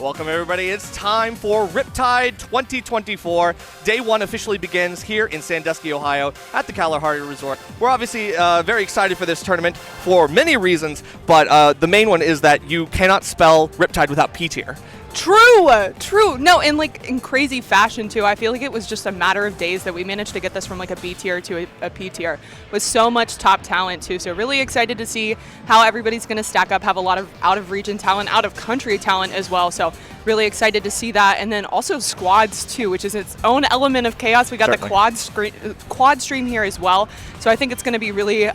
Welcome, everybody. It's time for Riptide 2024. Day one officially begins here in Sandusky, Ohio, at the Kalahari Resort. We're obviously very excited for this tournament for many reasons, but the main one is that you cannot spell Riptide without P tier. True. No, in crazy fashion too. I feel like it was just a matter of days that we managed to get this from like a B tier to a P tier with so much top talent too. So really excited to see how everybody's going to stack up, have a lot of out of region talent, out of country talent as well. So really excited to see that. And then also squads too, which is its own element of chaos. We got Certainly. the quad stream here as well. So I think it's going to be really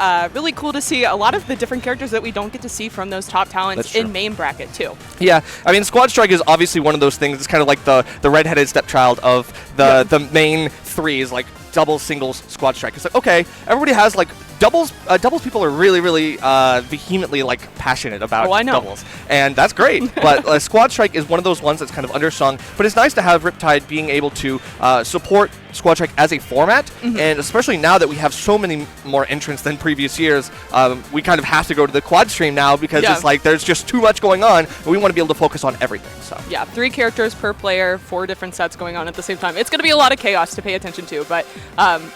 cool to see a lot of the different characters that we don't get to see from those top talents in main bracket too. Yeah, I mean, Squad Strike is obviously one of those things. It's kind of like the redheaded stepchild of the main threes, like doubles, singles, Squad Strike. It's like, okay, everybody has like doubles. Doubles people are really vehemently like passionate about doubles, and that's great. But Squad Strike is one of those ones that's kind of undersung. But it's nice to have Riptide being able to support Squad Strike as a format, and especially now that we have so many more entrants than previous years, we kind of have to go to the quad stream now because it's like there's just too much going on, and we want to be able to focus on everything. So yeah, 3 characters per player, 4 different sets going on at the same time. It's going to be a lot of chaos to pay attention to, but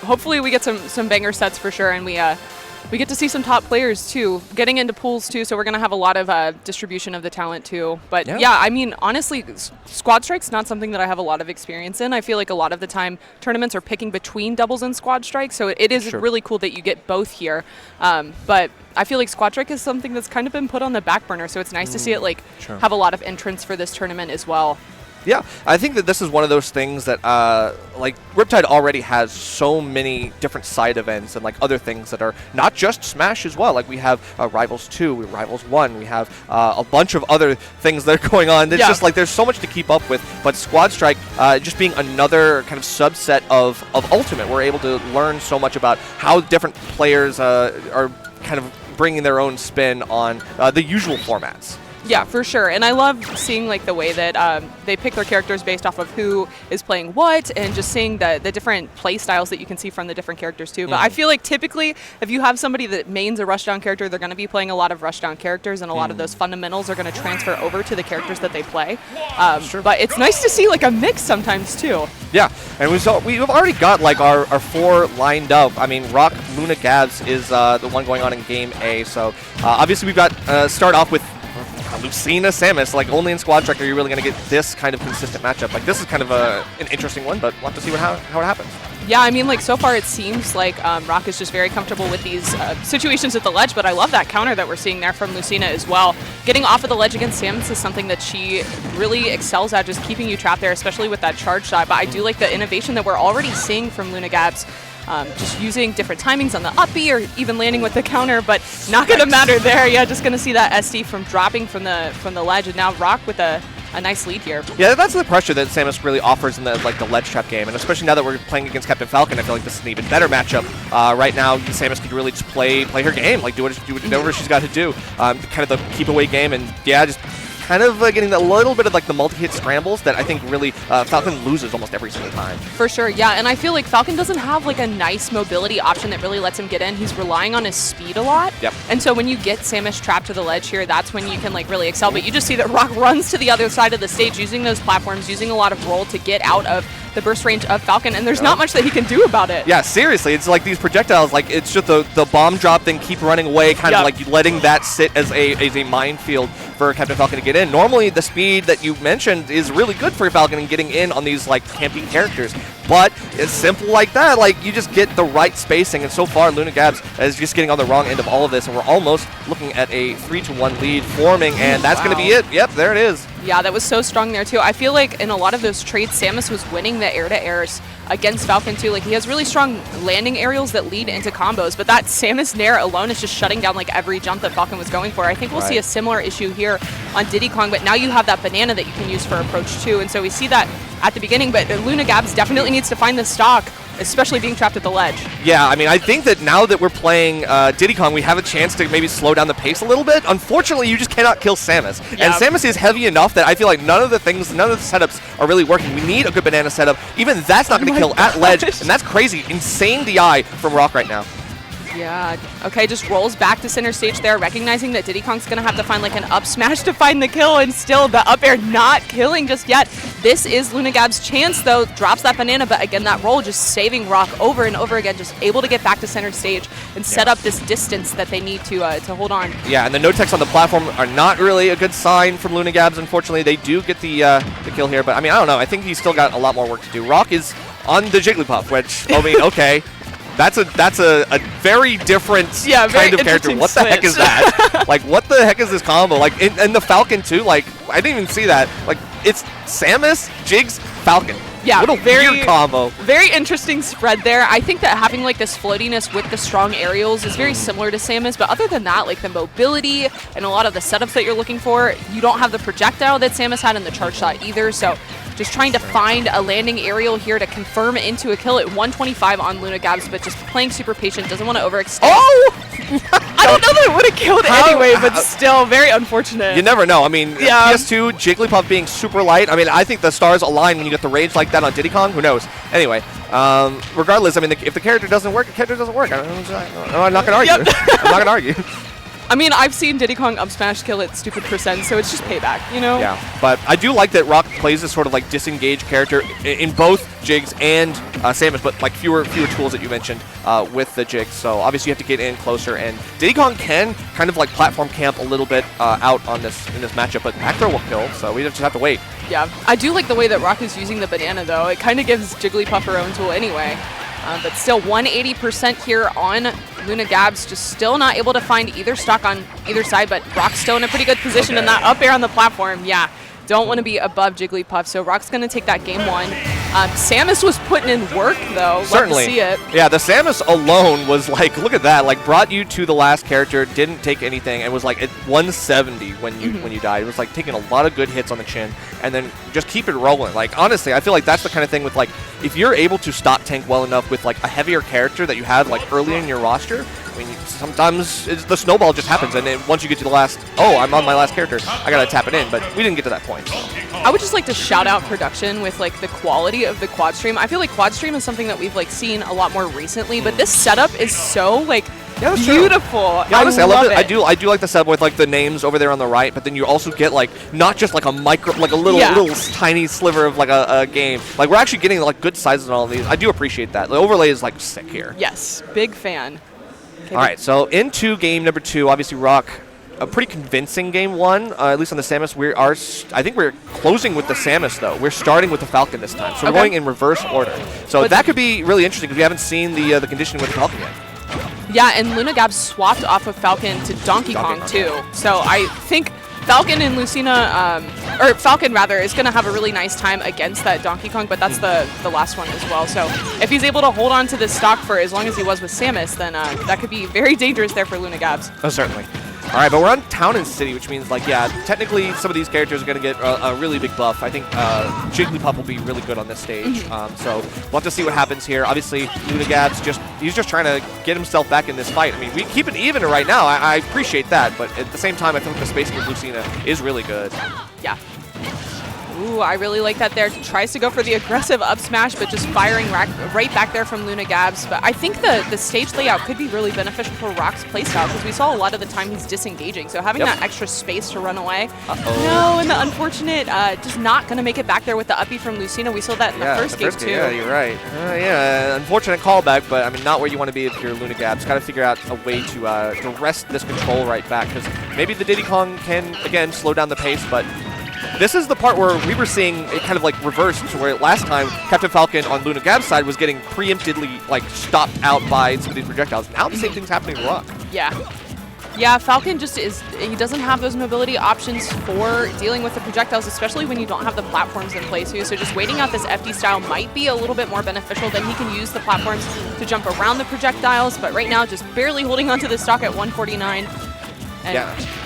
hopefully we get some banger sets for sure, and we get to see some top players too, getting into pools too, so we're going to have a lot of distribution of the talent too. But yeah, I mean, honestly, Squad Strike's not something that I have a lot of experience in. I feel like a lot of the time tournaments are picking between doubles and Squad Strike, so it is really cool that you get both here. But I feel like Squad Strike is something that's kind of been put on the back burner, so it's nice to see it have a lot of entrants for this tournament as well. Yeah, I think that this is one of those things that, like, Riptide already has so many different side events and, like, other things that are not just Smash as well. Like, we have Rivals 2, Rivals 1, we have a bunch of other things that are going on. It's just, like, there's so much to keep up with. But Squad Strike, just being another kind of subset of Ultimate, we're able to learn so much about how different players are kind of bringing their own spin on the usual formats. Yeah, for sure. And I love seeing like the way that they pick their characters based off of who is playing what, and just seeing the different play styles that you can see from the different characters too. But I feel like typically if you have somebody that mains a rushdown character, they're going to be playing a lot of rushdown characters, and a lot of those fundamentals are going to transfer over to the characters that they play. But it's nice to see like a mix sometimes too. Yeah, and we've already got like our 4 lined up. I mean, Rock Luna Gabs is the one going on in Game A. So obviously we've got start off with Lucina Samus. Like, only in Squad Strike are you really going to get this kind of consistent matchup. Like, this is kind of an interesting one, but we'll have to see how it happens. Yeah, I mean, like, so far it seems like Rock is just very comfortable with these situations at the ledge, but I love that counter that we're seeing there from Lucina as well. Getting off of the ledge against Samus is something that she really excels at, just keeping you trapped there, especially with that charge shot. But I do like the innovation that we're already seeing from Luna Gabs. Just using different timings on the up B, or even landing with the counter, but not going to matter there. Yeah, just going to see that SD from dropping from the ledge, and now Rock with a nice lead here. Yeah, that's the pressure that Samus really offers in the ledge trap game, and especially now that we're playing against Captain Falcon, I feel like this is an even better matchup. Right now, Samus could really just play her game, like do whatever she's got to do, kind of the keep away game, and just kind of getting a little bit of like the multi-hit scrambles that I think really Falcon loses almost every single time. For sure, yeah, and I feel like Falcon doesn't have like a nice mobility option that really lets him get in. He's relying on his speed a lot. Yep. And so when you get Samus trapped to the ledge here, that's when you can like really excel. But you just see that Rock runs to the other side of the stage using those platforms, using a lot of roll to get out of the burst range of Falcon, and there's not much that he can do about it. Yeah, seriously, it's like these projectiles, like it's just the bomb drop thing, keep running away, kind of like letting that sit as a minefield for Captain Falcon to get in. Normally, the speed that you mentioned is really good for Falcon in getting in on these like camping characters, but it's simple like that. Like, you just get the right spacing, and so far Luna Gabs is just getting on the wrong end of all of this, and we're almost looking at a 3-1 lead forming, and that's going to be it. Yep, there it is. Yeah, that was so strong there too. I feel like in a lot of those trades, Samus was winning the air-to-airs against Falcon too. Like, he has really strong landing aerials that lead into combos, but that Samus Nair alone is just shutting down like every jump that Falcon was going for. I think we'll see a similar issue here on Diddy Kong, but now you have that banana that you can use for approach too, and so we see that at the beginning, but Luna Gabs definitely needs to find the stock, especially being trapped at the ledge. Yeah, I mean, I think that now that we're playing Diddy Kong, we have a chance to maybe slow down the pace a little bit. Unfortunately, you just cannot kill Samus. Yep. And Samus is heavy enough that I feel like none of the setups are really working. We need a good banana setup. Even that's not going to kill at ledge, and that's crazy. Insane DI from Rock right now. Yeah. Okay, just rolls back to center stage there, recognizing that Diddy Kong's going to have to find like an up smash to find the kill, and still the up air not killing just yet. This is Lunagab's chance, though. Drops that banana, but again, that roll just saving Rock over and over again, just able to get back to center stage and set up this distance that they need to hold on. Yeah, and the no-techs on the platform are not really a good sign from Lunagabs, unfortunately. They do get the kill here, but I mean, I don't know. I think he's still got a lot more work to do. Rock is on the Jigglypuff, which, I mean, okay. That's a very different kind of character. What the heck is that? Like, what the heck is this combo? Like, and the Falcon, too. Like, I didn't even see that. Like, it's Samus, Jigs, Falcon. Yeah, what a weird combo. Very interesting spread there. I think that having like this floatiness with the strong aerials is very similar to Samus, but other than that, like the mobility and a lot of the setups that you're looking for, you don't have the projectile that Samus had in the charge shot either, so just trying to find a landing aerial here to confirm into a kill at 125 on Lunagabs, but just playing super patient, doesn't want to overextend. Oh! I don't know that it would have killed anyway, but still very unfortunate. You never know. I mean, PS2, Jigglypuff being super light. I mean, I think the stars align when you get the rage like that on Diddy Kong. Who knows? Anyway, regardless, I mean, if the character doesn't work, the character doesn't work. I'm not going to argue. I'm not going to argue. I mean, I've seen Diddy Kong up smash kill at stupid percent, so it's just payback, you know? Yeah, but I do like that Rock plays this sort of like disengaged character in both Jigs and Samus, but like fewer tools that you mentioned with the Jigs. So obviously you have to get in closer, and Diddy Kong can kind of like platform camp a little bit out in this matchup, but back throw will kill, so we just have to wait. Yeah, I do like the way that Rock is using the banana, though. It kind of gives Jigglypuff her own tool anyway. But still 180% here on Lunagabs, just still not able to find either stock on either side, but Rock's still in a pretty good position, and that up air on the platform, yeah, don't want to be above Jigglypuff, so Rock's going to take that game one. Samus was putting in work, though. Certainly. Love to see it. Yeah, the Samus alone was like, look at that, like brought you to the last character, didn't take anything, and was like at 170 when you died. It was like taking a lot of good hits on the chin, and then just keep it rolling. Like, honestly, I feel like that's the kind of thing with like, if you're able to stop tank well enough with like a heavier character that you have like early in your roster, I mean, sometimes the snowball just happens, and then once you get to the last, oh, I'm on my last character, I gotta tap it in, but we didn't get to that point. So. I would just like to shout out production with like the quality of the quad stream. I feel like quad stream is something that we've like seen a lot more recently, but this setup is so like beautiful. Yeah, honestly, I love it. it. I do like the setup with like the names over there on the right, but then you also get like not just like a micro, like a little tiny sliver of like a game. Like we're actually getting like good sizes on all of these. I do appreciate that. The overlay is like sick here. Yes, big fan. All right, so into game number 2, obviously Rock, a pretty convincing game 1, at least on the Samus. I think we're closing with the Samus, though. We're starting with the Falcon this time, so we're going in reverse order. So that could be really interesting because we haven't seen the conditioning with the Falcon yet. Yeah, and Lunagabs swapped off of Falcon to Donkey Kong too. So I think Falcon and Lucina, or Falcon rather, is going to have a really nice time against that Donkey Kong, but that's the last one as well. So if he's able to hold on to this stock for as long as he was with Samus, then that could be very dangerous there for Lunagabs. Oh, certainly. All right, but we're on Town and City, which means, like, yeah, technically some of these characters are going to get a really big buff. I think Jigglypuff will be really good on this stage. So we'll have to see what happens here. Obviously, Lunagabs, he's just trying to get himself back in this fight. I mean, we keep it even right now. I appreciate that, but at the same time, I think the spacing with Lucina is really good. Yeah. Ooh, I really like that there. Tries to go for the aggressive up smash, but just firing right back there from Lunagabs. But I think the stage layout could be really beneficial for Rock's playstyle because we saw a lot of the time he's disengaging. So having that extra space to run away. No, and the unfortunate, just not going to make it back there with the uppie from Lucina. We saw that in the first game too. Yeah, you're right. Yeah, unfortunate callback, but I mean, not where you want to be if you're Lunagabs. Got to figure out a way to wrest this control right back because maybe the Diddy Kong can, again, slow down the pace, but this is the part where we were seeing it kind of like reversed, where last time Captain Falcon on Lunagab's side was getting preemptively like stopped out by some of these projectiles. Now the same thing's happening to Rock. Yeah, Falcon just he doesn't have those mobility options for dealing with the projectiles, especially when you don't have the platforms in place. So just waiting out this FD style might be a little bit more beneficial. Then he can use the platforms to jump around the projectiles, but right now just barely holding onto the stock at 149. And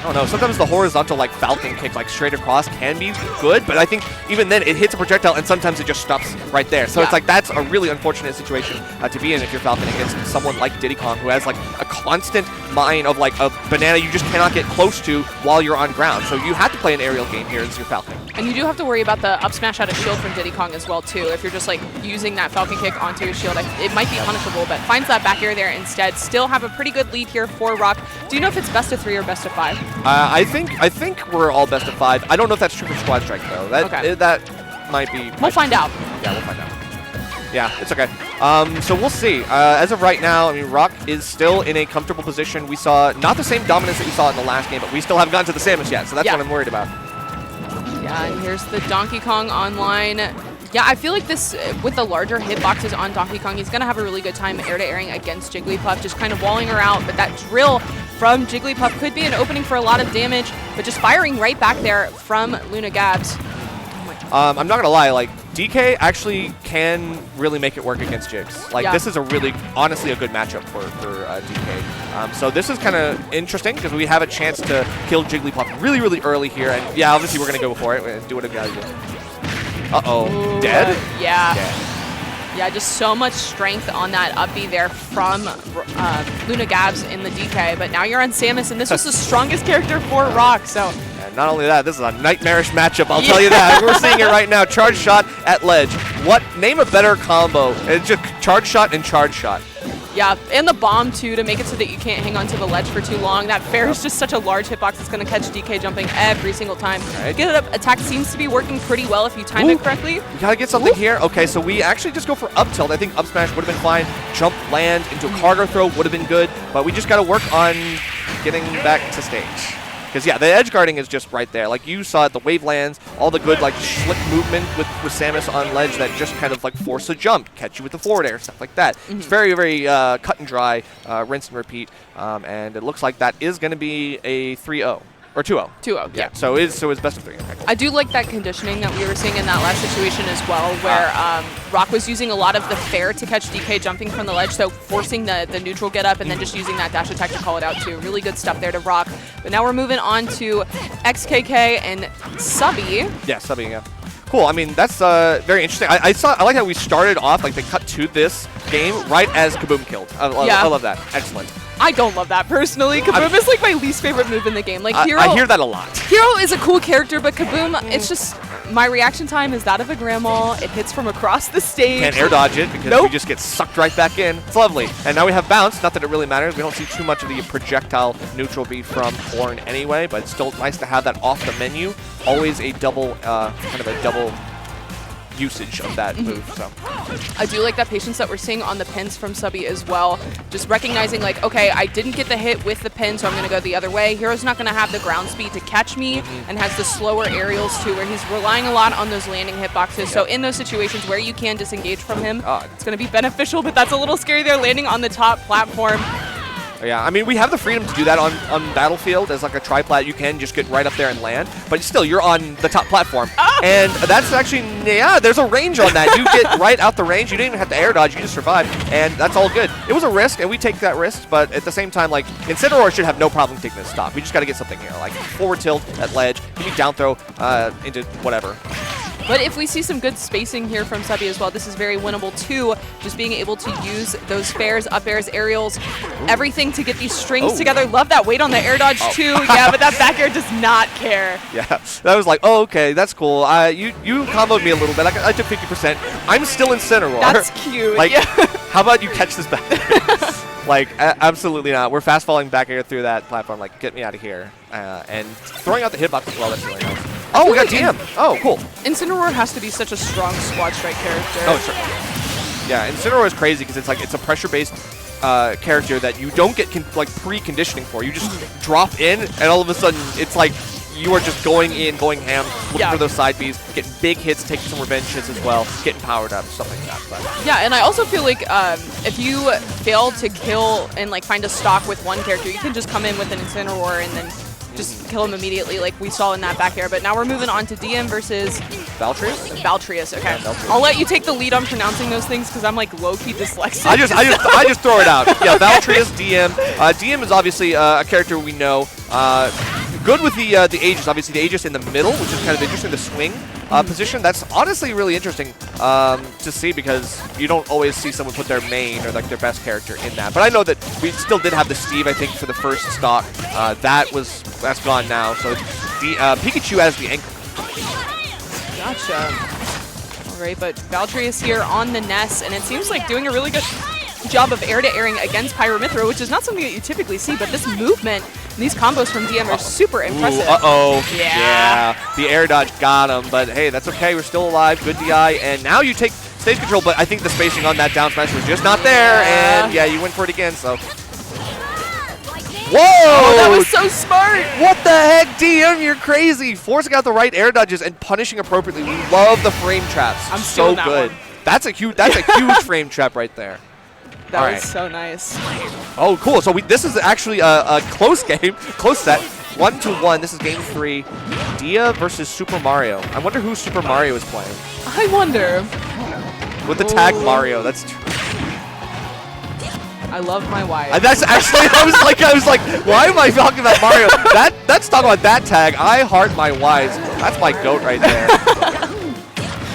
don't know, sometimes the horizontal like falcon kick like straight across can be good, but I think even then it hits a projectile and sometimes it just stops right there. So it's like that's a really unfortunate situation to be in if you're falconing against someone like Diddy Kong who has like a constant mine of like a banana you just cannot get close to while you're on ground. So you have to play an aerial game here as your falconing. And you do have to worry about the up smash out of shield from Diddy Kong as well too. If you're just like using that falcon kick onto his shield, it might be punishable, but finds that back air there instead. Still have a pretty good lead here for Rock. Do you know if it's best of 3 or best of 5? I think we're all best of 5. I don't know if that's true for Squad Strike though. That might be. We'll find out. Yeah, we'll find out. Yeah, it's okay. So we'll see. As of right now, I mean, Rock is still in a comfortable position. We saw not the same dominance that we saw in the last game, but we still haven't gotten to the Samus yet, so that's what I'm worried about. Yeah, and here's the Donkey Kong online. Yeah, I feel like this, with the larger hitboxes on Donkey Kong, he's going to have a really good time air-to-airing against Jigglypuff, just kind of walling her out. But that drill from Jigglypuff could be an opening for a lot of damage, but just firing right back there from Luna Gabs. I'm not going to lie, like, DK actually can really make it work against Jigs. Like, this is a really, honestly, a good matchup for DK. So this is kind of interesting because we have a chance to kill Jigglypuff really, really early here. And yeah, obviously we're going to go for it and do what it got to do. Uh-oh. Dead? Yeah. Dead. Yeah, just so much strength on that up B there from Luna Gabs in the DK. But now you're on Samus, and this was the strongest character for Rock, so... Not only that, this is a nightmarish matchup, I'll tell you that. We're seeing it right now. Charge shot at ledge. Name a better combo. It's just charge shot and charge shot. Yeah, and the bomb too to make it so that you can't hang onto the ledge for too long. That fair is just such a large hitbox. It's going to catch DK jumping every single time. Right. Get it up. Attack seems to be working pretty well if you time it correctly. We got to get something here. Okay, so we actually just go for up tilt. I think up smash would have been fine. Jump land into a cargo throw would have been good, but we just got to work on getting back to stage. Because, yeah, the edge guarding is just right there. Like, you saw it, the wave lands, all the good, like, slick movement with Samus on ledge that just kind of, like, force a jump, catch you with the forward air, stuff like that. It's very, very cut and dry, rinse and repeat. And it looks like that is going to be a 3-0. Or 2-0. 2-0, yeah. So it's best of 3. Okay, cool. I do like that conditioning that we were seeing in that last situation as well, where Rock was using a lot of the fair to catch DK jumping from the ledge, so forcing the neutral get up and then just using that dash attack to call it out too. Really good stuff there to Rock. But now we're moving on to XKK and Subby. Yeah, Subby, yeah. Cool. I mean, that's very interesting. I like how we started off, like, they cut to this game right as Kaboom killed. I love that. Excellent. I don't love that personally. Kaboom is like my least favorite move in the game. Like Hero, I hear that a lot. Hero is a cool character, but Kaboom, it's just my reaction time is that of a grandma. It hits from across the stage. Can't air dodge it because we just get sucked right back in. It's lovely. And now we have bounce. Not that it really matters. We don't see too much of the projectile neutral beat from Horn anyway, but it's still nice to have that off the menu. Always a double, kind of a double usage of that move. So I do like that patience that we're seeing on the pins from Subby as well. Just recognizing like, okay, I didn't get the hit with the pin, so I'm going to go the other way. Hero's not going to have the ground speed to catch me and has the slower aerials too, where he's relying a lot on those landing hitboxes. So in those situations where you can disengage from him, it's going to be beneficial, but that's a little scary there, landing on the top platform. Yeah, I mean, we have the freedom to do that on Battlefield as like a triplat. You can just get right up there and land, but still, you're on the top platform. And that's actually, there's a range on that. You get right out the range. You didn't even have to air dodge. You just survive, and that's all good. It was a risk, and we take that risk, but at the same time, like, Incineroar should have no problem taking this stop. We just got to get something here, like forward tilt at ledge, give me down throw into whatever. But if we see some good spacing here from Subby as well, this is very winnable too. Just being able to use those fairs, up airs, aerials, everything to get these strings together. Love that weight on the air dodge too. Yeah, but that back air does not care. Yeah, that was like, oh, okay, that's cool. You comboed me a little bit. I took 50%. I'm still Incineroar. That's cute. Like, how about you catch this back air? Like, absolutely not. We're fast falling back air through that platform. Like, get me out of here. And throwing out the hitbox as well, that's really nice. Oh, we got DM. Oh, cool. Incineroar has to be such a strong squad strike character. Oh, sure. Yeah, Incineroar is crazy because it's a pressure-based character that you don't get pre-conditioning for. You just drop in, and all of a sudden, it's like you are just going in, going ham, looking for those side Bs, getting big hits, taking some revenge hits as well, getting powered up, stuff like that. But yeah, and I also feel like if you fail to kill and like find a stock with one character, you can just come in with an Incineroar and then just kill him immediately like we saw in that back air. But now we're moving on to DM versus Valtrius? Valtrius, okay. Yeah, Valtrius. I'll let you take the lead on pronouncing those things because I'm like low-key dyslexic. I just throw it out. Yeah, Valtrius, DM. DM is obviously a character we know. good with the Aegis. Obviously, the Aegis in the middle, which is kind of interesting, the swing position. That's honestly really interesting to see because you don't always see someone put their main or like their best character in that. But I know that we still did have the Steve, I think, for the first stock. That's gone now. So it's Pikachu as the anchor. Gotcha. All right, but Valkyrie is here on the Ness, and it seems like doing a really good job of air-to-airing against Pyramithra, which is not something that you typically see, but this movement and these combos from DM are super impressive. Ooh, uh-oh. Yeah. The air dodge got him, but hey, that's okay. We're still alive. Good DI, and now you take stage control, but I think the spacing on that down smash was just not there, and yeah, you went for it again, so. Whoa! Oh, that was so smart! What the heck, DM? You're crazy. Forcing out the right air dodges and punishing appropriately. We love the frame traps. I'm so that good. one. That's a huge frame trap right there. That was so nice. Oh, cool. So this is actually a close game, close set. 1-1. This is game 3. Dia versus Super Mario. I wonder who Super Mario is playing. I wonder. With the tag Mario. That's true. I love my wife. That's actually, I was like, why am I talking about Mario? That's talking about that tag. I heart my wives. That's my goat right there.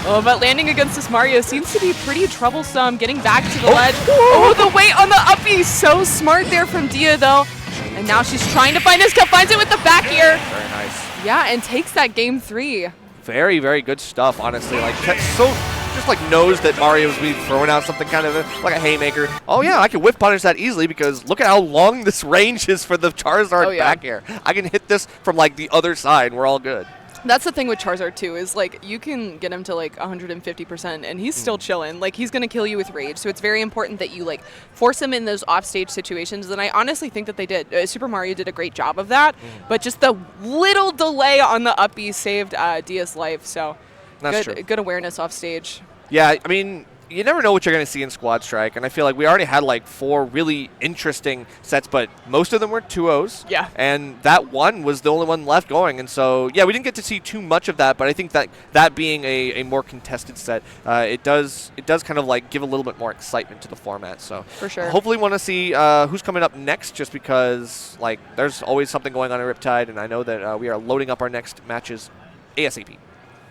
Oh, but landing against this Mario seems to be pretty troublesome. Getting back to the ledge. Oh, the weight on the uppie. So smart there from Dia, though. And now she's trying to find this kill. Finds it with the back air. Very nice. Yeah, and takes that game 3. Very, very good stuff, honestly. Like, so just like knows that Mario's be throwing out something kind of like a haymaker. Oh yeah, I can whiff punish that easily because look at how long this range is for the Charizard back air. I can hit this from like the other side and we're all good. That's the thing with Charizard too, is like you can get him to like 150% and he's still chilling. Like he's gonna kill you with rage. So it's very important that you like force him in those offstage situations. And I honestly think that they did. Super Mario did a great job of that. But just the little delay on the uppie saved Dia's life. So That's good awareness off stage. Yeah, I mean, you never know what you're going to see in Squad Strike, and I feel like we already had like 4 really interesting sets, but most of them were 2-0s. Yeah. And that one was the only one left going, and so, yeah, we didn't get to see too much of that, but I think that being a more contested set, it does kind of like give a little bit more excitement to the format, so. For sure. Hopefully want to see who's coming up next, just because, like, there's always something going on in Riptide, and I know that we are loading up our next matches ASAP.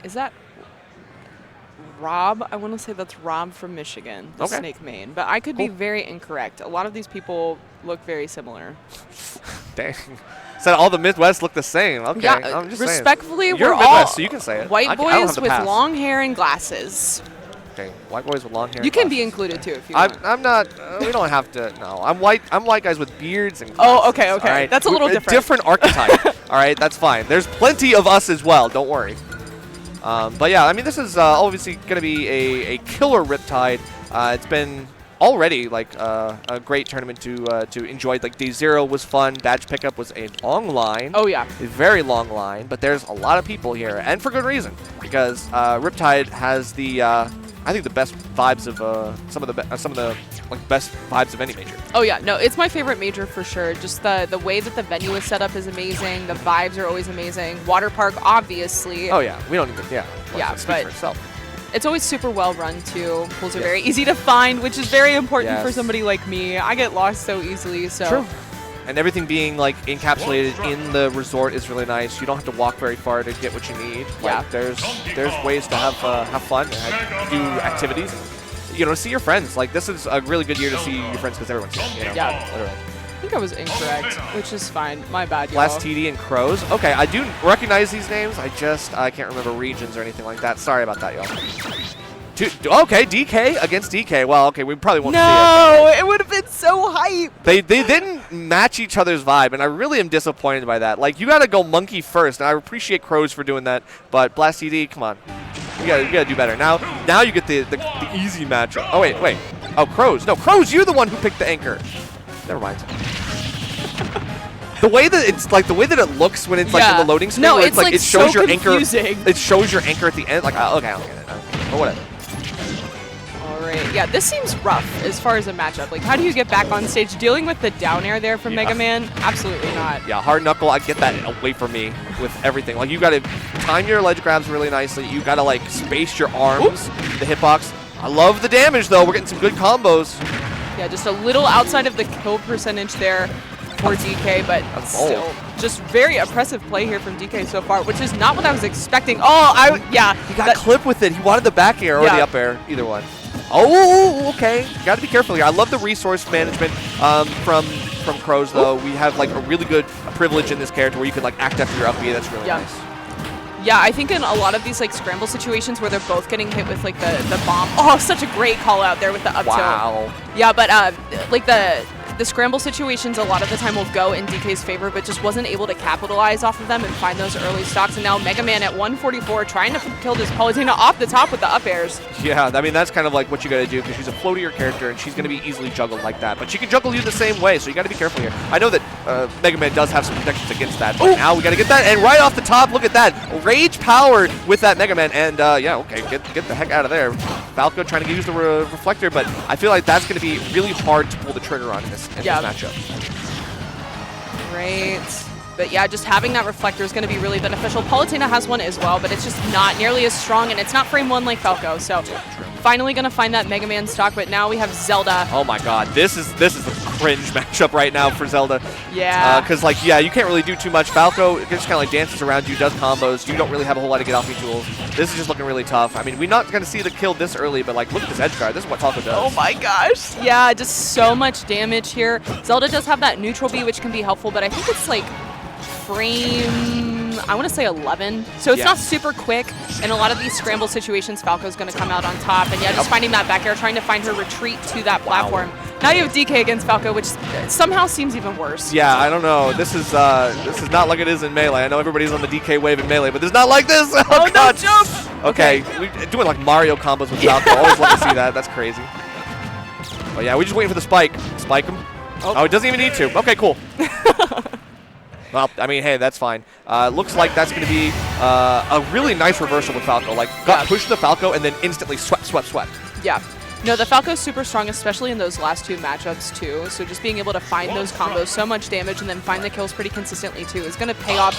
Is that Rob? I want to say that's Rob from Michigan, the Snake Main, but I could be very incorrect. A lot of these people look very similar. Dang. Said all the Midwest look the same. Okay, yeah, I'm just respectfully, saying. we're You're all Midwest, so you can say it. White I don't have boys to with pass. long hair and glasses. Okay, white boys with long hair. You and can be glasses. included too if you want. I'm not. We don't have to. No, I'm white. I'm white guys with beards and glasses. Oh, okay, okay. All right? That's a little different. Different archetype. All right, that's fine. There's plenty of us as well. Don't worry. But yeah, I mean, this is obviously going to be a killer Riptide. It's been already like a great tournament to enjoy. Like day 0 was fun. Badge pickup was a long line. Oh yeah, a very long line. But there's a lot of people here, and for good reason, because Riptide has the I think the best vibes of some of the like best vibes of any major. Oh yeah, no, it's my favorite major for sure. Just the way that the venue is set up is amazing. The vibes are always amazing. Water park, obviously. Oh yeah, we don't even yeah, speak for itself. It's always super well run too. Pools are very easy to find, which is very important for somebody like me. I get lost so easily. So. True. And everything being like encapsulated in the resort is really nice. You don't have to walk very far to get what you need. Yeah. Like, there's ways to have fun and do activities. You know, see your friends. Like this is a really good year to see your friends because everyone's here. You know? Yeah. Literally. I think I was incorrect, which is fine. My bad, y'all. Blast TD and Crows. Okay, I do recognize these names. I can't remember regions or anything like that. Sorry about that, y'all. Okay, DK against DK. Well, okay, we probably won't see it. No, it would have been so hype. They didn't match each other's vibe, and I really am disappointed by that. Like, you got to go monkey first, and I appreciate Crows for doing that, but Blast TD, come on. You gotta do better. Now you get the easy matchup. Oh, wait. Oh, Crows. No, Crows, you're the one who picked the anchor. Never mind. The way that it looks when it's like in the loading screen, where it's like it shows so your confusing. anchor. It shows your anchor at the end. Like, okay, I don't get it. Okay. Or whatever. All right. Yeah, this seems rough as far as a matchup. Like, how do you get back on stage? Dealing with the down air there from Mega Man? Absolutely not. Yeah, hard knuckle. I get that away from me with everything. Like, you got to time your ledge grabs really nicely. You got to like space your arms, the hitbox. I love the damage though. We're getting some good combos. Yeah, just a little outside of the kill percentage there for DK, but still just very oppressive play here from DK so far, which is not what I was expecting. Oh, yeah. He got clipped with it. He wanted the back air or the up air, either one. Oh, okay. You got to be careful here. I love the resource management from Crows, though. We have like a really good privilege in this character where you can like act after your up B. That's really nice. Yeah, I think in a lot of these like scramble situations where they're both getting hit with like the bomb. Oh, such a great call out there with the up tilt. Wow. Yeah, but like the scramble situations a lot of the time will go in DK's favor, but just wasn't able to capitalize off of them and find those early stocks. And now Mega Man at 144 trying to kill this Palutena off the top with the up airs. Yeah, I mean, that's kind of like what you got to do because she's a floatier character and she's going to be easily juggled like that. But she can juggle you the same way, so you got to be careful here. I know that Mega Man does have some protections against that, but now we got to get that. And right off the top, look at that. Rage powered with that Mega Man. And yeah, okay, get the heck out of there. Falco trying to use the reflector, but I feel like that's going to be really hard to pull the trigger on in this matchup. Great. But yeah, just having that reflector is going to be really beneficial. Palutena has one as well, but it's just not nearly as strong, and it's not frame one like Falco. So finally going to find that Mega Man stock, but now we have Zelda. Oh my god, this is a cringe matchup right now for Zelda. Yeah. Because like, yeah, you can't really do too much. Falco just kind of like dances around you, does combos. You don't really have a whole lot of get off me tools. This is just looking really tough. I mean, we're not going to see the kill this early, but like, look at this edge guard. This is what Falco does. Oh my gosh. Yeah, just so much damage here. Zelda does have that neutral B, which can be helpful, but I think it's like frame, I want to say 11. So it's not super quick. In a lot of these scramble situations, Falco's going to come out on top. And yeah, just finding that back air, trying to find her retreat to that platform. Now you have DK against Falco, which somehow seems even worse. Yeah, I don't know. This is not like it is in Melee. I know everybody's on the DK wave in Melee, but it's not like this. Oh god. No, jump! Okay, we're doing like Mario combos with Falco. Always love to see that. That's crazy. But yeah, we're just waiting for the spike. Spike him. Oh, it doesn't even need to. Okay, cool. Well, I mean, hey, that's fine. Looks like that's going to be a really nice reversal with Falco. Like, got pushed to the Falco and then instantly swept. Yeah. No, the Falco's super strong, especially in those last two matchups, too. So just being able to find those combos, so much damage, and then find the kills pretty consistently, too, is going to pay off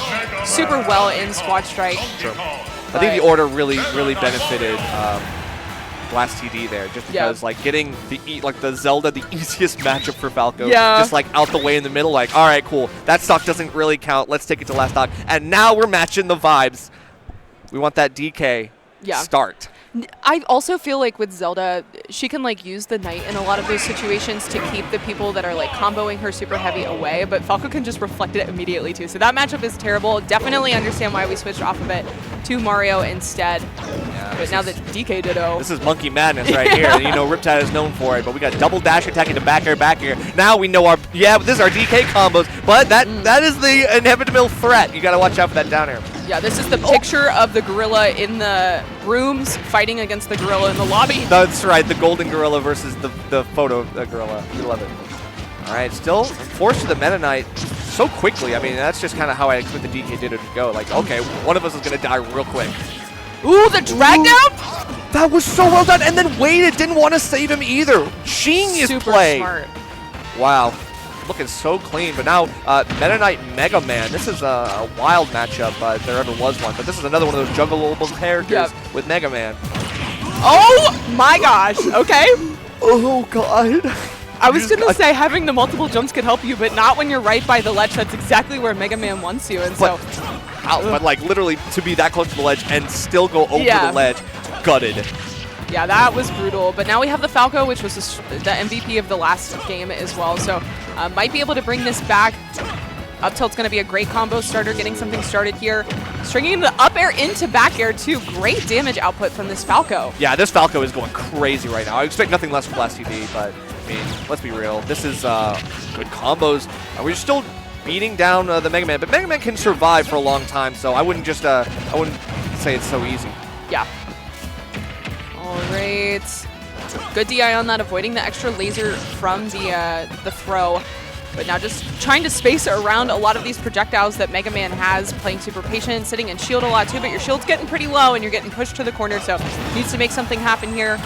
super well in Squad Strike. True. I think the order really benefited Blast TD there, just because like getting the Zelda the easiest matchup for Falco, just like out the way in the middle, like all right, cool, that stock doesn't really count, let's take it to last stock, and now we're matching the vibes. We want that DK start. I also feel like with Zelda, she can like use the Knight in a lot of those situations to keep the people that are like comboing her super heavy away, but Falco can just reflect it immediately too. So that matchup is terrible. Definitely understand why we switched off of it to Mario instead. Yeah, but now that DK ditto. This is monkey madness right here. You know, Riptide is known for it, but we got double dash attacking to back air. Now we know this is our DK combos, but that is the inevitable threat. You got to watch out for that down air. Yeah, this is the picture of the gorilla in the rooms fighting against the gorilla in the lobby. That's right, the golden gorilla versus the photo gorilla. We love it. All right, still forced to the Meta Knight so quickly. I mean, that's just kind of how I expect the DK Ditto to go. Like, okay, one of us is going to die real quick. Ooh, the drag down? That was so well done. And then waited, didn't want to save him either. Genius play. Super smart. Wow. Looking so clean, but now Meta Knight Mega Man. This is a wild matchup if there ever was one, but this is another one of those juggleable characters with Mega Man. Oh my gosh, okay. Oh god. I was going to say having the multiple jumps could help you, but not when you're right by the ledge. That's exactly where Mega Man wants you, and but like literally to be that close to the ledge and still go over the ledge, gutted. Yeah, that was brutal. But now we have the Falco, which was the MVP of the last game as well. So might be able to bring this back. Up tilt's going to be a great combo starter, getting something started here. Stringing the up air into back air, too. Great damage output from this Falco. Yeah, this Falco is going crazy right now. I expect nothing less from Blast TV, but I mean, let's be real. This is good combos. We're still beating down the Mega Man, but Mega Man can survive for a long time, so I wouldn't just I wouldn't say it's so easy. Yeah. All right. Good DI on that, avoiding the extra laser from the throw. But now just trying to space around a lot of these projectiles that Mega Man has, playing super patient, sitting in shield a lot too, but your shield's getting pretty low and you're getting pushed to the corner, so needs to make something happen here.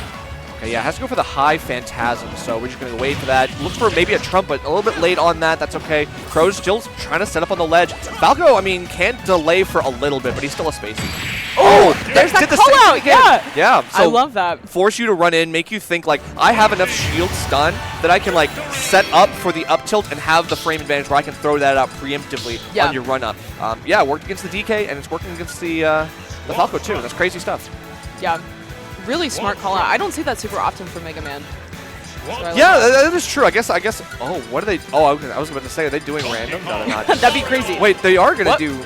Okay, yeah, it has to go for the high Phantasm, so we're just going to wait for that. Look for maybe a Trump, but a little bit late on that. That's okay. Crow's still trying to set up on the ledge. Falco, I mean, can't delay for a little bit, but he's still a spacey. Oh, there's that call out, yeah. Yeah, so I love that. Force you to run in, make you think, like, I have enough shield stun that I can, like, set up for the up tilt and have the frame advantage where I can throw that out preemptively on your run up. Yeah, it worked against the DK, and it's working against the Falco, too. That's crazy stuff. Yeah. Really smart call out. I don't see that super often from Mega Man. So yeah, that is true. I guess. Oh, what are they? Oh, I was about to say, are they doing random? No, they're not. That'd be crazy. Wait, they are gonna do.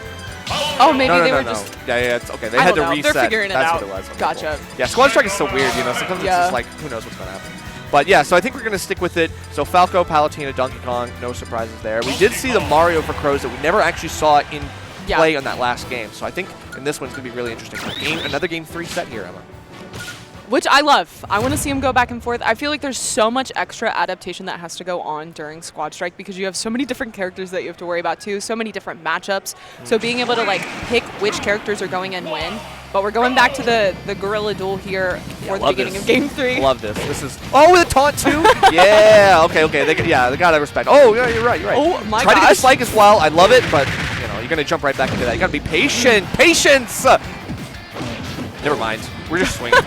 Oh, maybe no, they were no. just. Yeah, it's okay. They had to reset. They're figuring it That's out. what it was. Okay, Gotcha. cool. Yeah, Squad Strike is so weird. You know, sometimes it's just like, who knows what's gonna happen. But yeah, so I think we're gonna stick with it. So Falco, Palutena, Donkey Kong, no surprises there. We did see the Mario for Crows that we never actually saw in play on that last game. So I think in this one's gonna be really interesting. Another game 3 set here, Emma. Which I love. I want to see him go back and forth. I feel like there's so much extra adaptation that has to go on during Squad Strike because you have so many different characters that you have to worry about too, so many different matchups. So being able to like pick which characters are going and when. But we're going back to the Gorilla Duel here for the beginning of Game 3. Love this. This is with a taunt too. Yeah. Okay. They gotta respect. Oh yeah, you're right. Oh my Try gosh. to get the spike as well. I love it, but you know you're gonna jump right back into that. You gotta be patient. Patience. Never mind. We're just swinging.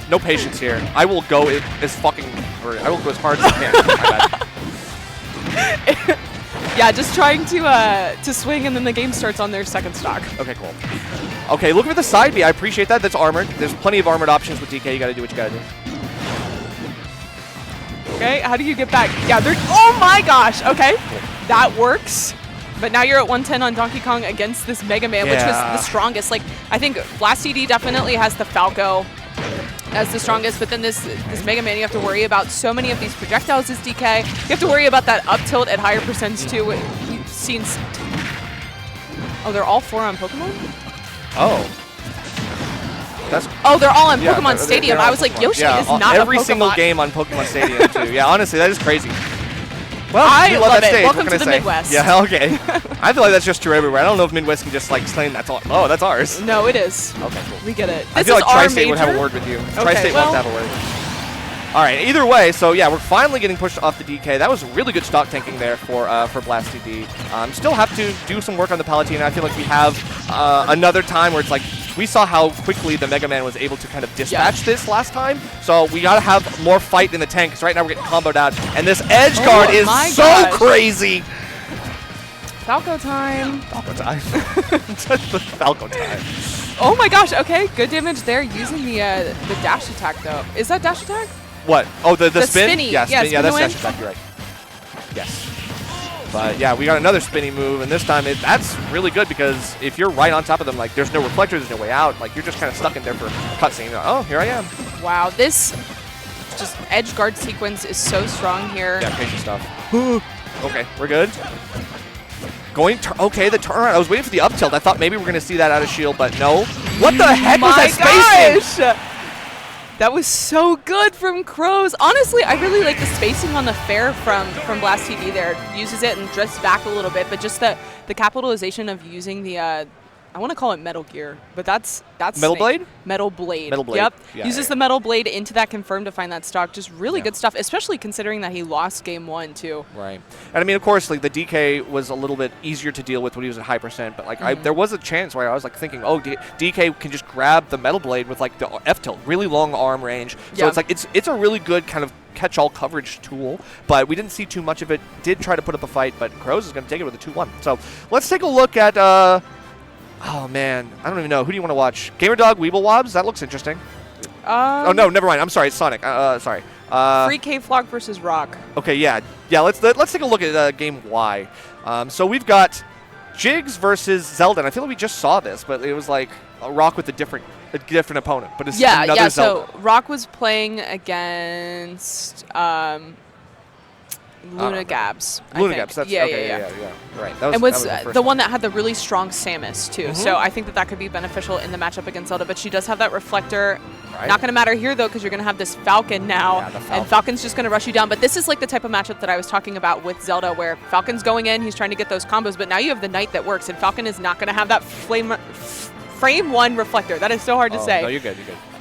No patience here. I will go as fucking. I will go as hard as I can. Yeah, just trying to swing, and then the game starts on their second stock. Okay, cool. Okay, look at the side B. I appreciate that. That's armored. There's plenty of armored options with DK. You gotta do what you gotta do. Okay, how do you get back? Yeah, they're. Oh my gosh. Okay, that works. But now you're at 110 on Donkey Kong against this Mega Man, which was the strongest. Like, I think Blast CD definitely has the Falco as the strongest, but then this Mega Man, you have to worry about so many of these projectiles as DK. You have to worry about that up tilt at higher percents too. We've seen. Oh, they're all 4 on Pokemon? Oh. They're all on Pokemon Stadium. I was like, Yoshi is not every a Pokemon. single game on Pokemon Stadium too. Yeah, honestly, that is crazy. Well, I love that it. stage. Welcome to the Midwest. Yeah, okay. I feel like that's just true everywhere. I don't know if Midwest can just like claim that's all. Oh, that's ours. No, it is. Okay, cool. We get it. I feel like Tri-State would have a word with you. Tri-State wants to have a word. All right. Either way, so yeah, we're finally getting pushed off the DK. That was really good stock tanking there for Blast TD. Still have to do some work on the Palutena. I feel like we have another time where it's like we saw how quickly the Mega Man was able to kind of dispatch this last time. So we got to have more fight in the tank because right now we're getting comboed out. And this edge guard is so crazy. Falco time. Falco time. Falco time. Oh my gosh. Okay, good damage there using the dash attack though. Is that dash attack? What? Oh, the spin? Spinny. Yeah, spin. Yeah, that's win. dash attack. You're right. Yes. But yeah, we got another spinny move, and this time that's really good because if you're right on top of them, like there's no reflector, there's no way out. Like you're just kind of stuck in there for cutscene. Oh, here I am. Wow, this just edge guard sequence is so strong here. Yeah, crazy stuff. Okay, we're good. Okay, the turnaround. I was waiting for the up tilt. I thought maybe we're gonna see that out of shield, but no. What the heck was that spacing? That was so good from Crows. Honestly, I really like the spacing on the fair from Blast TV there. Uses it and drifts back a little bit, but just the capitalization of using the I want to call it Metal Gear, but that's Metal Blade? Metal Blade. Metal Blade. Yep. Yeah, Uses the Metal Blade into that confirm to find that stock. Just really good stuff, especially considering that he lost game 1 too. Right. And I mean, of course, like the DK was a little bit easier to deal with when he was at high percent, but like there was a chance where I was like thinking, oh, DK can just grab the Metal Blade with like the F tilt, really long arm range. So it's like it's a really good kind of catch-all coverage tool, but we didn't see too much of it. Did try to put up a fight, but Crows is going to take it with a 2-1. So let's take a look at. Oh man, I don't even know. Who do you want to watch? Gamer Dog, Weeble Wobs? That looks interesting. Oh no, never mind. I'm sorry, it's Sonic. Sorry. Free K-Flock versus Rock. Okay, yeah. Let's take a look at game Y. So we've got Jigs versus Zelda. And I feel like we just saw this, but it was like a Rock with a different opponent. But it's another Zelda. So Rock was playing against Luna Gabs. Luna Gabs. That's yeah. Right. That was the one that had the really strong Samus too. So I think that could be beneficial in the matchup against Zelda. But she does have that reflector. Right. Not going to matter here though, because you're going to have this Falcon now, and Falcon's just going to rush you down. But this is like the type of matchup that I was talking about with Zelda, where Falcon's going in, he's trying to get those combos, but now you have the Knight that works, and Falcon is not going to have that frame 1 reflector. That is so hard to say. No, you're good.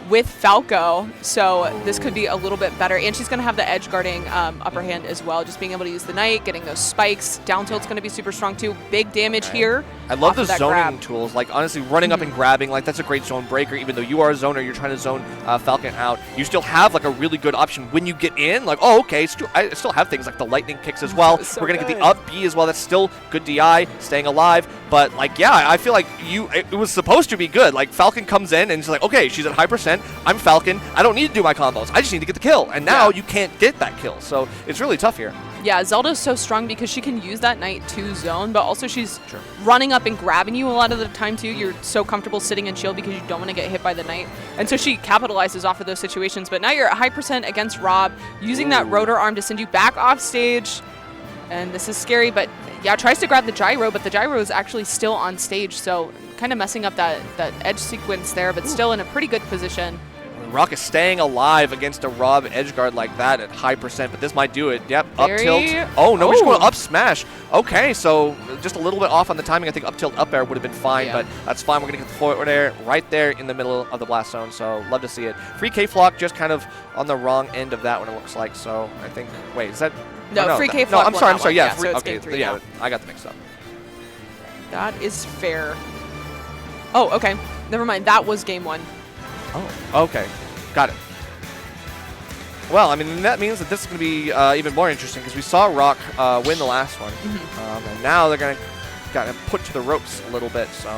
with Falco, so this could be a little bit better. And she's going to have the edge guarding upper hand as well, just being able to use the knight, getting those spikes. Down tilt's going to be super strong too. Big damage here. I love the of that zoning grab. tools. Like, honestly, running up and grabbing, like, that's a great zone breaker. Even though you are a zoner, you're trying to zone Falcon out. You still have, like, a really good option when you get in. Like, oh, okay, I still have things like the lightning kicks as well. So We're going to get good. the up B as well. That's still good DI, staying alive. But, like, yeah, I feel like it was supposed to be good. Like, Falcon comes in and she's like, okay, she's at high percent. I'm Falcon. I don't need to do my combos. I just need to get the kill. And now you can't get that kill. So it's really tough here. Yeah, Zelda's so strong because she can use that knight to zone, but also she's running up and grabbing you a lot of the time too. You're so comfortable sitting in shield because you don't want to get hit by the knight. And so she capitalizes off of those situations. But now you're at high percent against Rob, using that rotor arm to send you back off stage. And this is scary, but yeah, tries to grab the gyro, but the gyro is actually still on stage. So kind of messing up that edge sequence there, but still in a pretty good position. Rock is staying alive against a Rob edge guard like that at high percent, but this might do it. Yep, up tilt. Oh, no, we're just going up smash. Okay, so just a little bit off on the timing. I think up tilt up air would have been fine, but that's fine. We're going to get the forward air right there in the middle of the blast zone, so love to see it. Free K-Flock just kind of on the wrong end of that one, it looks like. So I think, wait, is that? No, free K-Flock. No, I'm sorry. Yeah, so it's okay, game 3 yeah, now. I got the mix up. That is fair. Oh, okay. Never mind. That was game 1. Oh, okay. Got it. Well, I mean, that means that this is going to be even more interesting because we saw Rock win the last one. And now they're going to put to the ropes a little bit. So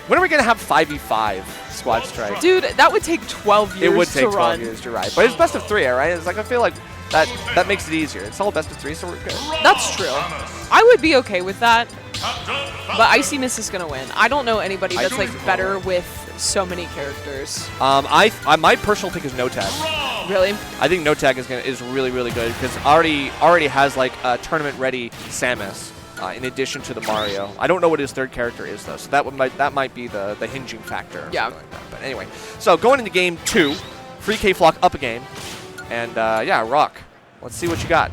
when are we going to have 5v5 squad strike? Dude, that would take 12 years It would take to 12 run. years, you're right. But it's best of 3, right? It's like, I feel like that makes it easier. It's all best of 3, so we're good. That's true. I would be okay with that. But Icy Miss is going to win. I don't know anybody that's like better with so many characters. My personal pick is No Tag. Really? I think No Tag is really, really good because already has like a tournament ready Samus in addition to the Mario. I don't know what his third character is though, so that might be the hinging factor. Yeah. Like that. But anyway, so going into game 2, free K-Flock up a game, and yeah, Rock. Let's see what you got.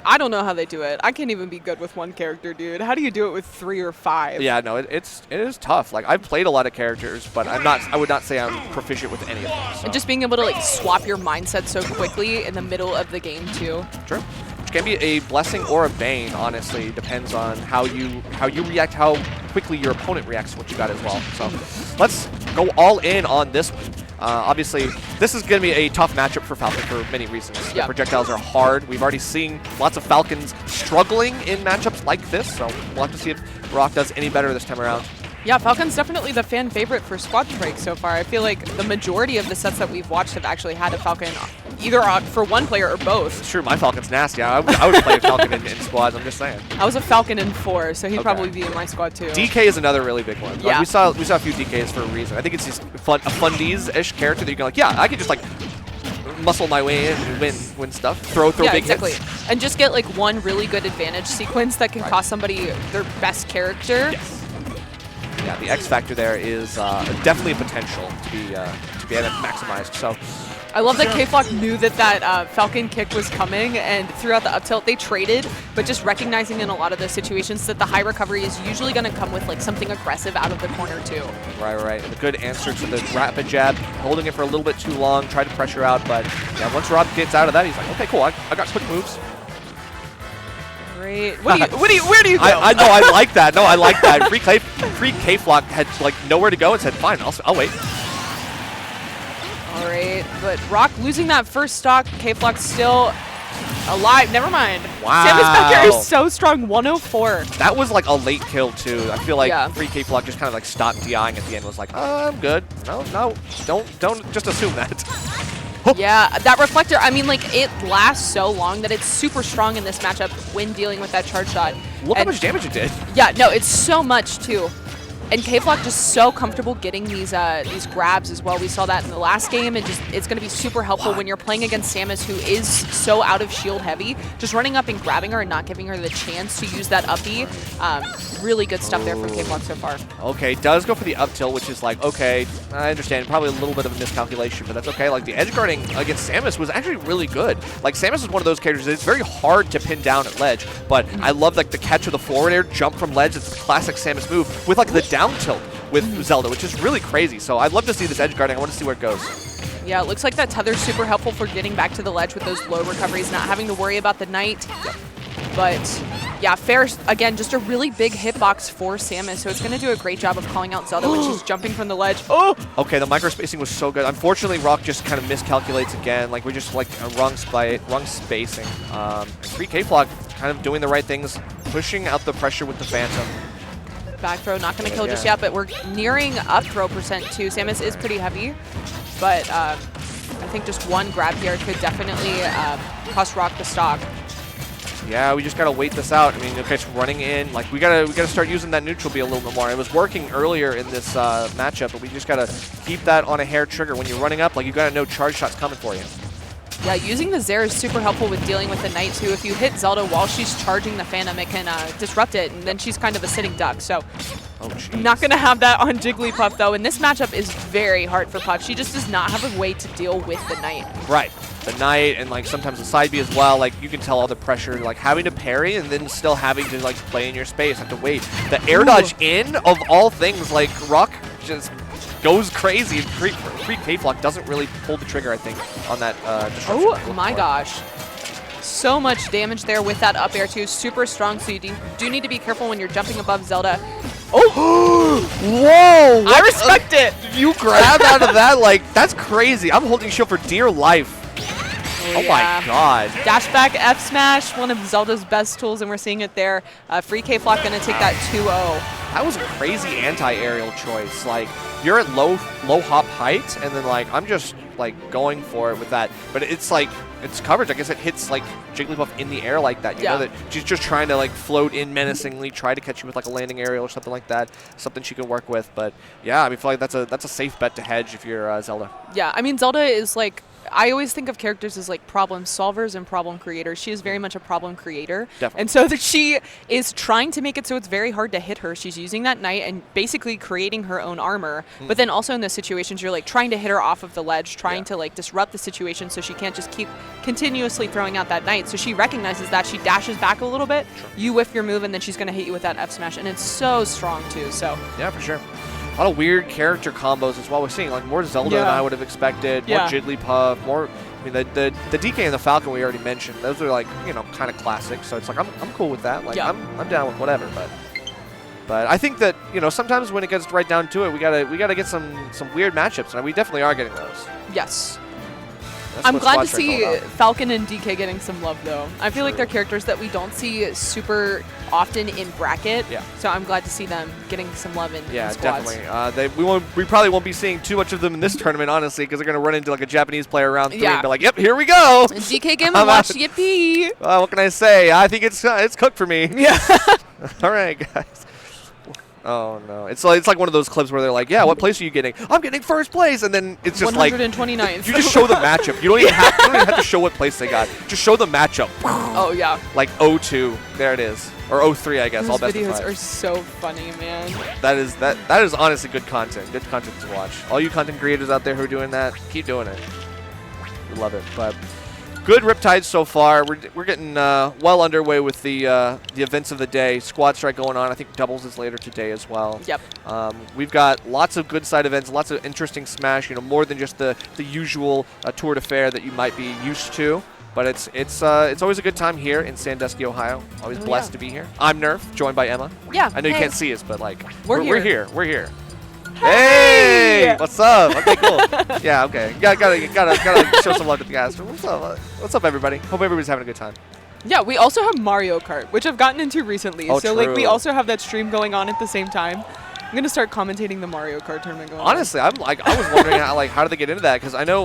I don't know how they do it. I can't even be good with one character, dude. How do you do it with 3 or 5? Yeah, no, it is tough. Like I've played a lot of characters, but I would not say I'm proficient with any of them. So. And just being able to like swap your mindset so quickly in the middle of the game too. True. Which can be a blessing or a bane, honestly. Depends on how you react, how quickly your opponent reacts to what you got as well. So let's go all in on this one. Obviously, this is going to be a tough matchup for Falcon for many reasons. The projectiles are hard. We've already seen lots of Falcons struggling in matchups like this, so we'll have to see if Rock does any better this time around. Yeah, Falcon's definitely the fan favorite for Squad Strike so far. I feel like the majority of the sets that we've watched have actually had a Falcon either for one player or both. It's true, my Falcon's nasty. I would play a Falcon in squads, I'm just saying. I was a Falcon in 4, so he'd probably be in my squad too. DK is another really big one. Like, Yeah. we saw a few DKs for a reason. I think it's just a fundies-ish character that you can like, yeah, I could just like muscle my way in and win stuff. Throw Yeah, big exactly. hits. And just get like one really good advantage sequence that can cost somebody their best character. Yes. Yeah, the X factor there is definitely a potential to be maximized. So I love that K-Flock knew that Falcon kick was coming, and throughout the up tilt they traded, but just recognizing in a lot of those situations that the high recovery is usually going to come with like something aggressive out of the corner too. Right. And a good answer to the rapid jab, holding it for a little bit too long, tried to pressure out, but yeah, once Rob gets out of that, he's like, okay, cool, I got quick moves. Great. Where do you go? I know, I like that. No, I like that. Free K-Flock had like nowhere to go and said, fine, I'll wait. All right, but Rock losing that first stock, K-Flock still alive. Never mind. Wow. Samus back air is so strong, 104. That was like a late kill too. I feel like Free K-Flock just kind of like stopped DIing at the end. Was like, I'm good. No, don't just assume that. Yeah, that reflector, I mean, like, it lasts so long that it's super strong in this matchup when dealing with that charge shot. Look how much damage it did. Yeah, no, it's so much, too. And K-Flock just so comfortable getting these grabs as well. We saw that in the last game, and just it's going to be super helpful when you're playing against Samus, who is so out of shield heavy. Just running up and grabbing her and not giving her the chance to use that up B. Really good stuff there from K-Flock so far. Okay, does go for the up tilt, which is like, okay, I understand, probably a little bit of a miscalculation, but that's okay. Like, the edge guarding against Samus was actually really good. Like, Samus is one of those characters that it's very hard to pin down at ledge, but I love, like, the catch of the forward air, jump from ledge. It's a classic Samus move with, like, the dash down tilt with Zelda, which is really crazy. So I'd love to see this edge guarding. I want to see where it goes. Yeah, it looks like that tether's super helpful for getting back to the ledge with those low recoveries, not having to worry about the knight. But yeah, fair, again, just a really big hitbox for Samus, so it's going to do a great job of calling out Zelda when she's jumping from the ledge. Oh! Okay, the microspacing was so good. Unfortunately, Rock just kind of miscalculates again. Like, we're just like wrong spacing. 3K Flock kind of doing the right things, pushing out the pressure with the Phantom. Back throw, not going to kill just yet, but we're nearing up throw percent too. Samus is pretty heavy, but I think just one grab here could definitely cost Rock the stock. Yeah, we just gotta wait this out. I mean, okay, it's running in. Like, we gotta start using that neutral B a little bit more. It was working earlier in this matchup, but we just gotta keep that on a hair trigger. When you're running up, like, you gotta know charge shots coming for you. Yeah, using the Zair is super helpful with dealing with the Knight too. If you hit Zelda while she's charging the Phantom, it can disrupt it, and then she's kind of a sitting duck. So, not gonna have that on Jigglypuff though. And this matchup is very hard for Puff. She just does not have a way to deal with the Knight. Right. The Knight and like sometimes the side B as well, like you can tell all the pressure, like having to parry and then still having to like play in your space, have to wait. The air dodge in, of all things, like Rock just goes crazy and 3K Flock doesn't really pull the trigger, I think, on that disruption. Oh my gosh. So much damage there with that up air too. Super strong, so you do need to be careful when you're jumping above Zelda. Oh! Whoa! I respect it! You grabbed out of that, like, that's crazy. I'm holding shield for dear life. Oh my god. Dash back F smash, one of Zelda's best tools, and we're seeing it there. 3K Flock gonna take that 2-0. That was a crazy anti-aerial choice. Like, you're at low hop height, and then like I'm just like going for it with that. But it's like it's coverage. I guess it hits like Jigglypuff in the air like that. You know that she's just trying to like float in menacingly, try to catch you with like a landing aerial or something like that. Something she can work with. But yeah, I mean, I feel like that's a safe bet to hedge if you're Zelda. Yeah, I mean Zelda is like, I always think of characters as like problem solvers and problem creators. She is very much a problem creator. Definitely. And so that she is trying to make it so it's very hard to hit her. She's using that Knight and basically creating her own armor. But then also in those situations, you're like trying to hit her off of the ledge, trying to like disrupt the situation so she can't just keep continuously throwing out that Knight. So she recognizes that, she dashes back a little bit, you whiff your move, and then she's going to hit you with that F smash. And it's so strong too. So yeah, for sure. A lot of weird character combos as well. We're seeing like more Zelda than I would have expected. More Jigglypuff. More. I mean, the DK and the Falcon we already mentioned. Those are like, you know, kind of classic. So it's like I'm cool with that. Like I'm down with whatever. But I think that, you know, sometimes when it gets right down to it, we gotta get some weird matchups, and we definitely are getting those. Yes. That's I'm glad to see Falcon and DK getting some love, though. I feel like they're characters that we don't see super often in bracket. Yeah. So I'm glad to see them getting some love in squads. Definitely. We probably won't be seeing too much of them in this tournament, honestly, because they're going to run into like a Japanese player round 3 and be like, yep, here we go. And DK Game and watch, yippee. What can I say? I think it's cooked for me. Yeah. All right, guys. Oh no! It's like one of those clips where they're like, "Yeah, what place are you getting?" I'm getting first place, and then it's just like 129th. You just show the matchup. You don't even have to show what place they got. Just show the matchup. Oh yeah. Like 0-2, there it is, or 0-3, I guess. Those all best videos are so funny, man. That is honestly good content. Good content to watch. All you content creators out there who are doing that, keep doing it. We love it, but. Good Riptide so far. We're getting well underway with the events of the day. Squad Strike going on. I think doubles is later today as well. Yep. We've got lots of good side events, lots of interesting Smash. You know, more than just the usual tour de fair that you might be used to. But it's always a good time here in Sandusky, Ohio. Always blessed to be here. I'm Nerf, joined by Emma. Yeah. I know you can't see us, but like we're here. We're here. Hey! What's up? Okay, cool. Yeah, okay. Gotta show some love to the guys. What's up, everybody? Hope everybody's having a good time. Yeah, we also have Mario Kart, which I've gotten into recently. Oh, so true. like we also have that stream going on at the same time. I'm gonna start commentating the Mario Kart tournament going on. Honestly, I was wondering how did they get into that? Because I know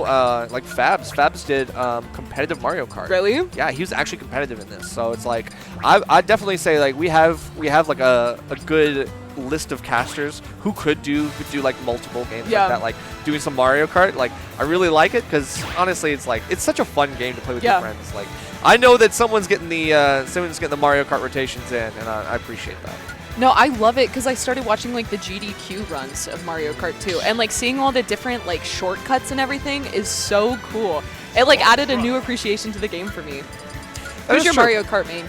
like Fabs did competitive Mario Kart. Really? Yeah, he was actually competitive in this. So it's like I'd definitely say like we have like a good list of casters who could do like multiple games like that, like doing some Mario Kart. Like I really like it because honestly, it's such a fun game to play with your friends. Like I know that someone's getting the Mario Kart rotations in, and I appreciate that. No, I love it because I started watching like the GDQ runs of Mario Kart 2, and like seeing all the different like shortcuts and everything is so cool. It like added a new appreciation to the game for me. Who's your Mario Kart main?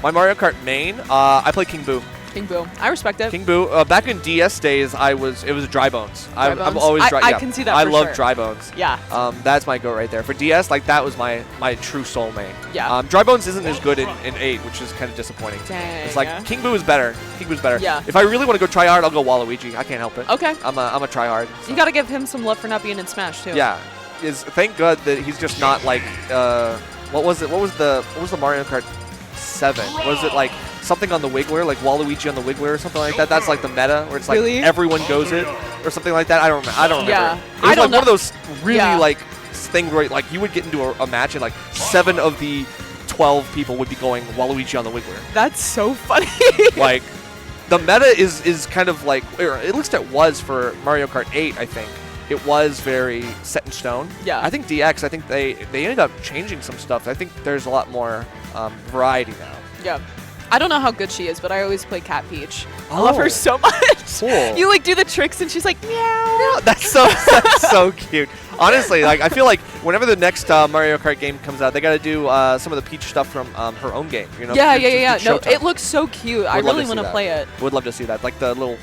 My Mario Kart main? I play King Boo. King Boo. I respect it. King Boo. Back in DS days, it was Dry Bones. Dry Bones? I'm always dry. I can see that I for love sure. Dry Bones. Yeah. That's my go right there. For DS, like that was my true soul main. Yeah. Dry Bones isn't as good in 8, which is kind of disappointing. Dang. It's like King Boo is better. King Boo's better. Yeah. If I really want to go try hard, I'll go Waluigi. I can't help it. Okay. I'm a try hard. So. You got to give him some love for not being in Smash too. Yeah. Thank God that he's just not like what was it? What was the Mario Kart 7? Was it like something on the Wiggler, like Waluigi on the Wiggler or something like that? That's like the meta where it's like Really? everyone goes it or something like that. I don't remember. Yeah. It was I don't like know. one of those really Yeah. like things where like you would get into a match and like 7 of the 12 people would be going Waluigi on the Wiggler. That's so funny. Like the meta is kind of like, or at least it was for Mario Kart 8, I think. It was very set in stone. Yeah. I think DX, I think they ended up changing some stuff. I think there's a lot more variety now. Yeah. I don't know how good she is, but I always play Cat Peach. I love her Oh. so much. Cool. You like do the tricks and she's like, meow. That's so cute. Honestly, like I feel like whenever the next Mario Kart game comes out, they got to do some of the Peach stuff from her own game. You know? Yeah. It's No, Showtime. it looks so cute. I Would love really to want see to that. play it. Would love to see that, like the little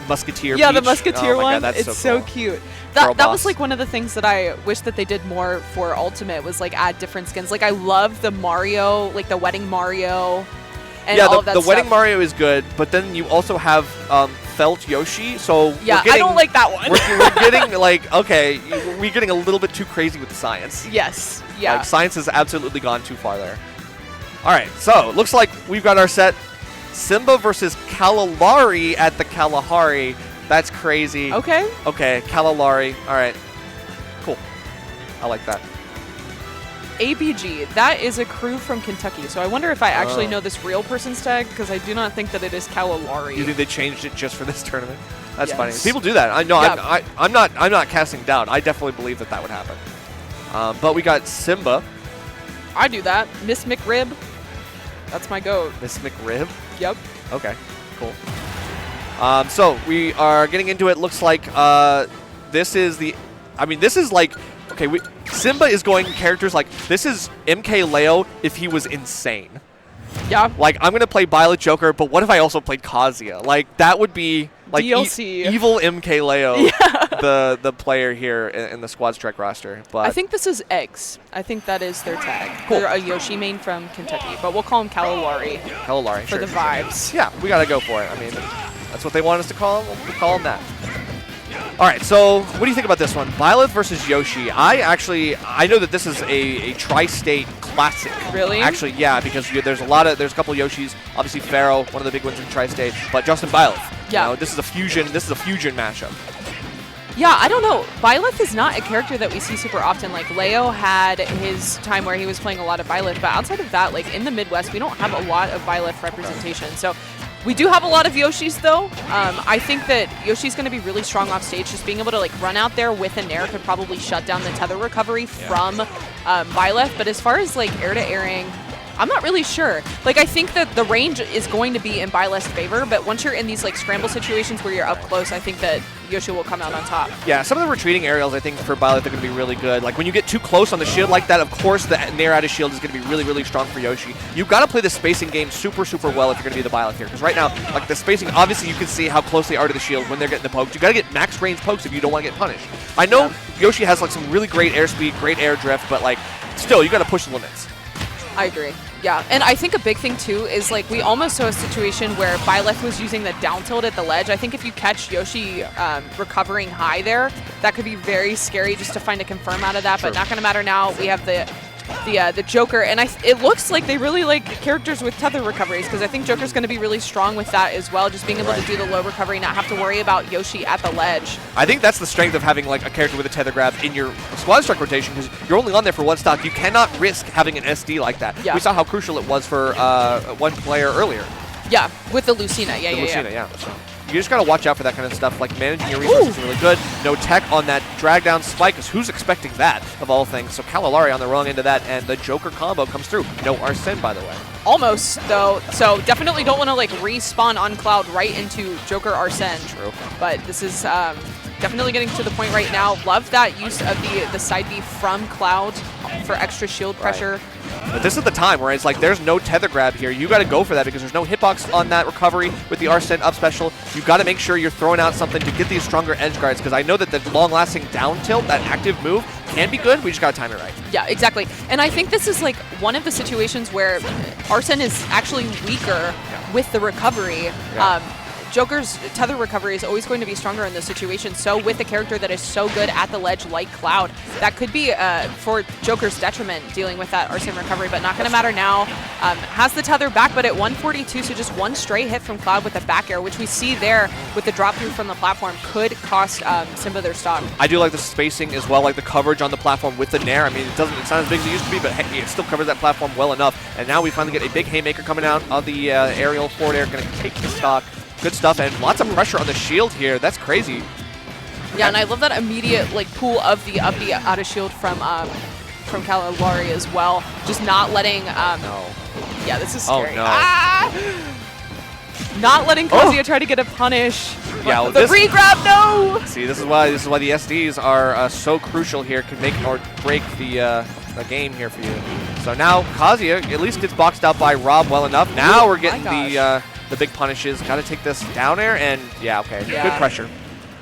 Musketeer. Yeah, the Peach. Musketeer Oh my one. God, that's It's so so cool. cute. Girl That was boss. like one of the things that I wish that they did more for Ultimate was like add different skins. Like I love the Mario, like the Wedding Mario, and Yeah, all of that the Wedding stuff. Mario is good, but then you also have Felt Yoshi. So Yeah, we're getting, I don't like that one. we're getting like okay, we're getting a little bit too crazy with the science. Yes. Yeah. Like science has absolutely gone too far there. All right, so looks like we've got our set. Simba versus Kalahari at the Kalahari. That's crazy. Okay. Okay, Kalahari. All right. Cool. I like that. ABG. That is a crew from Kentucky. So I wonder if I actually Oh. know this real person's tag because I do not think that it is Kalahari. You think they changed it just for this tournament? That's funny. Yes. People do that. I know. Yeah. I'm not casting doubt. I definitely believe that would happen. But we got Simba, I do that. Miss McRib. That's my goat. Miss McRib. Yep. Okay, cool. So we are getting into it. Looks like this is the. I mean, this is like. Okay, Simba is going characters like this is MK Leo if he was insane. Yeah. Like I'm gonna play Violet Joker, but what if I also played Kazuya? Like that would be like DLC. evil MK Leo, Yeah. the player here in the Squad Strike roster. But I think this is Eggs. I think that is their tag. Cool. They're a Yoshi main from Kentucky, but we'll call him Kalahari Kalahari for sure, the sure. vibes. Yeah, we gotta go for it. I mean, that's what they want us to call him. We'll call him that. All right, so what do you think about this one? Byleth versus Yoshi. I know that this is a tri-state classic. Really? Actually, yeah, because there's a couple Yoshis. Obviously, Pharaoh, one of the big ones in tri-state, but Justin Byleth. Yeah. You know, this is a fusion matchup. Yeah, I don't know. Byleth is not a character that we see super often. Like, Leo had his time where he was playing a lot of Byleth, but outside of that, like, in the Midwest, we don't have a lot of Byleth representation. So we do have a lot of Yoshis, though. I think that Yoshi's going to be really strong off stage. Just being able to, like, run out there with a Nair could probably shut down the tether recovery from Byleth. But as far as, like, air-to-airing, I'm not really sure. Like, I think that the range is going to be in Byleth's favor, but once you're in these, like, scramble situations where you're up close, I think that Yoshi will come out on top. Yeah, some of the retreating aerials, I think, for Byleth are going to be really good. Like, when you get too close on the shield like that, of course, the Nair out of shield is going to be really, really strong for Yoshi. You've got to play the spacing game super, super well if you're going to be the Byleth here. Because right now, like, the spacing, obviously, you can see how close they are to the shield when they're getting the pokes. You got to get max range pokes if you don't want to get punished. I know Yoshi has, like, some really great airspeed, great air drift, but, like, still, you got to push the limits. I agree. Yeah, and I think a big thing too is like we almost saw a situation where Byleth was using the down tilt at the ledge. I think if you catch Yoshi recovering high there, that could be very scary just to find a confirm out of that. Sure. But not going to matter now. We have the Joker, and it looks like they really like characters with tether recoveries because I think Joker's going to be really strong with that as well. Just being able to do the low recovery, not have to worry about Yoshi at the ledge. I think that's the strength of having like a character with a tether grab in your squad strike rotation because you're only on there for one stock. You cannot risk having an SD like that. Yeah. We saw how crucial it was for one player earlier. Yeah, with the Lucina. The Lucina, yeah. So you just got to watch out for that kind of stuff. Like managing your resources is really good. No tech on that drag down spike because who's expecting that of all things? So Kalahari on the wrong end of that, and the Joker combo comes through. No Arsene, by the way. Almost, though. So definitely don't want to like respawn on Cloud right into Joker Arsene. True. But this is definitely getting to the point right now. Love that use of the side B from Cloud for extra shield pressure. But this is the time where it's like there's no tether grab here. You got to go for that because there's no hitbox on that recovery with the Arsene up special. You got to make sure you're throwing out something to get these stronger edge guards because I know that the long-lasting down tilt, that active move, can be good. We just got to time it right. Yeah, exactly. And I think this is like one of the situations where Arsene is actually weaker with the recovery. Yeah. Joker's tether recovery is always going to be stronger in this situation. So with a character that is so good at the ledge like Cloud, that could be for Joker's detriment dealing with that Arsene recovery, but not going to matter now. Has the tether back, but at 142, so just one straight hit from Cloud with a back air, which we see there with the drop through from the platform, could cost Simba their stock. I do like the spacing as well, like the coverage on the platform with the Nair. I mean, it's not as big as it used to be, but hey, it still covers that platform well enough. And now we finally get a big haymaker coming out of the aerial forward air, going to take the stock. Good stuff, and lots of pressure on the shield here. That's crazy. Yeah, and I love that immediate like pull of the up B out of shield from Kalahari as well. Just not letting. No. Yeah, this is scary. Oh no. Ah! Not letting Kazuya try to get a punish. Yeah, well, the regrab, no. See, this is why the SDs are so crucial here. Can make or break the game here for you. So now Kazuya at least gets boxed out by Rob well enough. Now we're getting the big punishes. Got to take this down air, and yeah, okay, good pressure.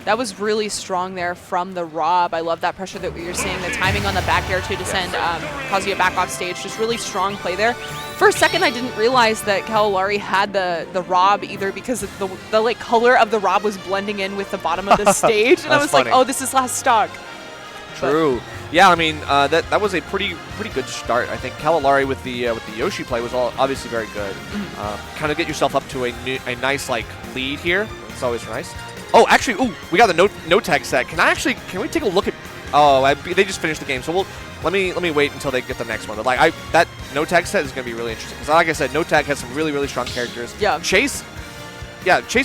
That was really strong there from the Rob. I love that pressure that you're seeing. The timing on the back air to send Kazuya back off stage. Just really strong play there. For a second, I didn't realize that Kalahari had the Rob either because the like color of the Rob was blending in with the bottom of the stage, and I was funny. like, oh, this is last stock. True. Yeah, I mean that was a pretty good start. I think Kalahari with the Yoshi play was obviously very good. Kind of get yourself up to a nice like lead here. It's always nice. Oh, actually, we got the no tag set. Can we take a look at? Oh, they just finished the game, so let me wait until they get the next one. But like that no tag set is gonna be really interesting because, like I said, no tag has some really strong characters. Yeah. Chase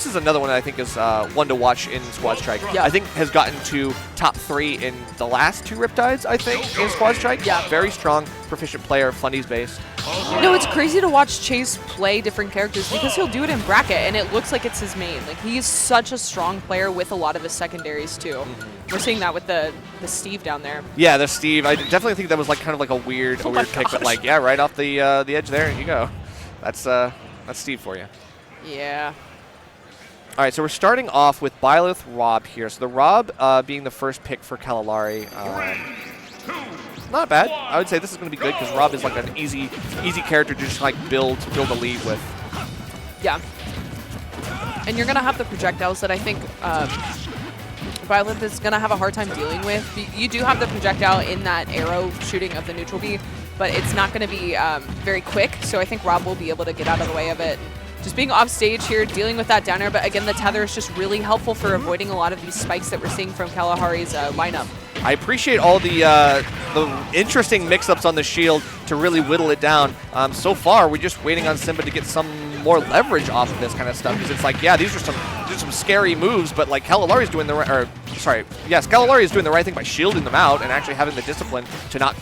is another one that I think is one to watch in Squad Strike. Yeah. I think has gotten to top 3 in the last 2 Riptides, I think, in Squad Strike. Yeah. Very strong, proficient player, fundies based. You know, it's crazy to watch Chase play different characters because he'll do it in bracket, and it looks like it's his main. Like, he's such a strong player with a lot of his secondaries, too. We're seeing that with the Steve down there. Yeah, the Steve. I definitely think that was like kind of like a weird pick, but like, yeah, right off the edge there, you go. That's Steve for you. Yeah. All right, so we're starting off with Byleth Rob here. So the Rob being the first pick for Kalahari. Not bad. I would say this is going to be good because Rob is like an easy character to just like build a lead with. Yeah. And you're going to have the projectiles that I think Byleth is going to have a hard time dealing with. You do have the projectile in that arrow shooting of the neutral B, but it's not going to be very quick. So I think Rob will be able to get out of the way of it. Just being off stage here, dealing with that down air, but again, the tether is just really helpful for avoiding a lot of these spikes that we're seeing from Kalahari's lineup. I appreciate all the interesting mix-ups on the shield to really whittle it down. So far, we're just waiting on Simba to get some more leverage off of this kind of stuff because it's like, yeah, these are some scary moves, but like Kalahari's doing the right, Kalahari is doing the right thing by shielding them out and actually having the discipline to not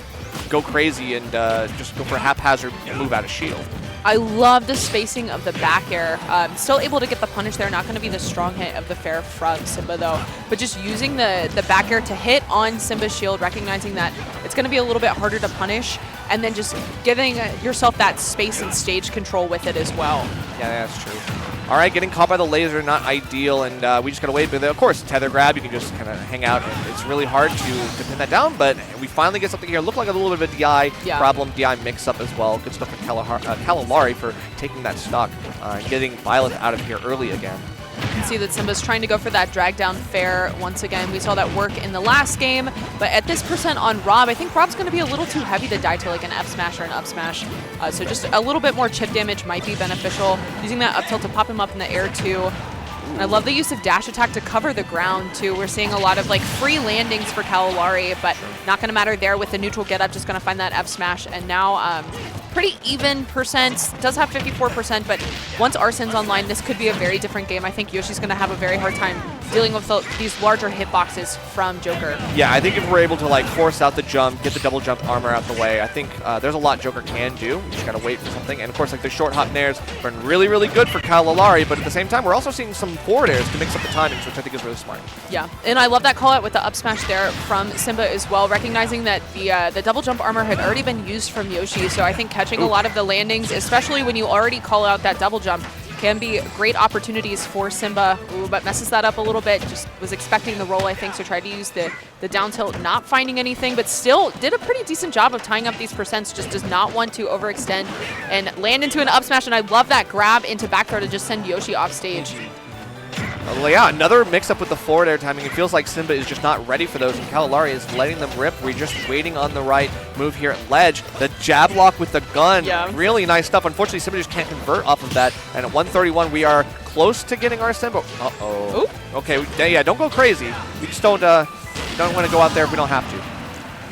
go crazy and just go for a haphazard move out of shield. I love the spacing of the back air. Still able to get the punish there. Not going to be the strong hit of the fair from Simba, though. But just using the back air to hit on Simba's shield, recognizing that it's going to be a little bit harder to punish, and then just giving yourself that space and stage control with it as well. Yeah, that's true. All right, getting caught by the laser, not ideal, and we just got to wait. But of course, tether grab, you can just kind of hang out, and it's really hard to pin that down, but we finally get something here. Looked like a little bit of a DI problem, DI mix-up as well. Good stuff for Kalahari for taking that stock and getting Byleth out of here early again. You can see that Simba's trying to go for that drag down fair once again. We saw that work in the last game, but at this percent on Rob, I think Rob's going to be a little too heavy to die to like an F smash or an up smash. So just a little bit more chip damage might be beneficial. Using that up tilt to pop him up in the air too. And I love the use of dash attack to cover the ground too. We're seeing a lot of like free landings for Kalahari, but not going to matter there with the neutral get up. Just going to find that F smash, and now pretty even percent. Does have 54%, but once Arsene's online, this could be a very different game. I think Yoshi's going to have a very hard time dealing with these larger hitboxes from Joker. Yeah, I think if we're able to like force out the jump, get the double jump armor out the way, I think there's a lot Joker can do. You just gotta wait for something. And of course, like the short hop nairs been really, really good for Kyle Lalari, but at the same time, we're also seeing some forward airs to mix up the timings, which I think is really smart. Yeah, and I love that call out with the up smash there from Simba as well, recognizing that the double jump armor had already been used from Yoshi. So I think catching a lot of the landings, especially when you already call out that double jump, can be great opportunities for Simba. Ooh, but messes that up a little bit. Just was expecting the roll, I think, so tried to use the down tilt, not finding anything, but still did a pretty decent job of tying up these percents. Just does not want to overextend and land into an up smash. And I love that grab into back throw to just send Yoshi off stage. Yeah, another mix-up with the forward air timing. It feels like Simba is just not ready for those, and Kalahari is letting them rip. We're just waiting on the right move here at ledge. The jab lock with the gun, really nice stuff. Unfortunately, Simba just can't convert off of that, and at 131, we are close to getting our Simba. Uh-oh. Oop. Okay, yeah, don't go crazy. We just don't want to go out there if we don't have to.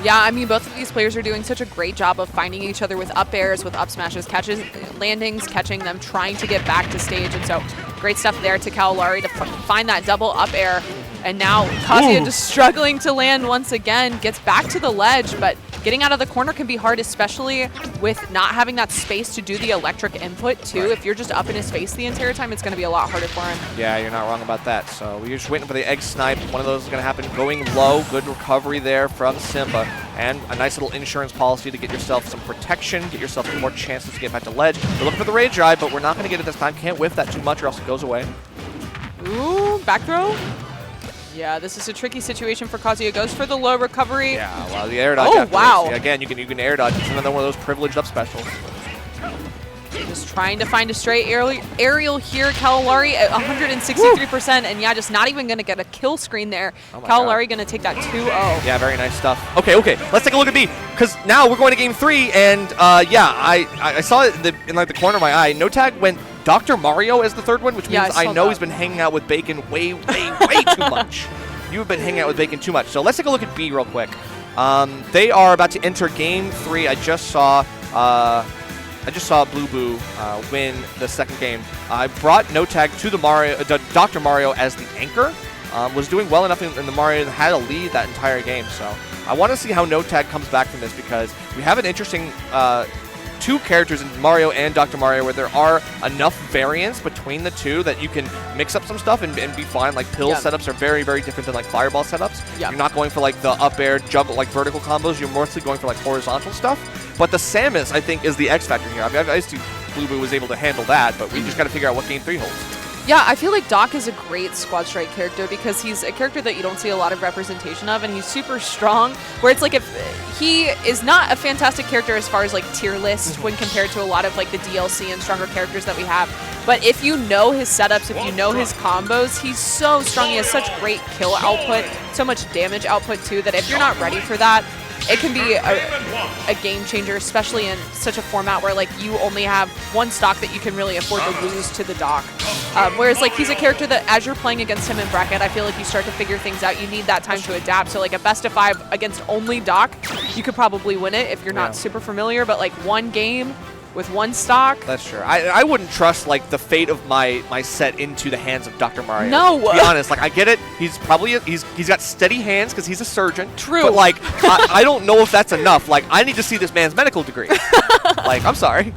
Yeah, I mean, both of these players are doing such a great job of finding each other with up airs, with up smashes, catches, landings, catching them, trying to get back to stage. And so great stuff there to Kalahari to find that double up air. And now Kazuya just struggling to land once again, gets back to the ledge, but getting out of the corner can be hard, especially with not having that space to do the electric input too. If you're just up in his face the entire time, it's going to be a lot harder for him. Yeah, you're not wrong about that. So we're just waiting for the egg snipe. One of those is going to happen. Going low, good recovery there from Simba. And a nice little insurance policy to get yourself some protection, get yourself some more chances to get back to ledge. We're looking for the rage drive, but we're not going to get it this time. Can't whiff that too much or else it goes away. Ooh, back throw? Yeah, this is a tricky situation for Kazuya. Goes for the low recovery. Yeah, well, the air dodge. Oh, wow. Again, you can air dodge. It's another one of those privileged up specials. Just trying to find a straight aerial here. Kalahari at 163%, and yeah, just not even going to get a kill screen there. Kalahari going to take that 2-0. Yeah, very nice stuff. Okay, let's take a look at B, because now we're going to game 3, and yeah, I saw it in like the corner of my eye. No tag went Dr. Mario as the third one, which means I know he's been hanging out with Bacon way too much. You've been hanging out with Bacon too much. So let's take a look at B real quick. They are about to enter game 3. I just saw Blue Boo win the second game. I brought No Tag to the Dr. Mario as the anchor. Was doing well enough in the Mario, had a lead that entire game. So I want to see how No Tag comes back from this, because we have an interesting two characters in Mario and Dr. Mario where there are enough variants between the two that you can mix up some stuff and be fine. Like pill setups are very, very different than like fireball setups. You're not going for like the up air juggle, like vertical combos. You're mostly going for like horizontal stuff. But the Samus, I think, is the X factor here. I mean, I used to Blue Boo was able to handle that, but we just got to figure out what game 3 holds. Yeah, I feel like Doc is a great Squad Strike character because he's a character that you don't see a lot of representation of, and he's super strong, where it's like if he is not a fantastic character as far as like tier list when compared to a lot of like the DLC and stronger characters that we have. But if you know his setups, if you know his combos, he's so strong. He has such great kill output, so much damage output too, that if you're not ready for that, it can be a game changer, especially in such a format where like you only have one stock that you can really afford to lose to the Doc. Whereas like he's a character that as you're playing against him in bracket, I feel like you start to figure things out. You need that time to adapt. So like a best of 5 against only Doc, you could probably win it if you're not super familiar, but like one game with one stock. That's true. I wouldn't trust like the fate of my set into the hands of Dr. Mario. No. To be honest, like I get it. He's probably he's got steady hands because he's a surgeon. True. But like I don't know if that's enough. Like I need to see this man's medical degree. Like I'm sorry.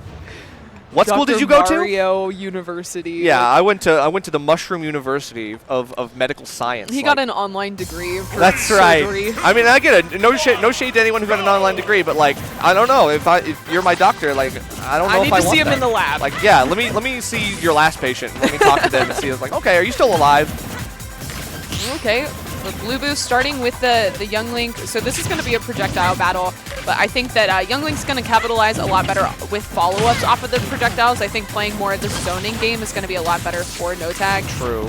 What school did you go to? Mario University. Yeah, I went to the Mushroom University of Medical Science. He got an online degree for That's surgery. right. I mean, I get it. No shade to anyone who got an online degree, but like, I don't know if you're my doctor, like, I don't know if I want that. I need to see him in the lab. Like, yeah, let me see your last patient. Let me talk to them and see. It's like, okay, are you still alive? Okay. Blue Boo starting with the Young Link. So this is going to be a projectile battle, but I think that Young Link's going to capitalize a lot better with follow-ups off of the projectiles. I think playing more of the zoning game is going to be a lot better for No Tag. True.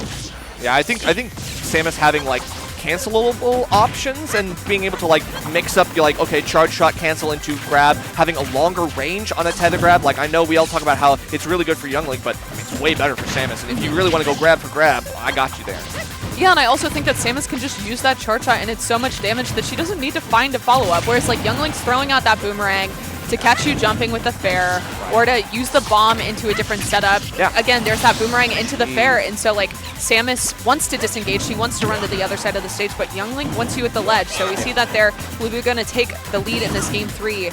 Yeah, I think Samus having like cancelable options and being able to like mix up, you're like, okay, charge shot cancel into grab, having a longer range on a tether grab. Like I know we all talk about how it's really good for Young Link, but I mean, it's way better for Samus. And if you really want to go grab for grab, I got you there. Yeah, and I also think that Samus can just use that charge shot and it's so much damage that she doesn't need to find a follow-up. Whereas like Young Link's throwing out that boomerang, to catch you jumping with the fair or to use the bomb into a different setup. Yeah. Again, there's that boomerang into the fair, and so like Samus wants to disengage. She wants to run to the other side of the stage, but Young Link wants you at the ledge. So we see that there, Blueboo going to take the lead in this game 3.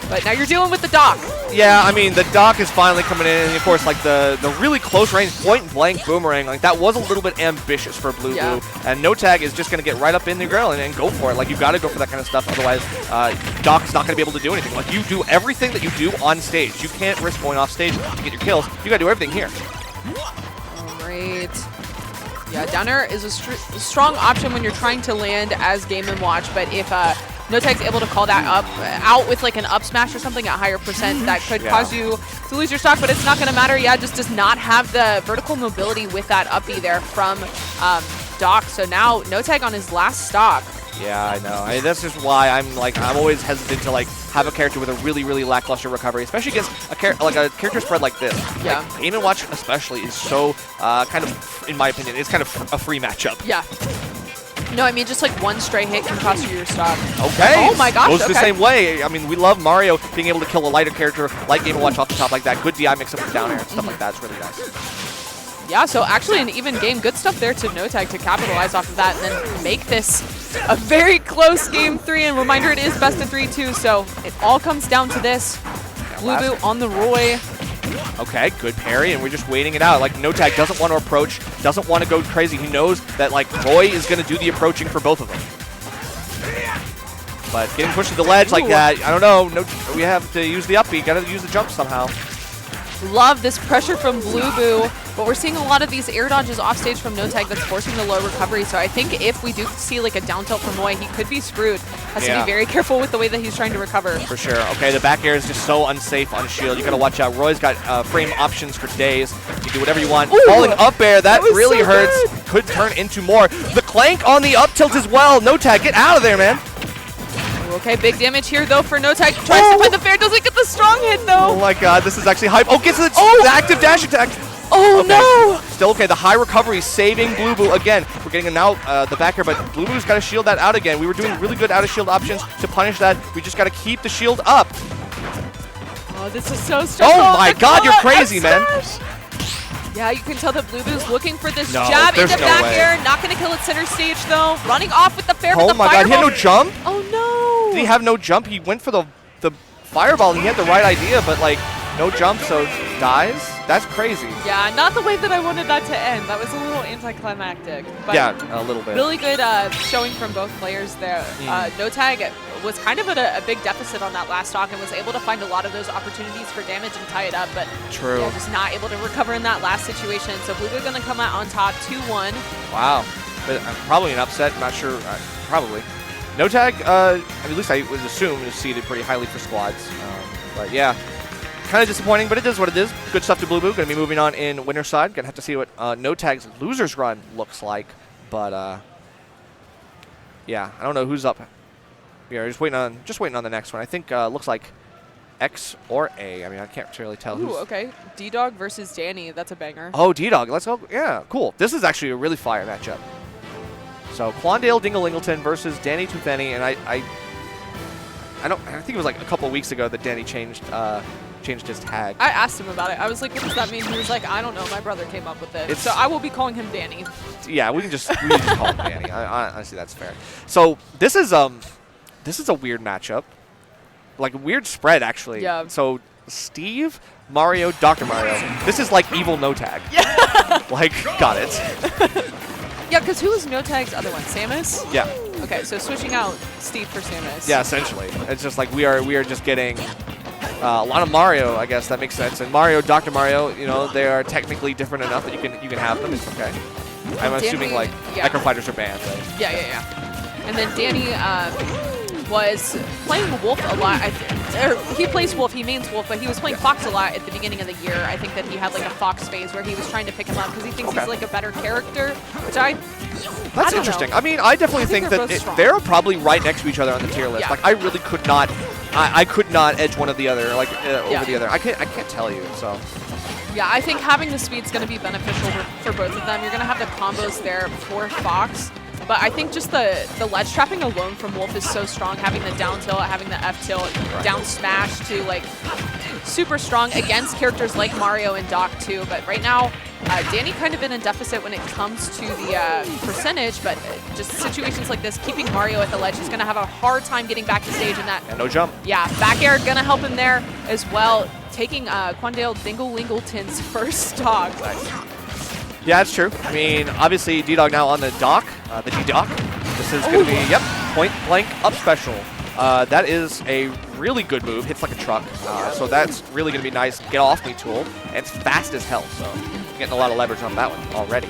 But now you're dealing with the dock. Yeah, I mean, the dock is finally coming in, and of course, like the really close range point-blank boomerang, like that was a little bit ambitious for Blueboo, and No Tag is just going to get right up in the grill and go for it. Like, you got to go for that kind of stuff, otherwise Doc is not going to be able to do anything. Like, you do everything that you do on stage. You can't risk going off stage to get your kills. You got to do everything here. All right. Yeah, down air is a strong option when you're trying to land as Game & Watch, but if No Tag's able to call that out with like an up smash or something at higher percent, that could cause you to lose your stock, but it's not going to matter. Yeah, just does not have the vertical mobility with that up B there from Doc. So now No Tag on his last stock. Yeah, I know. That's just why I'm always hesitant to like have a character with a really lackluster recovery, especially against a character spread like this. Yeah. Like, Game & Watch especially is so kind of, in my opinion, it's kind of a free matchup. Yeah. No, I mean, just like one stray hit can cost you your stock. Okay. Oh my gosh, Goes the same way. I mean, we love Mario being able to kill a lighter character like Game & Watch off the top like that. Good DI mix up with down air and stuff like that. It's really nice. Yeah, so actually an even game. Good stuff there to No Tag to capitalize off of that and then make this a very close game 3. And reminder, it is best of 3 too, so it all comes down to this. Blueboo on the Roy. Okay, good parry, and we're just waiting it out. Like, No Tag doesn't want to approach, doesn't want to go crazy. He knows that, like, Roy is going to do the approaching for both of them. But getting pushed to the ledge like that, I don't know. We have to use the up B. Got to use the jump somehow. Love this pressure from Blueboo, but we're seeing a lot of these air dodges off stage from No Tag that's forcing the low recovery. So I think if we do see like a down tilt from Roy, he could be screwed. Has to be very careful with the way that he's trying to recover. For sure. Okay, the back air is just so unsafe on shield. You got to watch out. Roy's got frame options for days. You can do whatever you want. Ooh, falling up air, that really so hurts. Good. Could turn into more. The clank on the up tilt as well. No Tag, get out of there, man. Okay, big damage here, though, for No Tag. Tries to find the fair, doesn't get the strong hit, though. Oh, my God, this is actually hype. Oh, gets the active dash attack. Oh, okay. No. Still okay. The high recovery saving Blueboo. Again, we're getting now the back here, but Blueboo's got to shield that out again. We were doing really good out-of-shield options to punish that. We just got to keep the shield up. Oh, this is so stressful. Oh, my God, you're crazy, man. Yeah, you can tell that Blueboo's looking for this jab into back air. Not going to kill it center stage, though. Running off with the fair with the fireball. Oh, my God, he had no jump? Oh, no. Did he have no jump? He went for the fireball. He had the right idea, but, like, no jump, so dies? That's crazy. Yeah, not the way that I wanted that to end. That was a little anticlimactic. But yeah, a little bit. Really good showing from both players there. No Tag was kind of at a big deficit on that last stock and was able to find a lot of those opportunities for damage and tie it up, but yeah, just not able to recover in that last situation. So Blueboo going to come out on top 2-1. Wow. But, probably an upset. I'm not sure. Probably. No Tag, at least I would assume, is seeded pretty highly for squads. But yeah, kind of disappointing, but it is what it is. Good stuff to Blueboo. Going to be moving on in winner's side. Going to have to see what No Tag's loser's run looks like. But yeah, I don't know who's up. Yeah, just waiting on the next one. I think looks like X or A. I mean, I can't really tell. Ooh, okay. D-Dog versus Danny. That's a banger. Oh, D-Dog. Let's go. Yeah, cool. This is actually a really fire matchup. So Quandale Dinglingleton versus Danny Tufeni, and I think it was like a couple weeks ago that Danny changed his tag. I asked him about it. I was like, what does that mean? He was like, I don't know. My brother came up with it. So I will be calling him Danny. Yeah, we can just call him Danny. Honestly, that's fair. So this is a weird matchup. Like a weird spread, actually. Yeah. So Steve, Mario, Dr. Mario. This is like evil No Tag. Yeah. Like, got it. Yeah, because who was No Tag's other one? Samus? Yeah. Okay, so switching out Steve for Samus. Yeah, essentially. It's just like we are just getting a lot of Mario, I guess. That makes sense. And Mario, Dr. Mario, you know, they are technically different enough that you can have them. It's okay. I'm assuming like Echo Fighters are banned, right? Yeah. And then Danny was playing Wolf a lot. He plays Wolf, he mains Wolf, but he was playing Fox a lot at the beginning of the year. I think that he had like a Fox phase where he was trying to pick him up because he thinks he's like a better character, which That's interesting. I mean, I definitely think that they're probably right next to each other on the tier list. Yeah. Like, I really could not, I could not edge one of the other, like over the other. I can't tell you. So. Yeah, I think having the speed's going to be beneficial for both of them. You're going to have the combos there for Fox. But I think just the ledge trapping alone from Wolf is so strong. Having the down tilt, having the F tilt, down smash to like super strong against characters like Mario and Doc too. But right now, Danny kind of in a deficit when it comes to the percentage, but just situations like this, keeping Mario at the ledge, he's going to have a hard time getting back to stage in that. And no jump. Yeah, back air going to help him there as well, taking Quandale Dingle-Lingleton's first stock. Yeah, that's true. I mean, obviously, D-Dog now on the dock, the D-Dock. This is going to be, yep, point blank up special. That is a really good move. Hits like a truck. So that's really going to be nice. Get off me tool. And it's fast as hell. So getting a lot of leverage on that one already.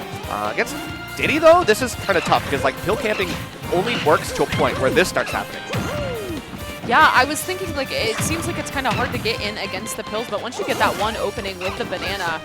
Against Diddy, though, this is kind of tough because like pill camping only works to a point where this starts happening. Yeah, I was thinking, like, it seems like it's kind of hard to get in against the pills, but once you get that one opening with the banana,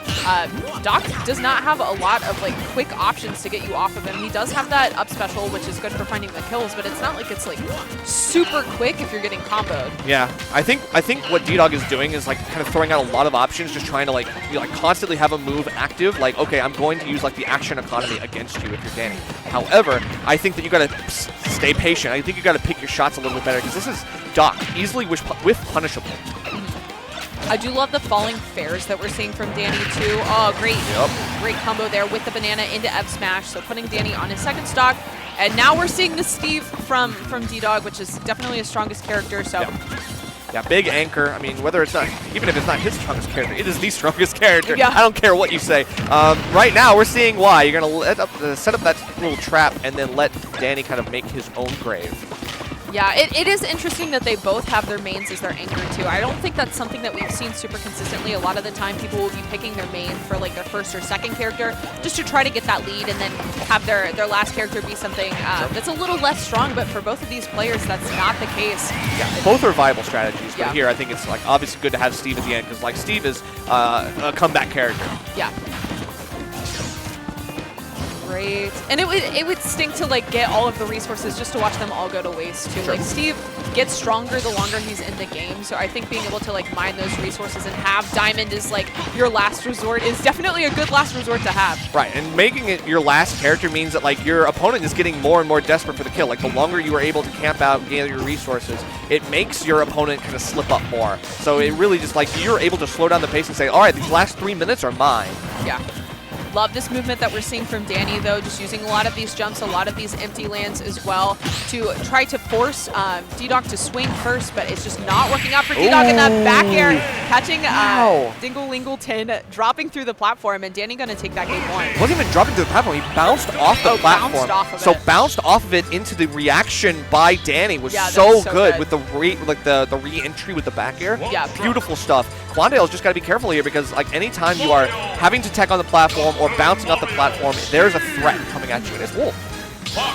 Doc does not have a lot of, like, quick options to get you off of him. He does have that up special, which is good for finding the kills, but it's not like it's, like, super quick if you're getting comboed. Yeah, I think what D-Dog is doing is, like, kind of throwing out a lot of options, just trying to, like, constantly have a move active. Like, okay, I'm going to use, like, the action economy against you if you're Danny. However, I think that you got to stay patient. I think you got to pick your shots a little bit better because this is Doc, easily with punishable. I do love the falling fairs that we're seeing from Danny too. Oh, great combo there with the banana into F smash. So putting Danny on his second stock, and now we're seeing the Steve from D-Dog, which is definitely his strongest character. So. Yeah, big anchor. I mean, whether it's not, even if it's not his strongest character, it is the strongest character. Yeah. I don't care what you say. Right now, we're seeing why. You're going to set up that little trap and then let Danny kind of make his own grave. Yeah, it is interesting that they both have their mains as their anchor too. I don't think that's something that we've seen super consistently. A lot of the time people will be picking their main for like their first or second character just to try to get that lead and then have their last character be something that's a little less strong, but for both of these players that's not the case. Yeah, both are viable strategies, but here I think it's like obviously good to have Steve at the end because like Steve is a comeback character. Yeah. Great. And it would stink to like get all of the resources just to watch them all go to waste too. Sure. Like Steve gets stronger the longer he's in the game, so I think being able to like mine those resources and have Diamond as like your last resort is definitely a good last resort to have. Right, and making it your last character means that like your opponent is getting more and more desperate for the kill. Like the longer you are able to camp out, gather your resources, it makes your opponent kind of slip up more. So it really just like you're able to slow down the pace and say, all right, these last 3 minutes are mine. Yeah. Love this movement that we're seeing from Danny, though, just using a lot of these jumps, a lot of these empty lands as well to try to force D-Dog to swing first, but it's just not working out for D-Dog in that back air, catching Dingle-Lingleton, dropping through the platform, and Danny going to take that game one. He wasn't even dropping through the platform, he bounced off the platform. Bounced off of so it. Bounced off of it into the reaction by Danny was so good with the re-entry with the back air. Yeah, beautiful stuff. Quandale's just got to be careful here because like anytime you are having to tech on the platform or bouncing off the platform, there's a threat coming at you, and it's Wolf.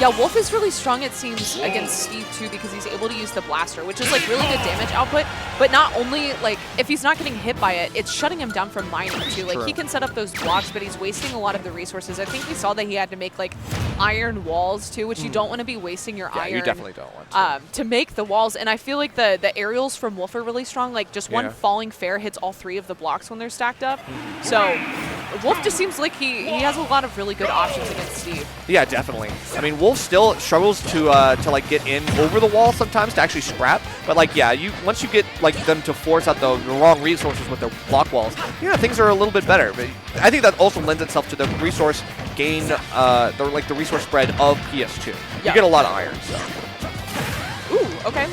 Yeah, Wolf is really strong, it seems, against Steve, too, because he's able to use the blaster, which is, like, really good damage output. But not only, like, if he's not getting hit by it, it's shutting him down from mining, too. Like, he can set up those blocks, but he's wasting a lot of the resources. I think we saw that he had to make, like, iron walls, too, which you don't want to be wasting your iron. You definitely don't want to make the walls. And I feel like the aerials from Wolf are really strong. Like, just one falling fair hits all 3 of the blocks when they're stacked up. So Wolf just seems like he has a lot of really good options against Steve. Yeah, definitely. I mean, Wolf still struggles to like get in over the wall sometimes to actually scrap, but like once you get like them to force out the wrong resources with their block walls, things are a little bit better. But I think that also lends itself to the resource gain, the resource spread of PS2. You get a lot of iron. So. Ooh, okay.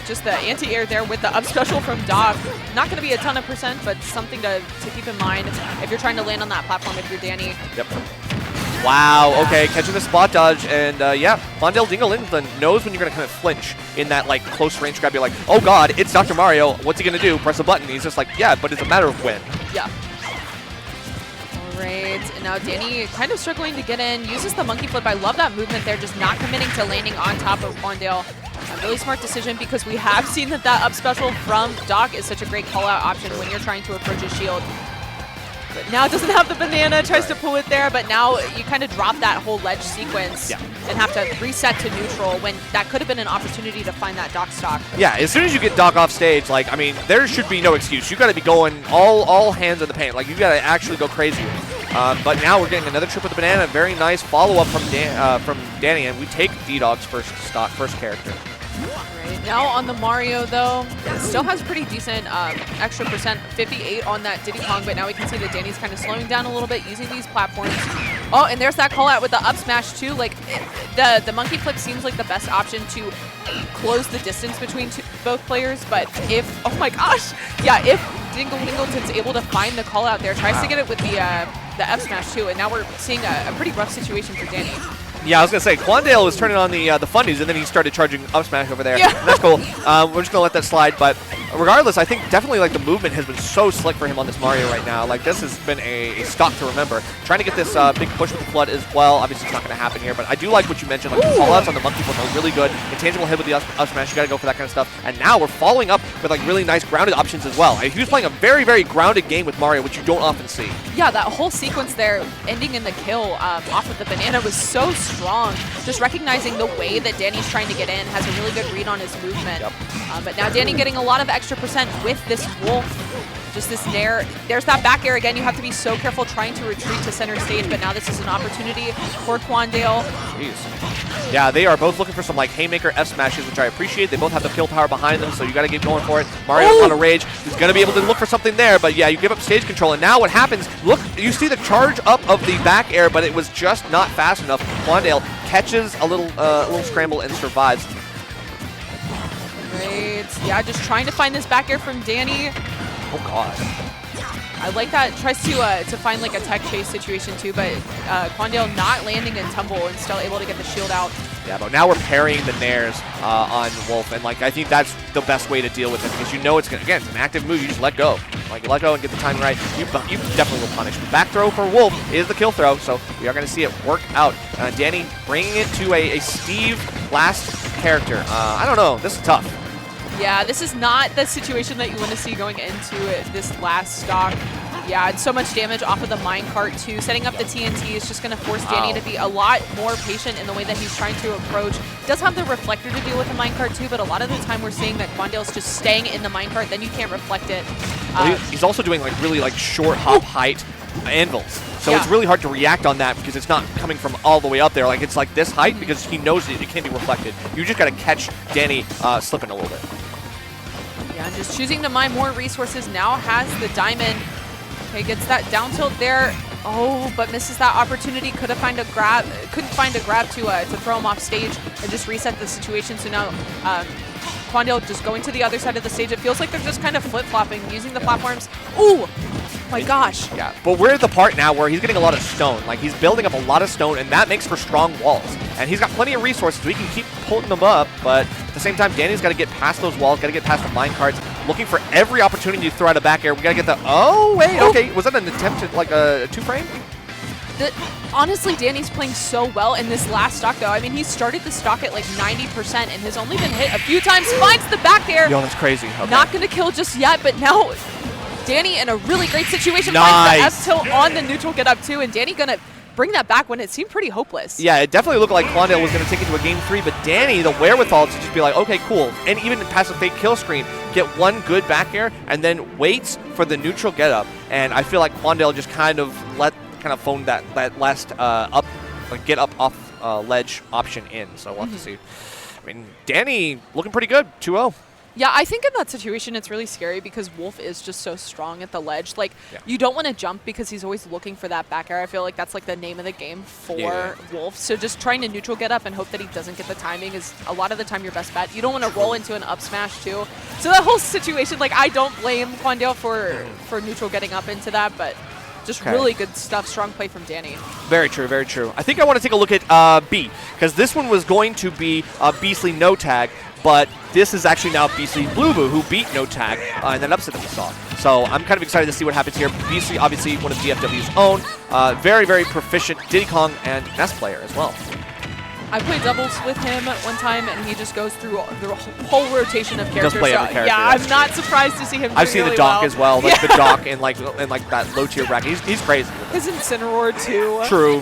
Just the anti-air there with the up special from Doc. Not going to be a ton of percent, but something to keep in mind if you're trying to land on that platform if you're Danny. Yep. Wow, okay, catching the spot dodge, and Quandale Dingle-Lingleton knows when you're going to kind of flinch in that, like, close range grab. You're like, oh god, it's Dr. Mario, what's he going to do? Press a button. He's just like, yeah, but it's a matter of when. Yeah. All right, and now Danny kind of struggling to get in, uses the monkey flip. I love that movement there, just not committing to landing on top of Quandale. A really smart decision because we have seen that up special from Doc is such a great call-out option when you're trying to approach his shield. But now it doesn't have the banana, tries to pull it there, but now you kind of drop that whole ledge sequence and have to reset to neutral when that could have been an opportunity to find that Doc stock. Yeah, as soon as you get Doc off stage, like, I mean, there should be no excuse. You got to be going all hands in the paint. Like, you got to actually go crazy. But now we're getting another trip with the banana. Very nice follow-up from Danny, and we take D-Dog's first character. Right. Now on the Mario, though, still has pretty decent extra percent, 58 on that Diddy Kong, but now we can see that Danny's kind of slowing down a little bit, using these platforms. Oh, and there's that call out with the up smash, too. Like, the monkey flip seems like the best option to close the distance between both players, but if, oh my gosh, yeah, if Dingleton's able to find the call out there, tries to get it with the up smash, too, and now we're seeing a pretty rough situation for Danny. Yeah, I was going to say, Quandale was turning on the fundies, and then he started charging up smash over there. Yeah. That's cool. We're just going to let that slide, but regardless, I think definitely like the movement has been so slick for him on this Mario right now. Like, this has been a stock to remember. Trying to get this big push with the flood as well. Obviously, it's not going to happen here, but I do like what you mentioned. Like, the call-outs on the monkey flip are really good. Intangible hit with the up smash, you got to go for that kind of stuff. And now we're following up with like really nice grounded options as well. He was playing a very, very grounded game with Mario, which you don't often see. Yeah, that whole sequence there, ending in the kill off of the banana, was so strong. Just recognizing the way that Danny's trying to get in, has a really good read on his movement. Yep. But now Danny getting a lot of extra percent with this wolf. Just this nair. There's that back air again. You have to be so careful trying to retreat to center stage, but now this is an opportunity for Quandale. Jeez. Yeah, they are both looking for some like haymaker F smashes, which I appreciate. They both have the kill power behind them, so you got to get going for it. Mario's on a rage. He's going to be able to look for something there, but yeah, you give up stage control, and now what happens? Look, you see the charge up of the back air, but it was just not fast enough. Quandale catches a little scramble and survives. Great. Yeah, just trying to find this back air from Danny. Oh god. I like that. Tries to find like a tech chase situation too, but Quandale not landing in tumble and still able to get the shield out. Yeah, but now we're parrying the nairs on Wolf, and like I think that's the best way to deal with it because you know it's gonna, again, it's an active move. You just let go, like let go and get the timing right. You definitely will punish. The back throw for Wolf is the kill throw, so we are gonna see it work out. Danny bringing it to a Steve last character. I don't know. This is tough. Yeah, this is not the situation that you want to see going into this last stock. Yeah, and so much damage off of the minecart too. Setting up the TNT is just going to force Danny to be a lot more patient in the way that he's trying to approach. Does have the reflector to deal with the minecart too, but a lot of the time we're seeing that Quandale's just staying in the minecart, then you can't reflect it. Well, he's also doing like really like short hop height anvils. So it's really hard to react on that because it's not coming from all the way up there. Like it's like this height because he knows it can't be reflected. You just got to catch Danny slipping a little bit. Yeah, and just choosing to mine more resources. Now has the diamond. Okay, gets that down tilt there. Oh, but misses that opportunity. Couldn't find a grab to throw him off stage and just reset the situation. So now Quandale just going to the other side of the stage. It feels like they're just kind of flip-flopping, using the platforms. Ooh! My gosh. Yeah, but we're at the part now where he's getting a lot of stone. Like, he's building up a lot of stone, and that makes for strong walls. And he's got plenty of resources. We can keep pulling them up, but at the same time, Danny's got to get past those walls, got to get past the minecarts, looking for every opportunity to throw out a back air. We got to get the... Oh, wait, okay. Was that an attempt at, like, a two-frame? Honestly, Danny's playing so well in this last stock, though. I mean, he started the stock at like 90% and has only been hit a few times. Finds the back air. Yo, that's crazy. Okay. Not going to kill just yet, but now Danny in a really great situation. Nice. Finds the F tilt on the neutral get up too, and Danny going to bring that back when it seemed pretty hopeless. Yeah, it definitely looked like Quandale was going to take it to a game 3, but Danny, the wherewithal to just be like, okay, cool, and even pass a fake kill screen, get one good back air, and then waits for the neutral get up. And I feel like Quandale just kind of phoned that last get up off ledge option in. So we'll have to see. I mean, Danny looking pretty good, 2-0. Yeah, I think in that situation it's really scary because Wolf is just so strong at the ledge. Like, you don't want to jump because he's always looking for that back air. I feel like that's like the name of the game for Wolf. So just trying to neutral get up and hope that he doesn't get the timing is a lot of the time your best bet. You don't want to roll into an up smash too. So that whole situation, like, I don't blame Quandale for neutral getting up into that, but just really good stuff. Strong play from Danny. Very true, very true. I think I want to take a look at B, because this one was going to be Beastly No Tag, but this is actually now Beastly Blue Boo, who beat No Tag in that upset that we saw. So I'm kind of excited to see what happens here. Beastly, obviously one of DFW's own, very, very proficient Diddy Kong and Nest player as well. I played doubles with him one time, and he just goes through the whole rotation of characters. He does play every character. Yeah, I'm not surprised to see him. I've seen the Doc as well, like the Doc in like that low tier bracket. He's crazy. His Incineroar too. True.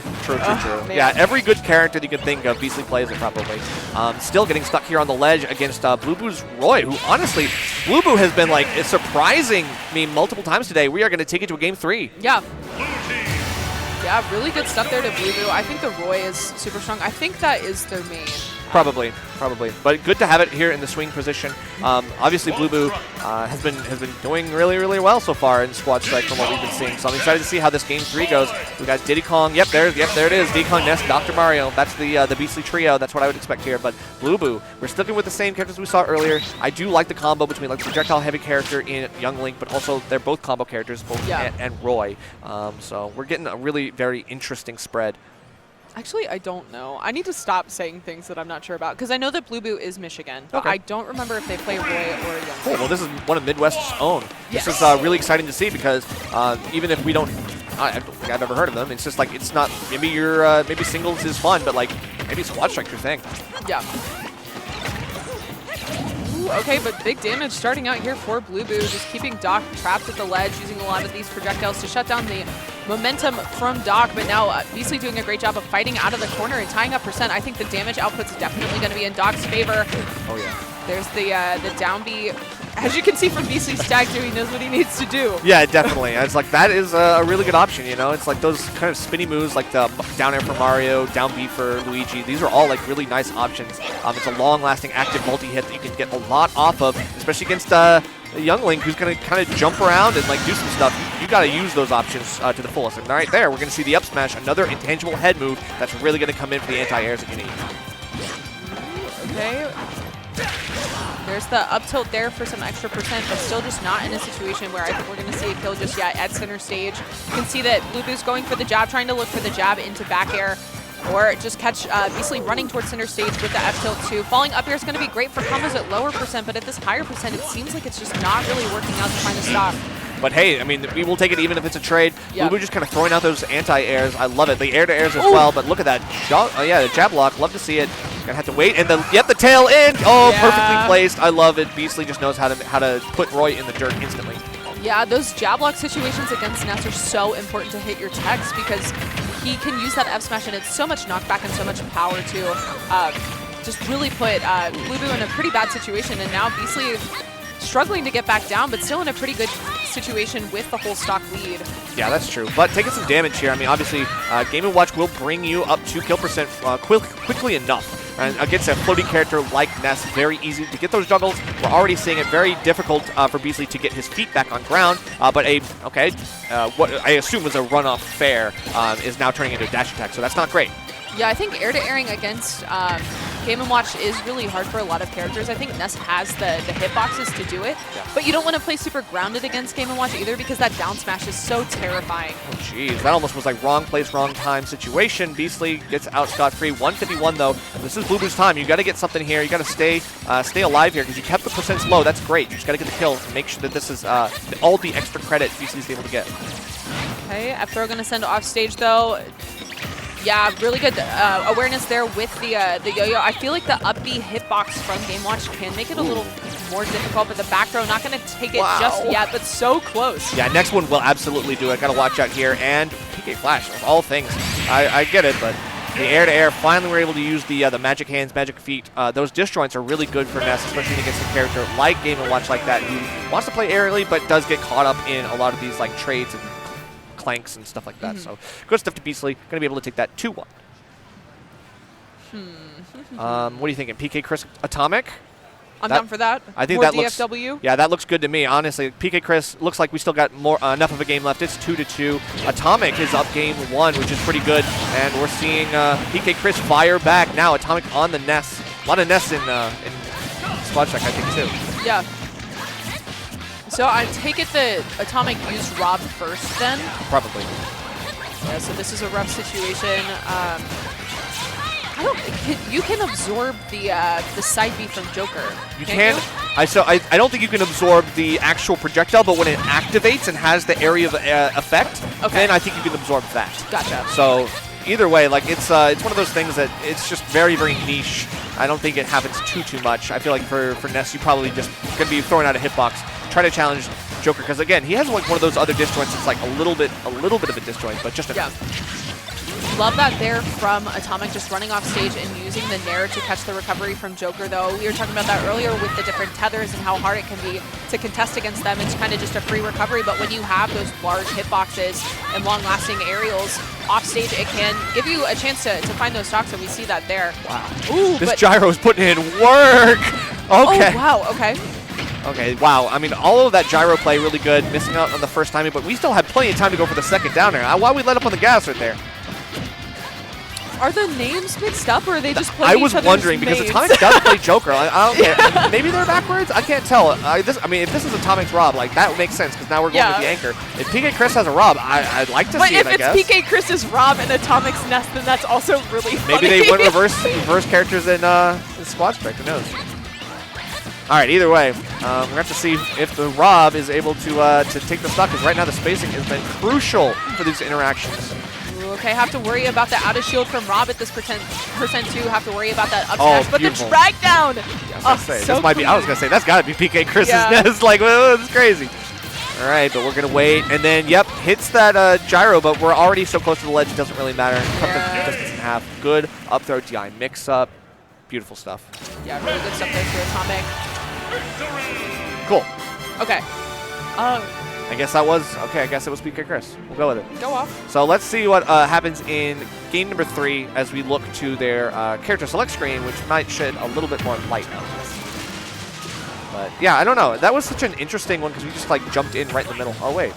Man. Yeah, every good character that you can think of, Beastly plays it probably. Still getting stuck here on the ledge against Blue Boo's Roy, who honestly, Blue Boo has been like surprising me multiple times today. We are going to take it to a game 3. Yeah. Yeah, really good stuff there to Blue. I think the Roy is super strong. I think that is their main. Probably. But good to have it here in the swing position. Obviously, Blueboo has been doing really well so far in Squad Strike from what we've been seeing. So I'm excited to see how this game 3 goes. We got Diddy Kong. Yep, there it is. Diddy Kong, Ness, Dr. Mario. That's the Beastly trio. That's what I would expect here. But Blueboo, we're sticking with the same characters we saw earlier. I do like the combo between like projectile heavy character in Young Link, but also they're both combo characters, both and Roy. So we're getting a really very interesting spread. Actually, I don't know. I need to stop saying things that I'm not sure about, because I know that Blueboo is Michigan, but I don't remember if they play Roy or Young. Cool. Well, this is one of Midwest's own. Yes. This is really exciting to see because even if we don't, I don't think I've ever heard of them. It's just like it's not. Maybe maybe singles is fun, but like maybe Squad Strike's your thing. Yeah. Ooh, okay, but big damage starting out here for Blueboo, just keeping Doc trapped at the ledge, using a lot of these projectiles to shut down the momentum from Doc, but now Beastly doing a great job of fighting out of the corner and tying up percent. I think the damage output's definitely going to be in Doc's favor. Oh, yeah. There's the down B. As you can see from Beastly's stag too, he knows what he needs to do. Yeah, definitely. It's like that is a really good option, you know? It's like those kind of spinny moves like the down air for Mario, down B for Luigi. These are all like really nice options. It's a long-lasting active multi-hit that you can get a lot off of, especially against Young Link, who's going to kind of jump around and like do some stuff. You got to use those options to the fullest. And right there, we're going to see the up smash, another intangible head move that's really going to come in for the anti-airs that you need. Okay. There's the up tilt there for some extra percent, but still just not in a situation where I think we're going to see a kill just yet at center stage. You can see that Blueboo's going for the jab, trying to look for the jab into back air, or just catch Beastly running towards center stage with the F tilt too. Falling up air is going to be great for combos at lower percent, but at this higher percent, it seems like it's just not really working out to find a stop. But hey, I mean, we will take it even if it's a trade. Yep. Blueboo just kind of throwing out those anti-airs. I love it. The air-to-airs as well, but look at that. Yeah, the jab block. Love to see it. Gonna have to wait, and the tail in. Oh, yeah. Perfectly placed. I love it. Beastly just knows how to put Roy in the dirt instantly. Yeah, those jab lock situations against Ness are so important to hit your techs because he can use that F smash, and it's so much knockback and so much power to just really put Blueboo in a pretty bad situation, and now Beastly struggling to get back down, but still in a pretty good situation with the whole stock lead. Yeah, that's true. But taking some damage here, I mean, obviously, Game & Watch will bring you up to kill percent quickly enough. And against a floating character like Ness, very easy to get those juggles. We're already seeing it very difficult for Beastly to get his feet back on ground. But what I assume was a runoff fair is now turning into a dash attack, so that's not great. Yeah, I think air-to-airing against Game & Watch is really hard for a lot of characters. I think Ness has the hitboxes to do it, but you don't want to play super grounded against Game & Watch either because that down smash is so terrifying. Oh, jeez. That almost was like wrong place, wrong time situation. Beastly gets out scot-free. 151, though. This is Blueboo's time. You got to get something here. You got to stay alive here because you kept the percents low. That's great. You just got to get the kill and make sure that this is all the extra credit Beastly's able to get. Okay, F-throw going to send off stage, though. Yeah, really good awareness there with the yo-yo. I feel like the up B hitbox from Game Watch can make it a little more difficult, but the back throw not going to take it just yet, but so close. Yeah, next one will absolutely do it. Got to watch out here. And PK Flash, of all things. I get it, but the air-to-air, finally we're able to use the magic hands, magic feet. Those disjoints are really good for Ness, especially against a character like Game & Watch like that, who wants to play aerially, but does get caught up in a lot of these like trades and clanks and stuff like that. So good stuff to Beastly. Going to be able to take that 2-1. What are you thinking? PK Chris Atomic? I'm down for that. I think more that DFW. looks. Yeah, that looks good to me. Honestly, PK Chris looks like we still got more enough of a game left. It's 2-2. Atomic is up game 1, which is pretty good, and we're seeing PK Chris fire back now. Atomic on the Ness. A lot of Ness in Squad Strike, I think too. Yeah. So I take it that Atomic used Rob first then? Probably. Yeah, so this is a rough situation. You can absorb the side B from Joker. You can. I don't think you can absorb the actual projectile, but when it activates and has the area of effect, then I think you can absorb that. Gotcha. So either way, like it's one of those things that it's just very, very niche. I don't think it happens too much. I feel like for Ness, you probably just gonna be throwing out a hitbox, try to challenge Joker, because again, he has like one of those other disjoints that's like a little bit of a disjoint, but just enough. Love that there from Atomic, just running off stage and using the Nair to catch the recovery from Joker, though. We were talking about that earlier with the different tethers and how hard it can be to contest against them. It's kind of just a free recovery, but when you have those large hitboxes and long-lasting aerials off stage, it can give you a chance to find those stocks, and we see that there. Wow. Ooh, this gyro's putting in work. Okay. Oh, wow, okay. Okay, wow. I mean, all of that gyro play really good, missing out on the first timing, but we still had plenty of time to go for the second down there. Why we let up on the gas right there? Are the names mixed up, or are they just playing I was wondering because Atomic does play Joker. I don't care. Maybe they're backwards. I can't tell. I mean, if this is Atomic's Rob, like that would make sense because now we're going with the anchor. If PK Chris has a Rob, I'd like to see it. I guess. But if it's PK Chris's Rob and Atomic's Nest, then that's also really funny. Maybe they went reverse characters in Squad Strike. Who knows? All right. Either way, we're going to have to see if the Rob is able to take the stock because right now the spacing has been crucial for these interactions. Okay, have to worry about the out of shield from Rob at this percent too. Have to worry about that up smash, but the drag down. I was gonna say that's got to be PK Chris's Nest. Like, whoa, this is crazy. All right, but we're gonna wait, and then yep, hits that gyro, but we're already so close to the ledge. It doesn't really matter. Cut the distance in half. Good up throw DI mix up. Beautiful stuff. Yeah, really good stuff there for Atomic. Cool. Okay. I guess that was, okay, I guess it was PK Chris. We'll go with it. Go off. So let's see what happens in game number 3 as we look to their character select screen, which might shed a little bit more light on this. But yeah, I don't know. That was such an interesting one because we just like jumped in right in the middle. Oh, wait.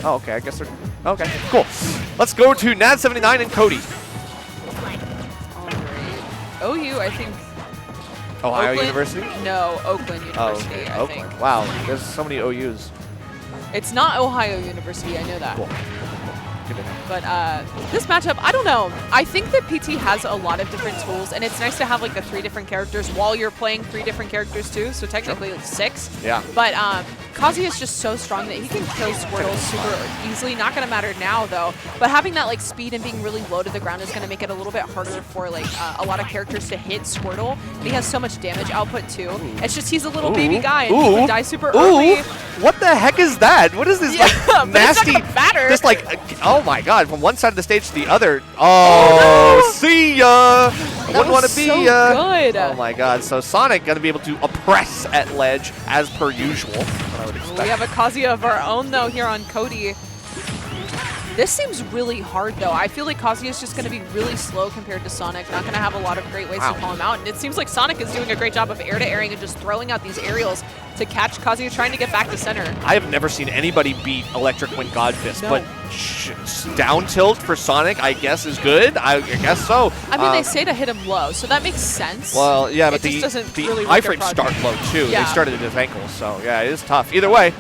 Oh, okay, I guess they're, okay, cool. Let's go to Nad79 and Cody. OU, I think. Ohio Oakland? University? No, Oakland University, okay. I Oakland. think. Wow, there's so many OUs. It's not Ohio University, I know that. Cool. Good to know. But this matchup, I don't know. I think that PT has a lot of different tools, and it's nice to have like the 3 different characters while you're playing 3 different characters too, so technically like 6. Yeah. But Kazuya is just so strong that he can kill Squirtle super easily. Not going to matter now though, but having that like speed and being really low to the ground is going to make it a little bit harder for like a lot of characters to hit Squirtle. And he has so much damage output too. It's just he's a little baby guy and he can die super early. What the heck is that? What is this like nasty, just like, oh my god, from one side of the stage to the other. Oh, no. See ya. I wouldn't want to be so good. Oh my god, so Sonic going to be able to oppress at ledge as per usual. What I would expect. We have a Kazuya of our own though here on Cody. This seems really hard though. I feel like Kazuya is just going to be really slow compared to Sonic. Not going to have a lot of great ways to call him out. And it seems like Sonic is doing a great job of air-to-airing and just throwing out these aerials to catch Kazuya trying to get back to center. I have never seen anybody beat Electric Wind Godfist, but down tilt for Sonic, I guess, is good. I guess so. I mean, they say to hit him low, so that makes sense. Well, yeah, but the really iframes start low too. Yeah. They started at his ankles, so yeah, it is tough. Either way,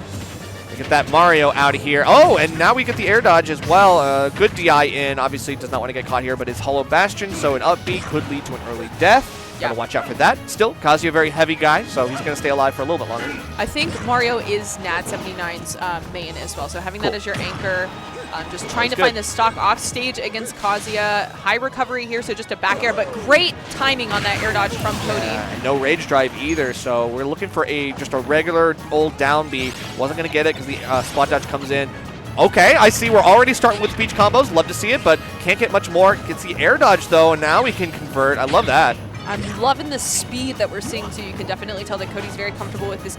we get that Mario out of here. Oh, and now we get the air dodge as well. Good DI in. Obviously, does not want to get caught here, but it's Hollow Bastion, so an up B could lead to an early death. Gotta watch out for that. Still, Kazuya a very heavy guy, so he's going to stay alive for a little bit longer. I think Mario is Nad79's main as well, so having that as your anchor, just trying to find the stock off stage against Kazuya. High recovery here, so just a back air, but great timing on that air dodge from Cody. And no rage drive either, so we're looking for just a regular old down B. Wasn't going to get it because the spot dodge comes in. Okay, I see we're already starting with speech combos. Love to see it, but can't get much more. Gets the air dodge though, and now we can convert. I love that. I'm loving the speed that we're seeing too. You can definitely tell that Cody's very comfortable with this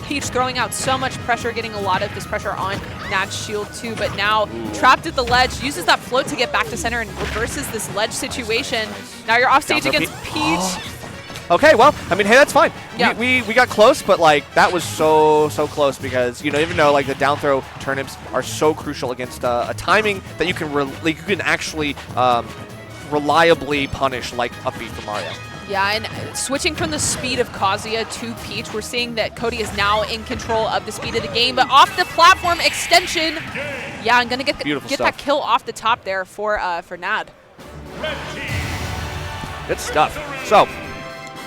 Peach throwing out so much pressure, getting a lot of this pressure on Nad's shield too, but now trapped at the ledge, uses that float to get back to center and reverses this ledge situation. Now you're off stage against Peach. Okay, well, I mean, hey, that's fine. Yeah. We got close, but like that was so close because even though like the down throw turnips are so crucial against a timing that you can actually reliably punish like up B for Mario. Yeah, and switching from the speed of Kazuya to Peach, we're seeing that Cody is now in control of the speed of the game, but off the platform extension. Yeah, I'm gonna get that kill off the top there for Nad. Good stuff. So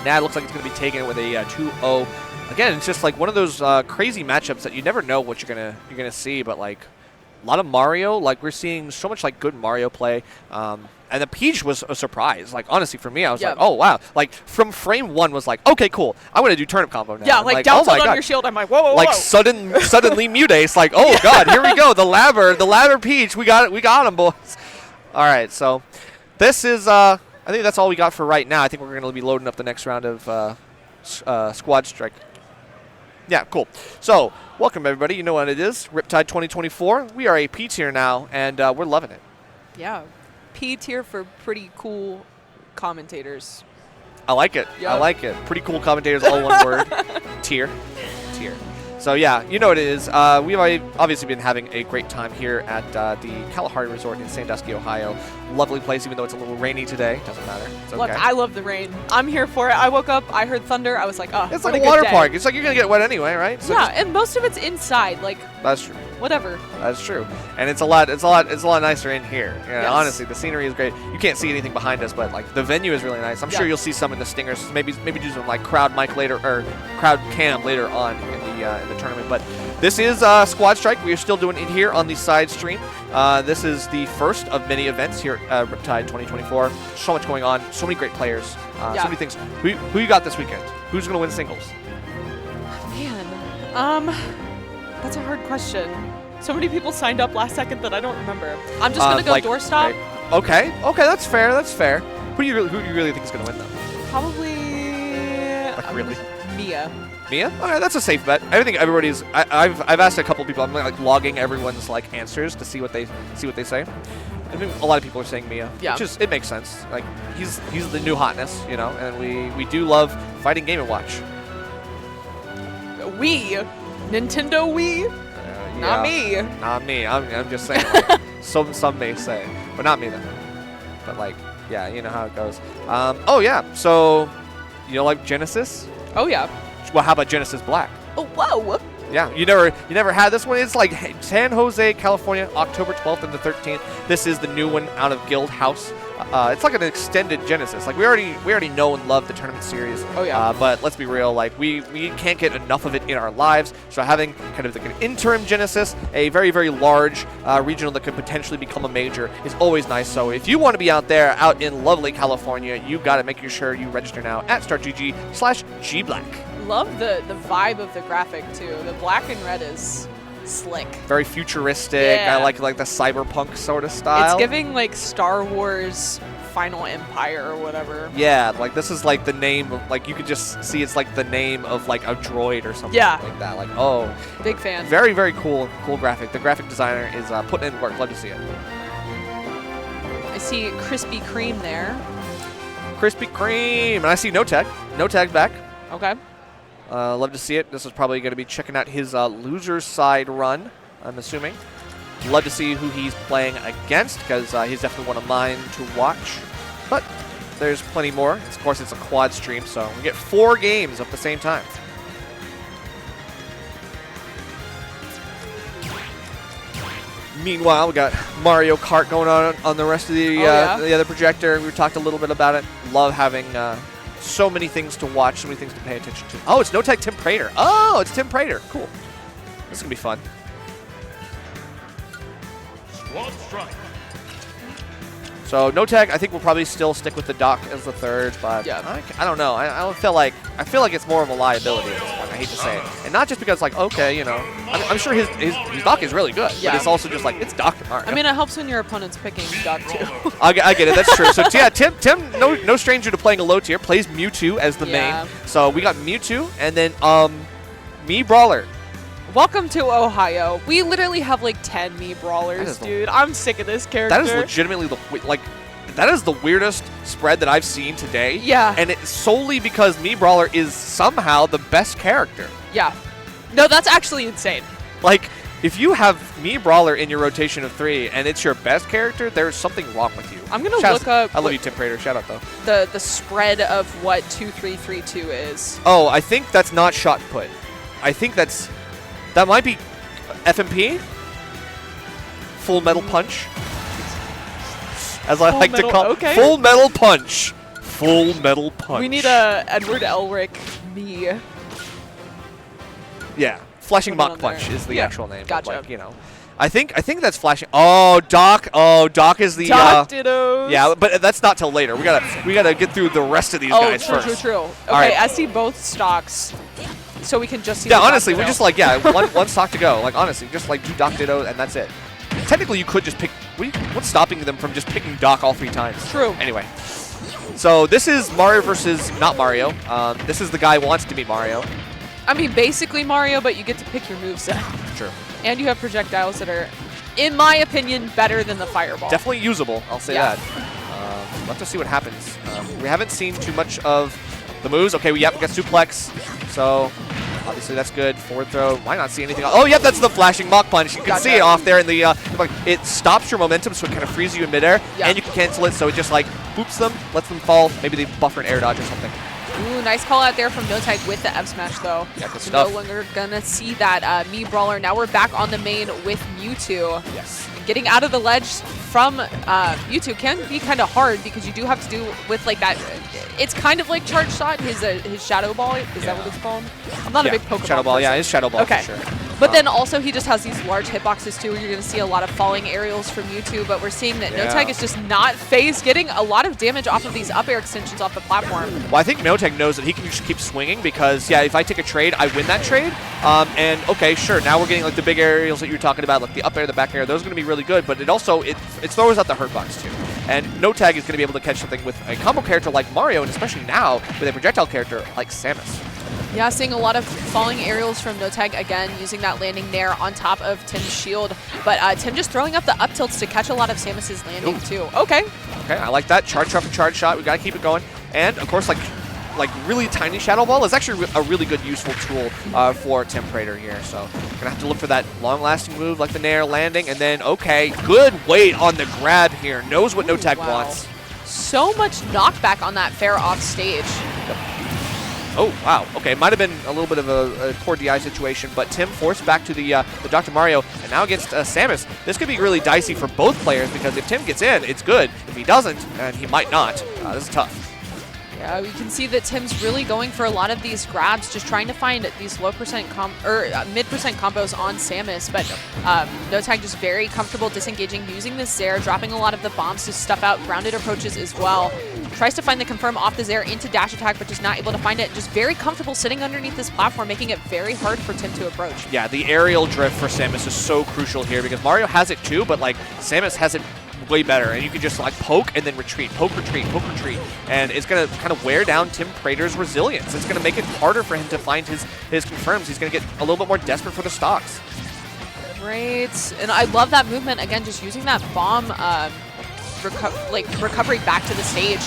Nad looks like it's gonna be taking it with a 2-0. Again, it's just like one of those crazy matchups that you never know what you're gonna see, but like a lot of Mario. Like we're seeing so much like good Mario play. And the Peach was a surprise. Like, honestly, for me, I was like, oh, wow. Like, from frame 1 was like, okay, cool. I want to do turnip combo now. Yeah, like down tilt on your shield. I'm like, whoa. Like, suddenly Mutace, like, oh, God, here we go. The ladder Peach. We got him, boys. All right, so this is, I think that's all we got for right now. I think we're going to be loading up the next round of Squad Strike. Yeah, cool. So, welcome everybody. You know what it is. Riptide 2024. We are a P tier now, and we're loving it. Yeah. P tier for pretty cool commentators. I like it. Yep. I like it. Pretty cool commentators, all one word. Tier. So yeah, you know what it is. We've obviously been having a great time here at the Kalahari Resort in Sandusky, Ohio. Lovely place, even though it's a little rainy today. Doesn't matter. It's okay. Look, I love the rain. I'm here for it. I woke up, I heard thunder. I was like, oh, It's what like a good water day. park. It's like you're gonna get wet anyway, right? So Yeah, and most of it's inside. Like, that's true. whatever. That's true. And it's a lot nicer in here. Yeah, Yes. honestly, the scenery is great. You can't see anything behind us, but like the venue is really nice. I'm sure Yeah. you'll see some in the Stingers. Maybe do some like crowd mic later or crowd cam later on in the tournament. But this is Squad Strike. We are still doing it here on the side stream. This is the first of many events here at Riptide 2024. So much going on. So many great players. So many things. Who you got this weekend? Who's going to win singles? Man, that's a hard question. So many people signed up last second that I don't remember. I'm just gonna go like, doorstop. Okay, that's fair. That's fair. Who do you really think is going to win though? Probably Really? Mia. Mia? Okay, that's a safe bet. I think everybody's. I've asked a couple people. I'm like logging everyone's like answers to see what they say. I think a lot of people are saying Mia. Yeah. It makes sense. Like he's the new hotness, you know, and we do love fighting Game & Watch. Wii. Nintendo Wii. Not me. Not me. I'm just saying. Like, some may say, but not me though. But like, yeah, you know how it goes. Oh yeah. So, you know, like Genesis. Oh yeah. Well, how about Genesis Black? Oh whoa. Yeah, you never had this one. It's like San Jose, California, October 12th and the 13th. This is the new one out of Guild House. It's like an extended Genesis. Like we already know and love the tournament series. Oh yeah. But let's be real. Like we can't get enough of it in our lives. So having kind of like an interim Genesis, a very very large regional that could potentially become a major, is always nice. So if you want to be out there, out in lovely California, you got to make sure you register now at StartGG/GBlack. Love the vibe of the graphic too. The black and red is slick. Very futuristic. Yeah. I like the cyberpunk sort of style. It's giving like Star Wars Final Empire or whatever. Yeah, like this is like the name of, like you could just see it's like the name of like a droid or something like that. Like, oh. Big fan. Very, very cool graphic. The graphic designer is putting in work. Love to see it. I see Krispy Kreme there. Krispy Kreme. And I see No Tag. No Tag's back. Okay. Love to see it. This is probably going to be checking out his loser's side run, I'm assuming. Love to see who he's playing against, because he's definitely one of mine to watch. But there's plenty more. Of course, it's a quad stream, so we get 4 games at the same time. Meanwhile, we got Mario Kart going on the rest of the other projector. We talked a little bit about it. Love having so many things to watch, so many things to pay attention to. Oh, it's No Tag Tim Prater. Oh, it's Tim Prater. Cool. This is going to be fun. Squad Strike. So No Tag, I think we'll probably still stick with the Doc as the third, but Yeah. I don't know. I don't feel like it's more of a liability at this point. I hate to say it, and not just because like okay, you know, I'm sure his Doc is really good, Yeah. but it's also just like it's Dr. Mario. I mean, it helps when your opponent's picking Doc too. I get it. That's true. So yeah, Tim, no stranger to playing a low tier, plays Mewtwo as the Yeah. main. So we got Mewtwo, and then Mii Brawler. Welcome to Ohio. We literally have like 10 Mii Brawlers, dude. I'm sick of this character. That is legitimately that is the weirdest spread that I've seen today. Yeah. And it's solely because Mii Brawler is somehow the best character. Yeah. No, that's actually insane. Like, if you have Mii Brawler in your rotation of 3 and it's your best character, there's something wrong with you. I'm gonna look up. I love you, Tim Prater. Shout out though. The spread of what 2332 is. Oh, I think that's not shot put. I think that might be FMP. Full Metal Punch. As I like to call okay. Full Metal Punch. Full Metal Punch. We need a Edward Elric Mii. Yeah. Flashing Put it Mach on Punch there. is the Yeah. actual name. Gotcha. Like, you know. I think that's flashing. Oh, Doc. Oh, Doc is the Doc Dittos. Yeah, but that's not till later. We gotta get through the rest of these guys true, first. true. Okay, right. I see both stocks, so we can just see. Yeah, the Doc honestly, we Ditto. just one stock to go. Like honestly, just like do Doc Ditto and that's it. technically you could just pick. What's stopping them from just picking Doc all 3 times? True. Anyway. So this is Mario versus not Mario. This is the guy who wants to be Mario. I mean, basically Mario, but you get to pick your moveset. True. And you have projectiles that are, in my opinion, better than the fireball. Definitely usable, I'll say that. We'll have to see what happens. We haven't seen too much of the moves. Okay, we got suplex. So obviously that's good. Forward throw. Might not see anything. Oh, yep, that's the flashing Mach punch. You can see it off there in the. It stops your momentum, so it kind of freezes you in midair, and you can cancel it. So it just like boops them, lets them fall. Maybe they buffer an air dodge or something. Ooh, nice call out there from NoTag with the F smash though. Yeah, good No stuff. longer gonna see that Mii Brawler. Now we're back on the main with Mewtwo. Yes. Getting out of the ledge from Mewtwo can be kind of hard because you do have to do with like that. It's kind of like Charge Shot, his Shadow Ball. Is that what it's called? I'm not a big Pokemon Shadow Ball, person. yeah, it's Shadow Ball Okay. for sure. But then also he just has these large hitboxes too, where you're going to see a lot of falling aerials from Mewtwo, but we're seeing that NoTag is just not phased, getting a lot of damage off of these up air extensions off the platform. Well, I think NoTag knows that he can just keep swinging because, yeah, if I take a trade, I win that trade. And, okay, sure, now we're getting, like, the big aerials that you were talking about, like the up air, the back air. Those are going to be really good, but it also, it throws out the hurt box, too. And NoTag is going to be able to catch something with a combo character like Mario, and especially now with a projectile character like Samus. Yeah, seeing a lot of falling aerials from NoTag again, using that landing nair on top of Tim's shield. But Tim just throwing up the up tilts to catch a lot of Samus's landing, too. Okay. Okay, I like that. Charge up and charge shot. We got to keep it going. And, of course, like really tiny Shadow Ball is actually a really good, useful tool for Tim Prater here. So, gonna have to look for that long-lasting move like the Nair landing. And then, okay, good weight on the grab here. Knows what NoTag wants. So much knockback on that fair off stage. Oh, wow. Okay, might have been a little bit of a poor DI situation, but Tim forced back to the Dr. Mario, and now against Samus. This could be really dicey for both players, because if Tim gets in, it's good. If he doesn't, and he might not, this is tough. Yeah, we can see that Tim's really going for a lot of these grabs, just trying to find these low percent mid-percent combos on Samus, but NoTag just very comfortable disengaging, using the Zair, dropping a lot of the bombs to stuff out grounded approaches as well. Tries to find the confirm off the Zair into dash attack, but just not able to find it. Just very comfortable sitting underneath this platform, making it very hard for Tim to approach. Yeah, the aerial drift for Samus is so crucial here, because Mario has it too, but like Samus has it way better, and you can just like poke and then retreat, poke, retreat, and it's going to kind of wear down Tim Prater's resilience. It's going to make it harder for him to find his confirms. He's going to get a little bit more desperate for the stocks. Great, and I love that movement, again, just using that bomb recovery back to the stage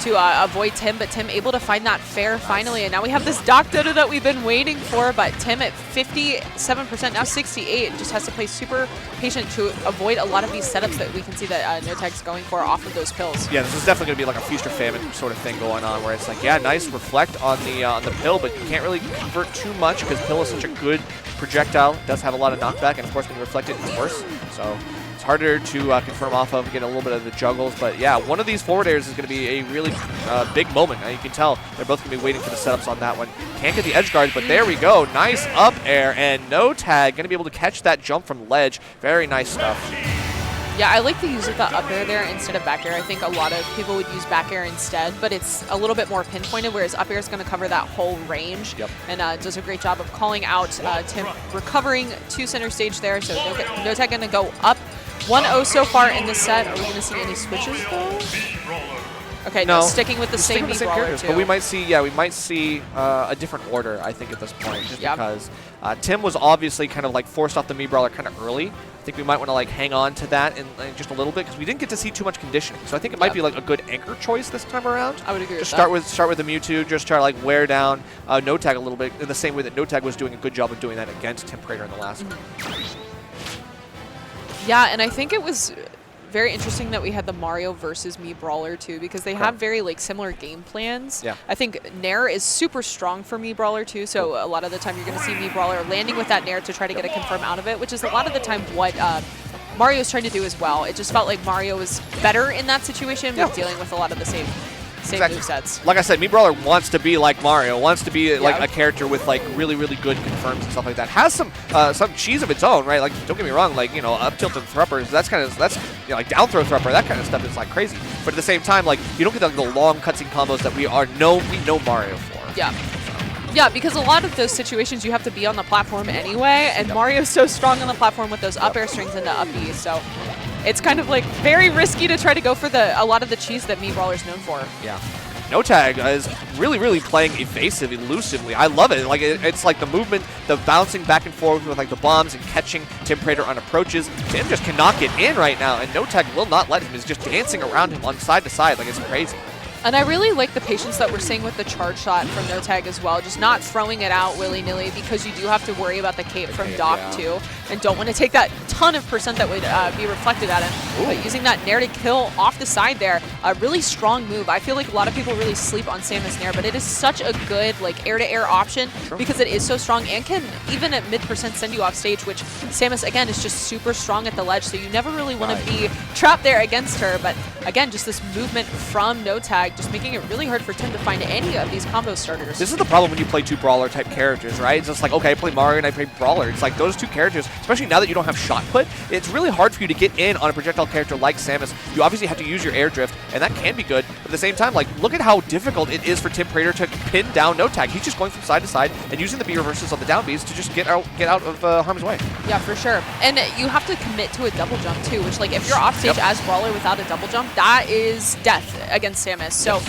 to avoid Tim, but Tim able to find that fair finally, and now we have this Doc Dodo that we've been waiting for, but Tim at 57%, now 68, just has to play super patient to avoid a lot of these setups that we can see that NoTag's going for off of those pills. Yeah, this is definitely going to be like a feast or famine sort of thing going on, where it's like, yeah, nice reflect on the pill, but you can't really convert too much because pill is such a good projectile. It does have a lot of knockback, and of course when you reflect it, it's worse. So it's harder to confirm off of, get a little bit of the juggles, but yeah, one of these forward airs is going to be a really big moment. Now you can tell they're both going to be waiting for the setups on that one. Can't get the edge guards, but there we go. Nice up air, and NoTag going to be able to catch that jump from ledge. Very nice stuff. Yeah, I like the use of the up air there instead of back air. I think a lot of people would use back air instead, but it's a little bit more pinpointed, whereas up air is going to cover that whole range. Yep. And does a great job of calling out Tim recovering to center stage there. So NoTag going to go up 1-0 so far in this set. Are we going to see any switches though? Okay, no, sticking with the same characters, but we might see, a different order, I think, at this point, just because Tim was obviously kind of like forced off the Mii Brawler kind of early. I think we might want to like hang on to that in just a little bit, because we didn't get to see too much conditioning. So I think it might be like a good anchor choice this time around. I would agree just with that. Start with the Mewtwo, just try to like wear down NoTag a little bit in the same way that NoTag was doing a good job of doing that against Tim Prater in the last one. Yeah, and I think it was very interesting that we had the Mario versus Mii Brawler too, because they have very like similar game plans. Yeah. I think Nair is super strong for Mii Brawler too, so a lot of the time you're going to see Mii Brawler landing with that Nair to try to get a confirm out of it, which is a lot of the time what Mario's trying to do as well. It just felt like Mario was better in that situation with dealing with a lot of the same movesets. Like I said, Mii Brawler wants to be like Mario, wants to be like a character with like really good confirms and stuff like that. Has some cheese of its own, right? Like, don't get me wrong, like, you know, up tilt and thruppers, that's you know, like down throw thrupper, that kind of stuff is like crazy. But at the same time, like, you don't get like the long cutscene combos that we know Mario for. Yeah. Yeah, because a lot of those situations you have to be on the platform anyway, and Mario's so strong on the platform with those up air strings into up B, so it's kind of like very risky to try to go for a lot of the cheese that Mii Brawler's known for. Yeah. No Tag is really, really playing evasive, elusively. I love it. Like it's like the movement, the bouncing back and forth with like the bombs and catching Tim Prater on approaches. Tim just cannot get in right now, and No Tag will not let him. He's just dancing around him on side to side like it's crazy. And I really like the patience that we're seeing with the charge shot from No Tag as well. Just not throwing it out willy-nilly because you do have to worry about the cape from Doc too. And don't want to take that ton of percent that would be reflected at him. But using that Nair to kill off the side there, a really strong move. I feel like a lot of people really sleep on Samus Nair, but it is such a good like air-to-air option because it is so strong and can, even at mid% send you off stage, which Samus, again, is just super strong at the ledge. So you never really want to be trapped there against her. But again, just this movement from No Tag, just making it really hard for Tim to find any of these combo starters. This is the problem when you play two Brawler type characters, right? It's just like, okay, I play Mario and I play Brawler. It's like those two characters, especially now that you don't have shot put, it's really hard for you to get in on a projectile character like Samus. You obviously have to use your air drift, and that can be good. But at the same time, like, look at how difficult it is for Tim Prater to pin down No Tag. He's just going from side to side and using the B reverses on the down Bs to just get out of harm's way. Yeah, for sure. And you have to commit to a double jump too, which like if you're off stage as Brawler without a double jump, that is death against Samus. So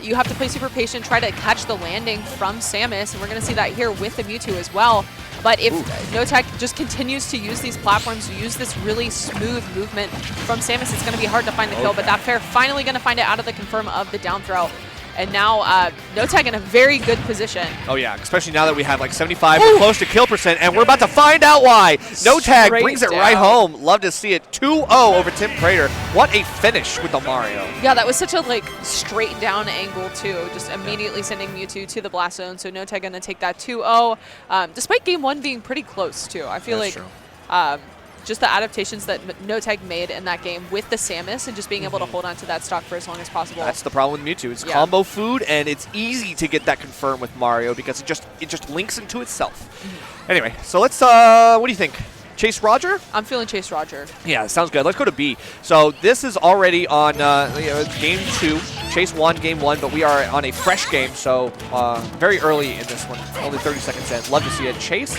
you have to play super patient, try to catch the landing from Samus, and we're going to see that here with the Mewtwo as well. But if No Tag just continues to use these platforms, use this really smooth movement from Samus, it's going to be hard to find the kill. But that fair finally going to find it out of the confirm of the down throw. And now No Tag in a very good position. Oh yeah, especially now that we have like 75, we're close to kill percent, and we're about to find out why. No Tag brings it right home. Love to see it. 2-0 over Tim Prater. What a finish with the Mario. Yeah, that was such a like straight down angle too. Just immediately sending Mewtwo to the blast zone. So No Tag gonna take that 2-0. Despite game one being pretty close too. I feel like just the adaptations that No Tag made in that game with the Samus and just being able to hold on to that stock for as long as possible. That's the problem with Mewtwo. It's combo food, and it's easy to get that confirmed with Mario because it just links into itself. Anyway, so let's, what do you think? Chase Roger? I'm feeling Chase Roger. Yeah, sounds good. Let's go to B. So this is already on game 2. Chase won game 1, but we are on a fresh game, so very early in this one. Only 30 seconds in. Love to see it. Chase,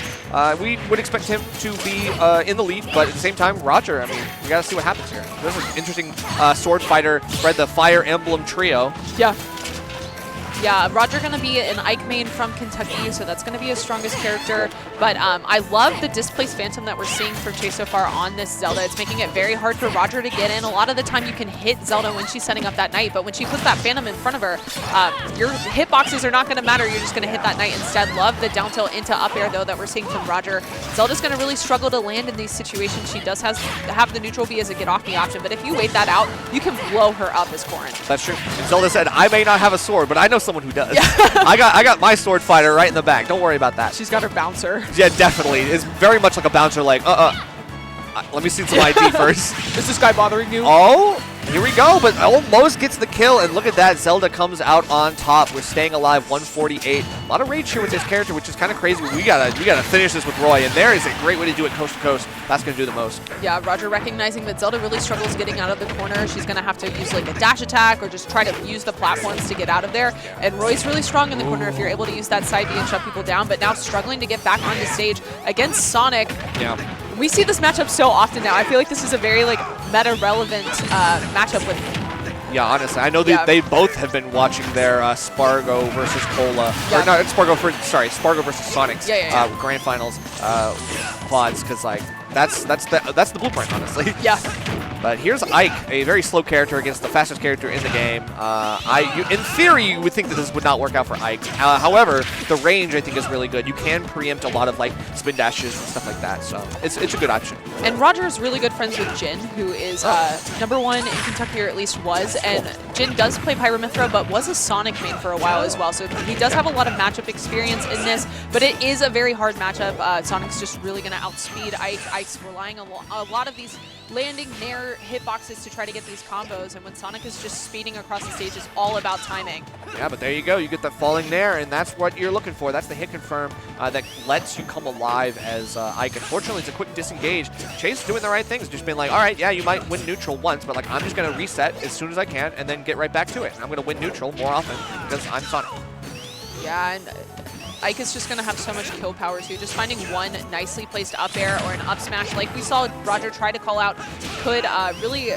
we would expect him to be in the lead, but at the same time, Roger, I mean, we got to see what happens here. This is an interesting sword fighter, spread the Fire Emblem trio. Yeah. Yeah, Roger going to be an Ike main from Kentucky, so that's going to be his strongest character. But I love the displaced Phantom that we're seeing from Chase so far on this Zelda. It's making it very hard for Roger to get in. A lot of the time you can hit Zelda when she's setting up that Knight, but when she puts that Phantom in front of her, your hitboxes are not going to matter. You're just going to hit that Knight instead. Love the down tilt into up air, though, that we're seeing from Roger. Zelda's going to really struggle to land in these situations. She does have the neutral B as a get off me option, but if you wait that out, you can blow her up as Corrin. That's true. And Zelda said, I may not have a sword, but I know someone who does. Yeah. I got my sword fighter right in the back. Don't worry about that. She's got her bouncer. Yeah, definitely. It's very much like a bouncer, like, let me see some ID first. Is this guy bothering you? Oh, here we go, but almost gets the kill, and look at that. Zelda comes out on top. We're staying alive, 148. A lot of rage here with this character, which is kind of crazy. We gotta finish this with Roy, and there is a great way to do it coast to coast. That's gonna do the most. Yeah, Roger recognizing that Zelda really struggles getting out of the corner. She's gonna have to use like a dash attack or just try to use the platforms to get out of there. And Roy's really strong in the corner if you're able to use that side B and shut people down, but now struggling to get back onto stage against Sonic. Yeah. We see this matchup so often now. I feel like this is a very like meta-relevant matchup with. Yeah, honestly, I know they both have been watching their Spargo versus Cola, or not Spargo versus Sonic's grand finals quads, because like that's the blueprint, honestly. Yeah. But here's Ike, a very slow character against the fastest character in the game. In theory, you would think that this would not work out for Ike. However, the range, I think, is really good. You can preempt a lot of like spin dashes and stuff like that, so it's a good option. And Roger is really good friends with Jin, who is #1 in Kentucky, or at least was. And Jin does play Pyramithra, but was a Sonic main for a while as well. So he does have a lot of matchup experience in this, but it is a very hard matchup. Sonic's just really going to outspeed Ike. Ike's relying on a lot of these landing Nair hitboxes to try to get these combos, and when Sonic is just speeding across the stage, it's all about timing. Yeah, but there you go. You get the falling Nair, and that's what you're looking for. That's the hit confirm that lets you come alive as Ike. Unfortunately, it's a quick disengage. Chase doing the right things, just being like, all right, yeah, you might win neutral once, but like I'm just going to reset as soon as I can and then get right back to it. I'm going to win neutral more often because I'm Sonic. Yeah, and Ike is just going to have so much kill power too. Just finding one nicely placed up air or an up smash, like we saw Roger try to call out, could really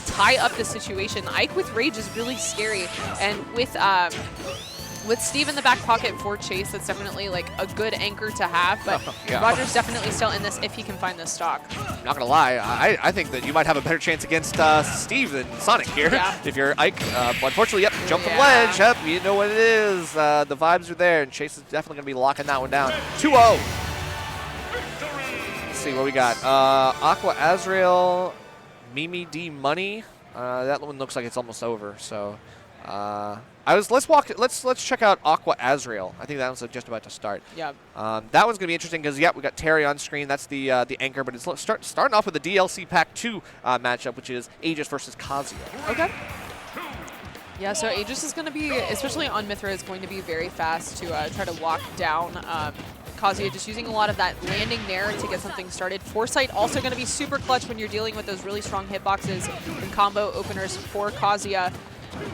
tie up the situation. Ike with Rage is really scary, and with Steve in the back pocket for Chase, that's definitely like a good anchor to have, but Yeah. Roger's definitely still in this if he can find this stock. I'm not gonna lie, I think that you might have a better chance against Steve than Sonic here. Yeah. If you're Ike, but unfortunately, yep, jump from Yeah. ledge, yep, you know what it is. The vibes are there, and Chase is definitely gonna be locking that one down. 2-0. Let's see what we got. Aqua Azrael, Mimi D Money. That one looks like it's almost over. So, let's check out Aqua Azrael. I think that one's just about to start. Yeah. That one's gonna be interesting because we got Terry on screen. That's the anchor, but it's starting off with the DLC Pack 2 matchup, which is Aegis versus Kazuya. Okay. Yeah, so Aegis is going to be, especially on Mythra, is going to be very fast to try to walk down Kazuya, just using a lot of that landing there to get something started. Foresight also going to be super clutch when you're dealing with those really strong hitboxes and combo openers for Kazuya.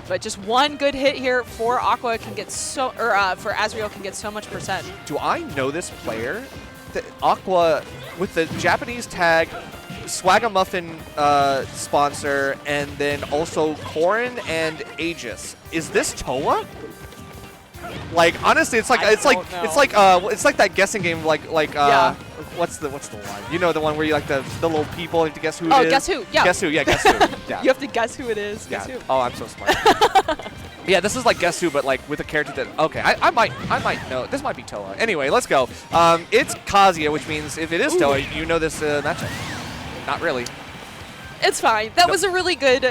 But just one good hit here for Aqua can get for Azrael can get so much percent. Do I know this player? The Aqua with the Japanese tag, Swagamuffin sponsor, and then also Corrin and Aegis. Is this Toa? Like honestly, it's like it's like that guessing game Yeah. what's the one? You know, the one where you like the little people you have to guess who it is. Oh, guess who? Yeah. Guess who? Yeah, guess who? Yeah. You have to guess who it is. Yeah. Guess who? Oh, I'm so smart. Yeah, this is like Guess Who, but like with a character that, okay, I might know. This might be Toa. Anyway, let's go. It's Kazuya, which means if it is Toa, you know this matchup. Not really. It's fine. That was a really good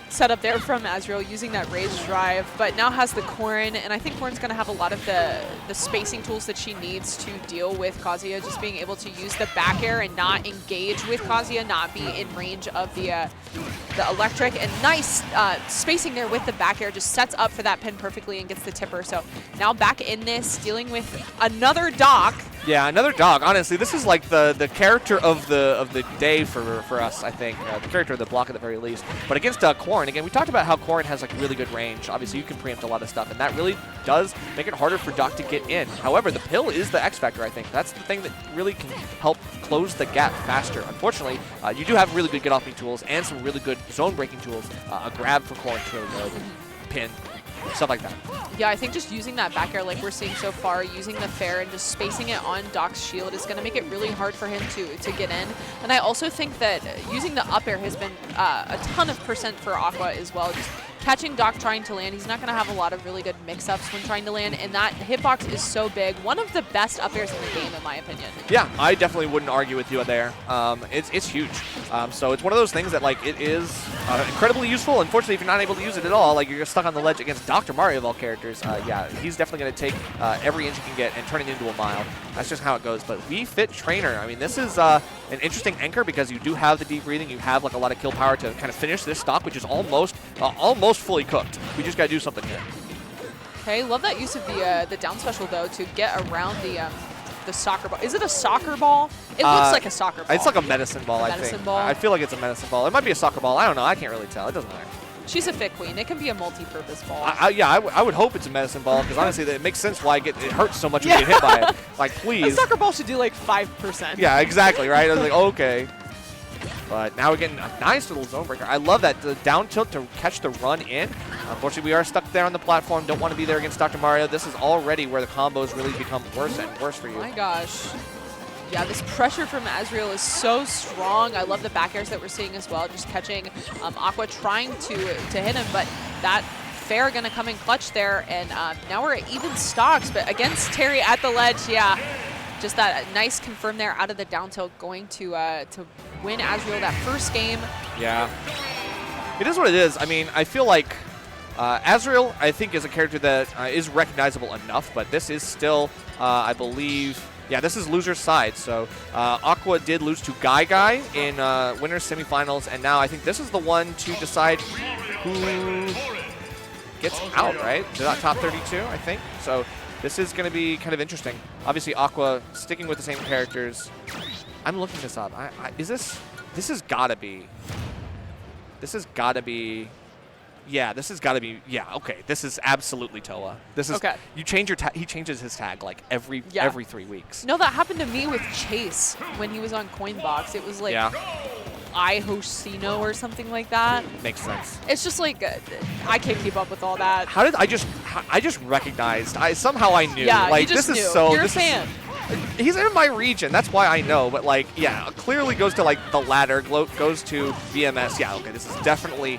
setup there from Azrael using that Rage drive, but now has the Corrin, and I think Corrin's going to have a lot of the spacing tools that she needs to deal with Kazuya, just being able to use the back air and not engage with Kazuya, not be in range of the electric, and nice spacing there with the back air, just sets up for that pin perfectly and gets the tipper. So now back in this, dealing with another Doc. Yeah, another dog. Honestly, this is like the character of the day for us. I think the character of the block at the very least. But against Corrin, again, we talked about how Corrin has like really good range. Obviously, you can preempt a lot of stuff, and that really does make it harder for Doc to get in. However, the pill is the X factor. I think that's the thing that really can help close the gap faster. Unfortunately, you do have really good get off me tools and some really good zone breaking tools. A grab for Corrin's really good. Pin. Stuff like that. Yeah, I think just using that back air like we're seeing so far, using the fair and just spacing it on Doc's shield is going to make it really hard for him to get in. And I also think that using the up air has been a ton of percent for Aqua as well. Just catching Doc trying to land, he's not going to have a lot of really good mix-ups when trying to land, and that hitbox is so big. One of the best up airs in the game, in my opinion. Yeah, I definitely wouldn't argue with you there. It's huge. So it's one of those things that like it is incredibly useful. Unfortunately, if you're not able to use it at all, like you're stuck on the ledge against Dr. Mario of all characters, yeah, he's definitely going to take every inch he can get and turn it into a mile. That's just how it goes. But We Fit Trainer, I mean, this is an interesting anchor because you do have the deep breathing, you have like a lot of kill power to kind of finish this stock, which is almost fully cooked. We just got to do something here. Okay, love that use of the down special though to get around the soccer ball. Is it a soccer ball? It looks like a soccer ball. It's like a medicine ball, I think. Ball. I feel like it's a medicine ball. It might be a soccer ball. I don't know. I can't really tell. It doesn't matter. She's a fit queen. It can be a multi-purpose ball. I would hope it's a medicine ball because honestly, it makes sense why it hurts so much when you get hit by it. Like, please. A soccer ball should do like 5%. Yeah, exactly, right? I was like, okay. But now we're getting a nice little zone breaker. I love that. The down tilt to catch the run in. Unfortunately, we are stuck there on the platform. Don't want to be there against Dr. Mario. This is already where the combos really become worse and worse for you. Oh my gosh. Yeah, this pressure from Azrael is so strong. I love the back airs that we're seeing as well. Just catching Aqua trying to hit him, but that fair going to come in clutch there. And now we're at even stocks, but against Terry at the ledge, yeah. Just that nice confirm there out of the down tilt, going to win Azrael that first game. Yeah. It is what it is. I mean, I feel like Azrael, I think, is a character that is recognizable enough, but this is still, I believe, yeah, this is loser's side. So Aqua did lose to Guy in winners semifinals, and now I think this is the one to decide who gets out, right? To that top 32, I think. So this is going to be kind of interesting. Obviously, Aqua sticking with the same characters. I'm looking this up. This has got to be Yeah, this has got to be. Yeah, okay. This is absolutely Toa. This is Okay. You change your he changes his tag like every 3 weeks. No, that happened to me with Chase when he was on Coinbox. It was like Yeah, iHosino or something like that. makes sense. It's just like I can't keep up with all that. How did I just recognized? Somehow I knew. Yeah, like you just this knew. is so. You're a this fan. He's in my region. That's why I know. But like, yeah, clearly goes to like the ladder. Goes to BMS. Yeah, okay. This is definitely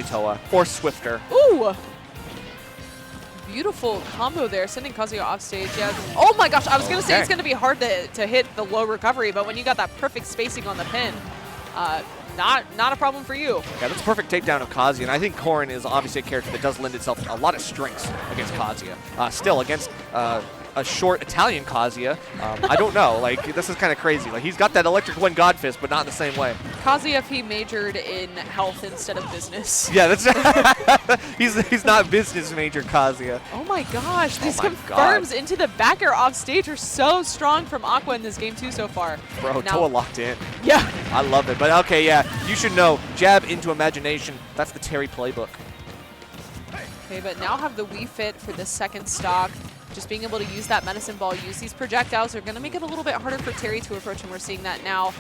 Toa or Swifter. Ooh. Beautiful combo there, sending Kazuya off stage. Yeah. Oh my gosh, I was going to say it's going to be hard to hit the low recovery, but when you got that perfect spacing on the pin, not a problem for you. Yeah, that's a perfect takedown of Kazuya, and I think Corrin is obviously a character that does lend itself to a lot of strengths against Kazuya. Still, against a short Italian Kazuya, I don't know. Like, this is kind of crazy. Like, he's got that electric one god fist, but not in the same way. Kazuya, if he majored in health instead of business. Yeah, that's he's not business major Kazuya. Oh my gosh, these my confirms God. into the back air off stage are so strong from Aqua in this game too so far. Bro, Now- Toa locked in. Yeah. I love it. But okay, yeah, you should know. Jab into imagination. That's the Terry playbook. Okay, but now have the Wii Fit for the second stock. Just being able to use that medicine ball, use these projectiles are going to make it a little bit harder for Terry to approach, and we're seeing that now.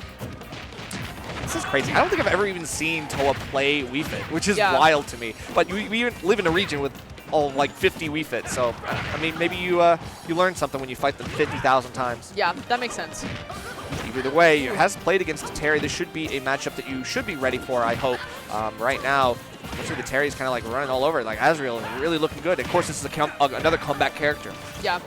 This is crazy. I don't think I've ever even seen Toa play Wii Fit, which is Yeah. wild to me. But we even live in a region with like 50 Wii Fit, so I mean, maybe you learn something when you fight them 50,000 times. Yeah, that makes sense. Either way, you has played against Terry. This should be a matchup that you should be ready for, I hope. Right now, looks like the Terry's kind of like running all over. Like Azriel is really looking good. Of course, this is another comeback character. Yeah.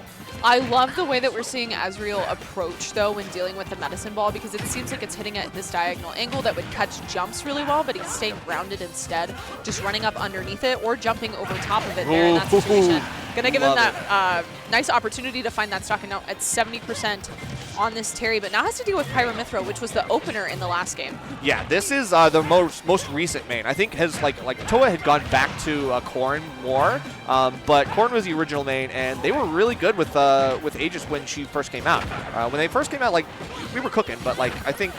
I love the way that we're seeing Azriel approach, though, when dealing with the medicine ball, because it seems like it's hitting at this diagonal angle that would catch jumps really well, but he's staying grounded instead, just running up underneath it or jumping over top of it there in that situation. Gonna give him Love that nice opportunity to find that stock, and now at 70% on this Terry, but now has to deal with Pyromithra, which was the opener in the last game. Yeah, this is the most recent main. I think has like Toa had gone back to Corrin more, but Corrin was the original main, and they were really good with Aegis when she first came out. When they first came out, like we were cooking, but like I think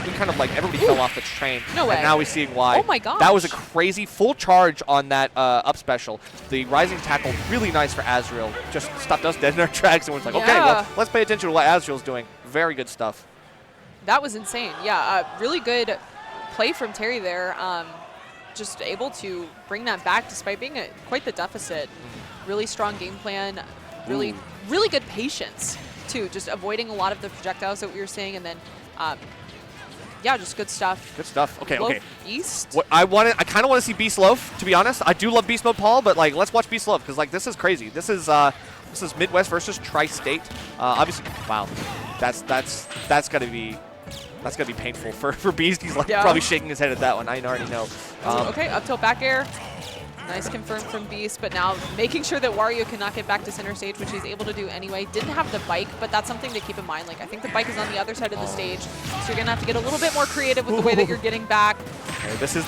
we kind of like everybody fell off the train. No way. And now we're seeing why. Oh my gosh. That was a crazy full charge on that up special. The rising tackle, really nice for Azriel. Just stopped us dead in our tracks, and was like, okay, well, let's pay attention to what Azriel's doing. Very good stuff. That was insane. Yeah, really good play from Terry there. Just able to bring that back despite being quite the deficit. Really strong game plan. Really good patience, too. Just avoiding a lot of the projectiles that we were seeing. And then, yeah, just good stuff. Good stuff. Okay, Loaf okay. East. What I kind of want to see Beast Loaf, to be honest. I do love Beast Mode Paul, but like let's watch Beast Loaf because like this is crazy. This is Midwest versus Tri-State. Obviously, wow, that's gonna be painful for Beast. He's like probably shaking his head at that one. I already know. Okay, up tilt back air. Nice confirm from Beast, but now making sure that Wario cannot get back to center stage, which he's able to do anyway. Didn't have the bike, but that's something to keep in mind. Like, I think the bike is on the other side of the stage, so you're going to have to get a little bit more creative with the way that you're getting back. Okay, this is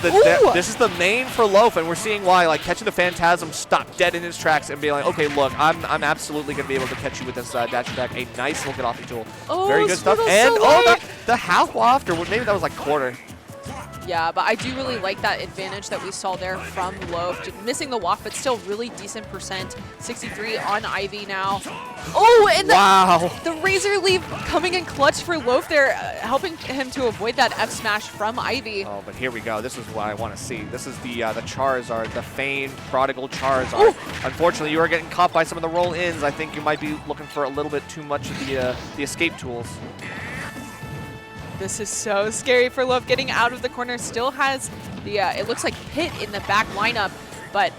the main for Loaf, and we're seeing why. Like, catching the Phantasm, stop dead in his tracks, and be like, okay, look, I'm absolutely going to be able to catch you with this dash attack. A nice little get-off tool. Oh, very good stuff. Squirtle's And, so the half waft, or maybe that was like quarter. Yeah, but I do really like that advantage that we saw there from Loaf. Just missing the waft, but still really decent percent. 63 on Ivy now. Oh, and the Razor Leaf coming in clutch for Loaf there, helping him to avoid that F smash from Ivy. Oh, but here we go. This is what I want to see. This is the Charizard, the famed prodigal Charizard. Unfortunately, you are getting caught by some of the roll-ins. I think you might be looking for a little bit too much of the escape tools. This is so scary for Loaf. Getting out of the corner, still has the, it looks like Pit in the back lineup, but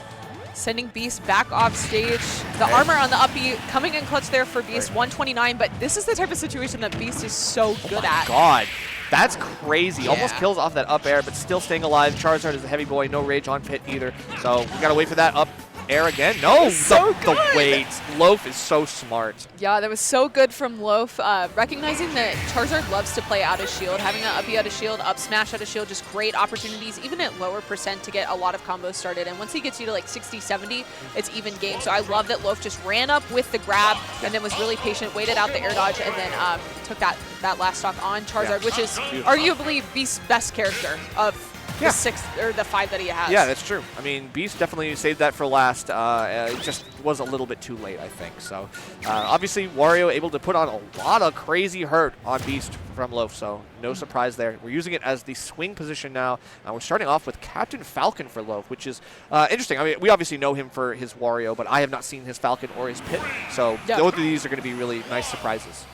sending Beast back off stage. The armor on the up B coming in clutch there for Beast, 129, but this is the type of situation that Beast is so good at. God, that's crazy. Yeah. Almost kills off that up air, but still staying alive. Charizard is a heavy boy, no rage on Pit either. So we gotta wait for that up air again. No, the wait. Loaf is so smart. Yeah, that was so good from Loaf. Recognizing that Charizard loves to play out of shield, having an up E out of shield, up smash out of shield, just great opportunities, even at lower percent to get a lot of combos started. And once he gets you to like 60, 70, it's even game. So I love that Loaf just ran up with the grab and then was really patient, waited out the air dodge, and then took that last stock on Charizard, which is arguably Beast's best character of Yeah. the 6 or the 5 that he has. Yeah, that's true. I mean, Beast definitely saved that for last. It just was a little bit too late, I think. So, obviously, Wario able to put on a lot of crazy hurt on Beast from Loaf, so no surprise there. We're using it as the swing position now. We're starting off with Captain Falcon for Loaf, which is interesting. I mean, we obviously know him for his Wario, but I have not seen his Falcon or his Pit, so both of these are going to be really nice surprises.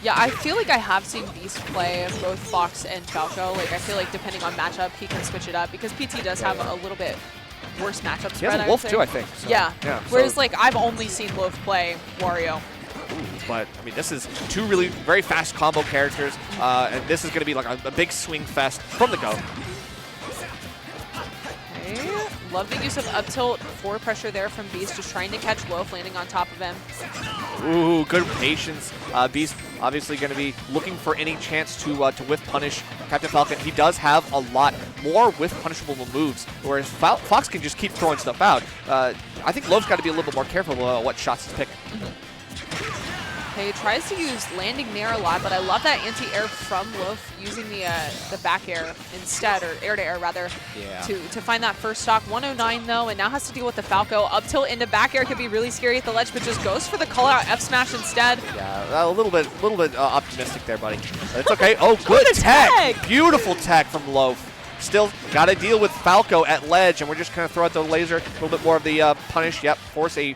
Yeah, I feel like I have seen Beast play both Fox and Falco. Like, I feel like depending on matchup, he can switch it up because PT does have a little bit worse matchup spread. He has a Wolf too, I think. So, yeah. Whereas, so. like, I've only seen Loaf play Wario. But, I mean, this is two really very fast combo characters, and this is going to be like a big swing fest from the go. Okay. Love the use of up tilt, forward pressure there from Beast, just trying to catch Loaf, landing on top of him. Ooh, good patience. Beast obviously going to be looking for any chance to whiff punish Captain Falcon. He does have a lot more whiff punishable moves, whereas Fox can just keep throwing stuff out. I think Loaf's got to be a little bit more careful what shots he's picking. Okay, tries to use landing nair a lot, but I love that anti-air from Loaf using the back air instead, or air-to-air rather, to find that first stock. 109 though, and now has to deal with the Falco. Up tilt into back air could be really scary at the ledge, but just goes for the call-out F-smash instead. Yeah, a little bit optimistic there, buddy. But it's okay. Oh, good tech! Beautiful tech from Loaf. Still got to deal with Falco at ledge, and we're just going to throw out the laser, a little bit more of the punish. Yep, force a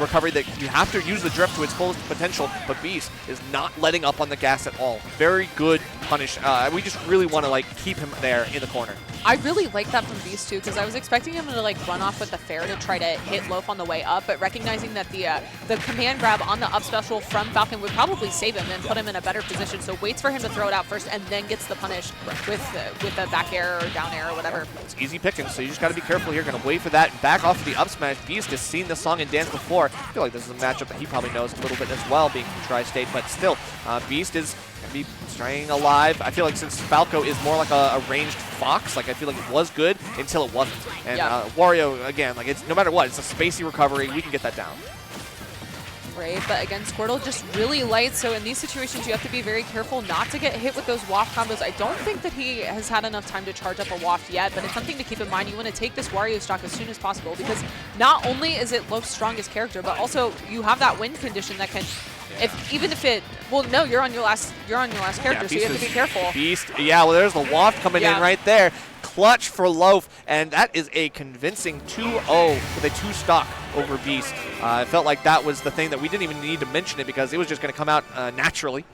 recovery that you have to use the drift to its fullest potential, but Beast is not letting up on the gas at all. Very good punish. We just really want to like keep him there in the corner. I really like that from Beast too, because I was expecting him to like run off with the fair to try to hit Loaf on the way up, but recognizing that the command grab on the up special from Falcon would probably save him and put him in a better position. So waits for him to throw it out first and then gets the punish with the back air or down air or whatever. It's easy picking, so you just got to be careful here. Going to wait for that and back off of the up smash. Beast has seen the song and dance before. I feel like this is a matchup that he probably knows a little bit as well, being from Tri-State, but still, Beast is going to be staying alive. I feel like since Falco is more like a ranged Fox, like I feel like it was good until it wasn't. And Wario, again, like it's no matter what, it's a spacey recovery. We can get that down. Right, but again, Squirtle just really light, so in these situations you have to be very careful not to get hit with those waft combos. I don't think that he has had enough time to charge up a waft yet, but it's something to keep in mind. You want to take this Wario stock as soon as possible, because not only is it Loaf's strongest character, but also you have that win condition that can, you're on your last character, so you have to be careful. Beast, well, there's the waft coming in right there. Clutch for Loaf, and that is a convincing 2-0 with a 2-stock over Beast. It felt like that was the thing that we didn't even need to mention it because it was just going to come out naturally.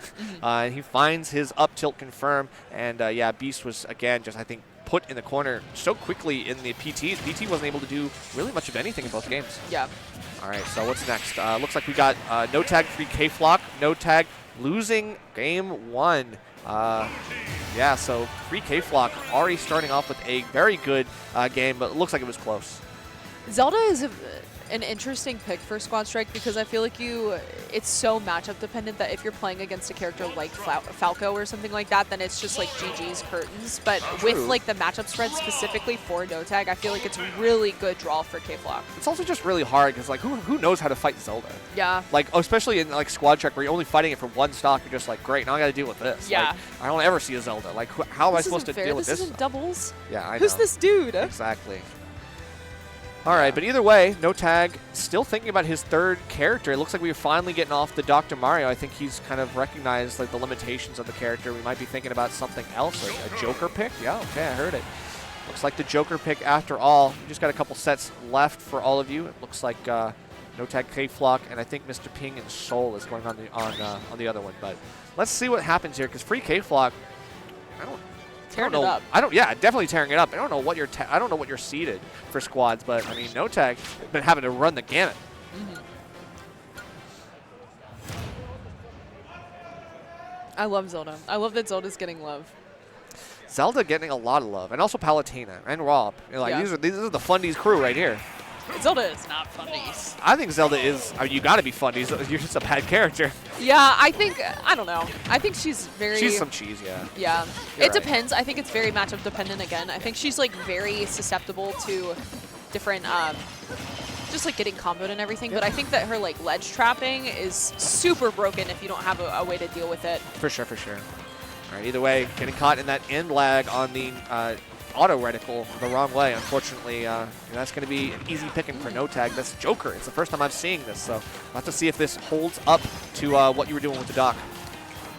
He finds his up tilt confirm, and Beast was, again, just I think put in the corner so quickly in the PTs. PT wasn't able to do really much of anything in both games. Yeah. All right, so what's next? Looks like we got no tag 3K Flock, no tag losing game 1. So 3K Flock already starting off with a very good game, but it looks like it was close. Zelda is an interesting pick for Squad Strike because I feel like it's so matchup dependent that if you're playing against a character like Falco or something like that, then it's just like GG's curtains. But with like the matchup spread specifically for no tag, I feel like it's a really good draw for K-Flock. It's also just really hard because like who knows how to fight Zelda? Yeah. Like especially in like Squad Strike where you're only fighting it for one stock, you're just like great. Now I got to deal with this. Yeah. Like, I don't ever see a Zelda. Like how am I supposed to deal with this? This isn't doubles. Yeah, I know. Who's this dude? Exactly. All right, but either way, no tag. Still thinking about his third character. It looks like we're finally getting off the Dr. Mario. I think he's kind of recognized like the limitations of the character. We might be thinking about something else, like a Joker pick. Yeah, okay, I heard it. Looks like the Joker pick after all. We just got a couple sets left for all of you. It looks like no tag K-Flock, and I think Mr. Ping and Soul is going on the other one. But let's see what happens here, because free K-Flock, Tearing it up. Definitely tearing it up. I don't know what you're seeded for squads, but I mean, no tag been having to run the gamut. I love Zelda. I love that Zelda's getting love. Zelda getting a lot of love, and also Palutena and Rob. These are the Fundies crew right here. Zelda is not Fundies. I think Zelda is. I mean, you got to be Fundies. You're just a bad character. Yeah, I don't know. I think she's very. She's some cheese, yeah. Yeah, You're it depends. I think it's very matchup dependent again. I think she's like very susceptible to different, just like getting comboed and everything. But I think that her like ledge trapping is super broken if you don't have a way to deal with it. For sure, for sure. All right, either way, getting caught in that end lag on the auto reticle the wrong way. Unfortunately, that's going to be an easy picking for no tag. That's Joker. It's the first time I'm seeing this, so we'll have to see if this holds up to what you were doing with the dock.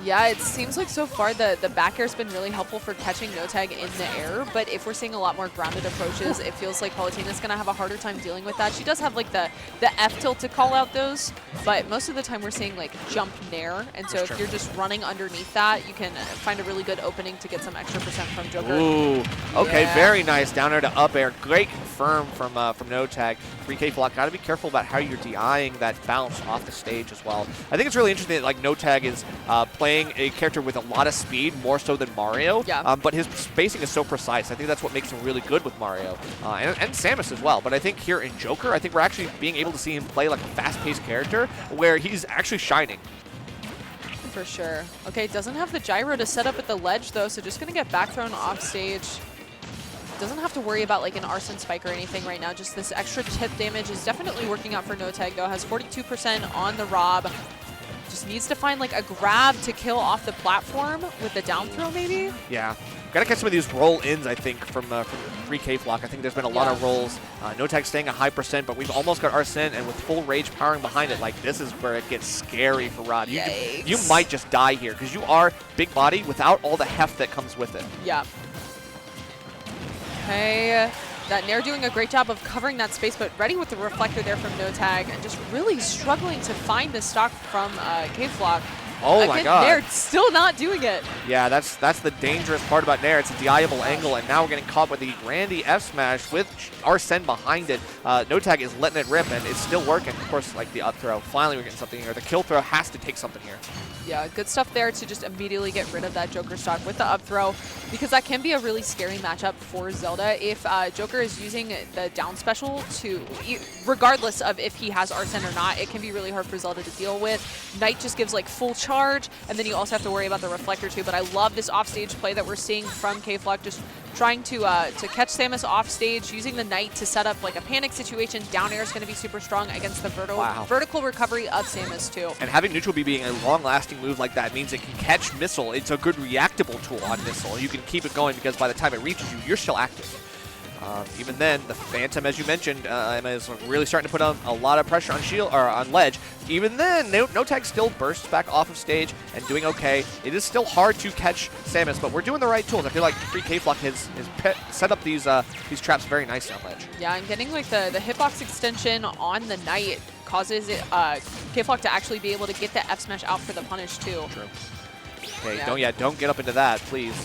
Yeah, it seems like so far the back air's been really helpful for catching no tag in the air, but if we're seeing a lot more grounded approaches, it feels like Palutena's going to have a harder time dealing with that. She does have like the F tilt to call out those, but most of the time we're seeing like jump nair, and so if you're just running underneath that, you can find a really good opening to get some extra percent from Joker. Ooh, okay, Yeah. very nice. Down air to up air. Great confirm from no tag. 3K Flock, got to be careful about how you're DIing that bounce off the stage as well. I think it's really interesting that like no tag is playing a character with a lot of speed, more so than Mario. Yeah. But his spacing is so precise. I think that's what makes him really good with Mario and Samus as well. But I think here in Joker, I think we're actually being able to see him play like a fast-paced character where he's actually shining. For sure. Okay, doesn't have the gyro to set up at the ledge though, so just gonna get back thrown off stage. Doesn't have to worry about like an arson spike or anything right now. Just this extra tip damage is definitely working out for no tag though. Has 42% on the Rob. Just needs to find like a grab to kill off the platform with the down throw maybe. Yeah. Got to catch some of these roll-ins, I think, from 3K Flock. I think there's been a lot of rolls. No tag staying a high percent, but we've almost got Arsene, and with full rage powering behind it, like, this is where it gets scary for Rod. You might just die here, because you are big body without all the heft that comes with it. Yeah. Okay. That Nair doing a great job of covering that space, but ready with the reflector there from no tag, and just really struggling to find the stock from K-Flock. Oh my god. Nair still not doing it. Yeah, that's the dangerous part about Nair. It's a DIable angle, and now we're getting caught with the Randy F smash with Arsene behind it. No tag is letting it rip, and it's still working. Of course, like the up throw. Finally, we're getting something here. The kill throw has to take something here. Yeah, good stuff there to just immediately get rid of that Joker stock with the up throw, because that can be a really scary matchup for Zelda if Joker is using the down special to, regardless of if he has Arsene or not, it can be really hard for Zelda to deal with. Knight just gives like full charge, and then you also have to worry about the reflector too, but I love this offstage play that we're seeing from K-Flock, just trying to catch Samus off stage, using the Knight to set up like a panic situation. Down air is going to be super strong against the vertical recovery of Samus too. And having neutral B being a long-lasting move like that means it can catch missile. It's a good reactable tool on missile. You can keep it going because by the time it reaches you, you're still active. Even then, the Phantom, as you mentioned, Emma, is really starting to put on a lot of pressure on shield or on ledge. Even then, no tag still bursts back off of stage and doing okay. It is still hard to catch Samus, but we're doing the right tools. I feel like 3K Flock has set up these traps very nicely on ledge. Yeah, and getting like the hitbox extension on the Knight causes K-Flock to actually be able to get the F smash out for the punish too. True. Okay, don't get up into that, please.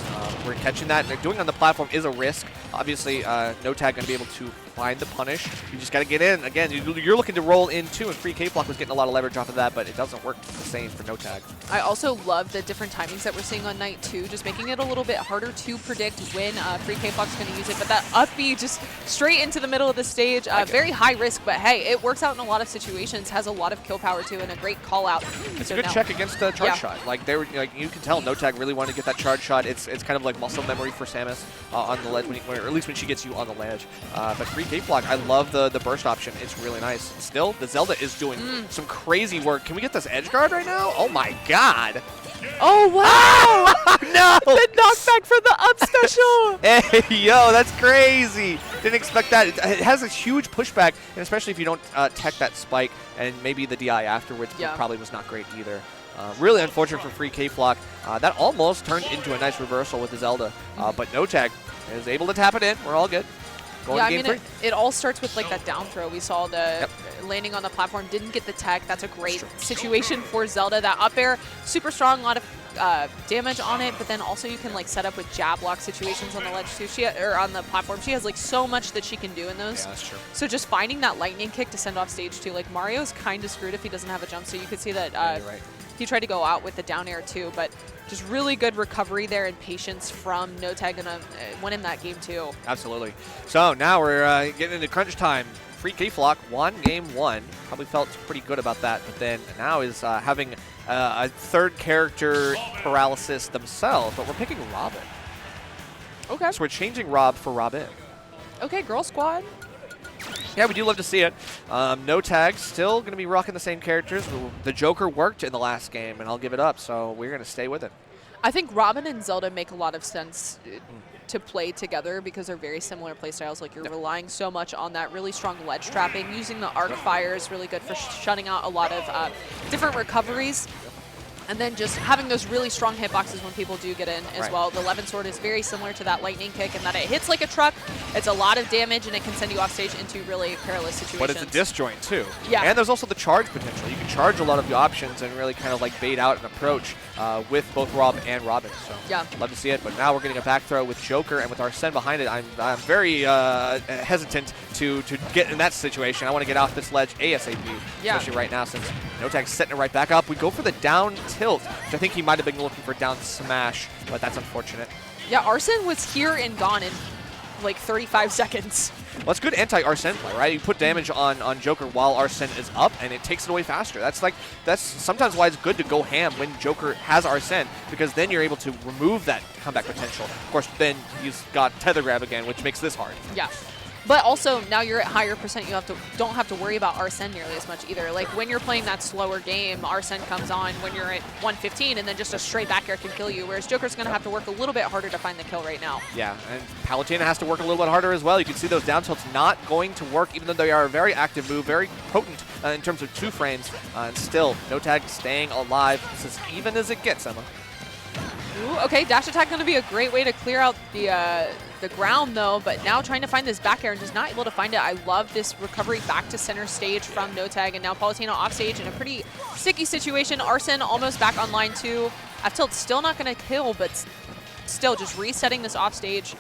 We're catching that. They're doing on the platform is a risk. Obviously, no tag going to be able to find the punish. You just got to get in. Again, you're looking to roll in too, and 3K Flock was getting a lot of leverage off of that, but it doesn't work the same for no tag. I also love the different timings that we're seeing on Knight too, just making it a little bit harder to predict when 3K Flock's going to use it. But that up B just straight into the middle of the stage, very high risk, but hey, it works out in a lot of situations, has a lot of kill power too, and a great call out. It's a good check against the charge shot. Like they were, like you can tell, no tag really wanted to get that charge shot. It's kind of like muscle memory for Samus on the ledge, or at least when she gets you on the ledge. But 3K Flock, I love the burst option. It's really nice. Still, the Zelda is doing some crazy work. Can we get this edge guard right now? Oh my god! Oh wow! No! The knockback for the up special! Hey, yo, that's crazy! Didn't expect that. It has a huge pushback, and especially if you don't tech that spike, and maybe the DI afterwards probably was not great either. Really unfortunate for 3K Flock. That almost turned into a nice reversal with the Zelda, but no tag is able to tap it in. We're all good. Going to game 3. It all starts with like that down throw. We saw the landing on the platform, didn't get the tech. That's a great situation for Zelda. That up air, super strong, a lot of damage on it, but then also you can like set up with jab lock situations on the ledge too. Or on the platform. She has like so much that she can do in those. Yeah, that's true. So just finding that lightning kick to send off stage too. Like Mario's kind of screwed if he doesn't have a jump. So you could see that you're right. He tried to go out with the down air too, but just really good recovery there and patience from no tag and winning that game too. Absolutely. So now we're getting into crunch time. 3K Flock won game 1. Probably felt pretty good about that, but then now is having a third character paralysis themselves, but we're picking Robin. Okay. So we're changing Rob for Robin. Okay, girl squad. Yeah, we do love to see it. No tag, still going to be rocking the same characters. The Joker worked in the last game, and I'll give it up, so we're going to stay with it. I think Robin and Zelda make a lot of sense to play together because they're very similar playstyles. Like, you're relying so much on that really strong ledge trapping. Using the arc fire is really good for shutting out a lot of different recoveries. And then just having those really strong hitboxes when people do get in as well. The Levin Sword is very similar to that lightning kick in that it hits like a truck. It's a lot of damage, and it can send you off stage into really perilous situations. But it's a disjoint, too. Yeah. And there's also the charge potential. You can charge a lot of the options and really kind of like bait out an approach with both Rob and Robin. So yeah, love to see it. But now we're getting a back throw with Joker, and with Arsene behind it, I'm very hesitant to get in that situation. I want to get off this ledge ASAP, especially right now since NoTag's setting it right back up. We go for the down tilt, which I think he might have been looking for down smash, but that's unfortunate. Yeah, Arsene was here and gone in like 35 seconds. Well, that's good anti-Arsene play, right? You put damage on Joker while Arsene is up, and it takes it away faster. That's sometimes why it's good to go ham when Joker has Arsene, because then you're able to remove that comeback potential. Of course, then he's got tether grab again, which makes this hard. Yeah. But also, now you're at higher percent, you don't have to worry about Arsene nearly as much either. Like, when you're playing that slower game, Arsene comes on when you're at 115, and then just a straight back air can kill you, whereas Joker's going to have to work a little bit harder to find the kill right now. Yeah, and Palutena has to work a little bit harder as well. You can see those down tilts not going to work, even though they are a very active move, very potent in terms of 2 frames, and still, NoTag staying alive. This is as even as it gets, Emma. Ooh, okay, dash attack going to be a great way to clear out the ground, though, but now trying to find this back air and just not able to find it. I love this recovery back to center stage from NoTag, and now Palutena off stage in a pretty sticky situation. Arsene almost back online too. F-tilt still not going to kill, but still just resetting this off stage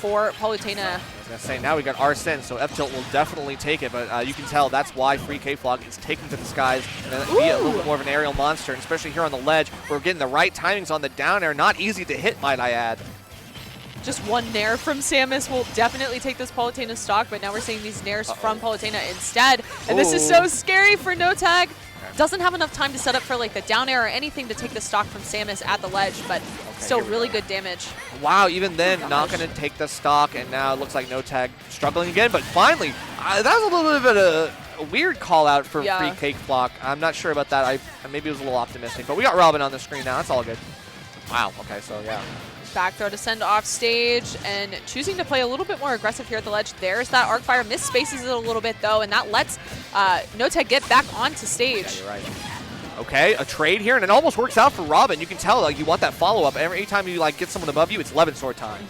for Palutena. I was going to say, now we got Arsene, so F-tilt will definitely take it, but you can tell that's why Free K-Flock is taking to the skies and be a little bit more of an aerial monster, and especially here on the ledge. We're getting the right timings on the down air. Not easy to hit, might I add. Just one nair from Samus will definitely take this Palutena stock, but now we're seeing these nairs from Palutena instead. And this is so scary for NoTag. Doesn't have enough time to set up for like the down air or anything to take the stock from Samus at the ledge, but still really good damage. Wow, even then, not going to take the stock, and now it looks like NoTag struggling again, but finally, that was a little bit of a weird call out for Free Cake Flock. I'm not sure about that. Maybe it was a little optimistic, but we got Robin on the screen now. That's all good. Wow, okay, so yeah. Back throw to send off stage, and choosing to play a little bit more aggressive here at the ledge. There's that arc fire, miss spaces it a little bit though, and that lets NoTag get back onto stage. Yeah, you're right. Okay, a trade here, and it almost works out for Robin. You can tell like you want that follow-up. Every time you like get someone above you, it's Levin Sword time.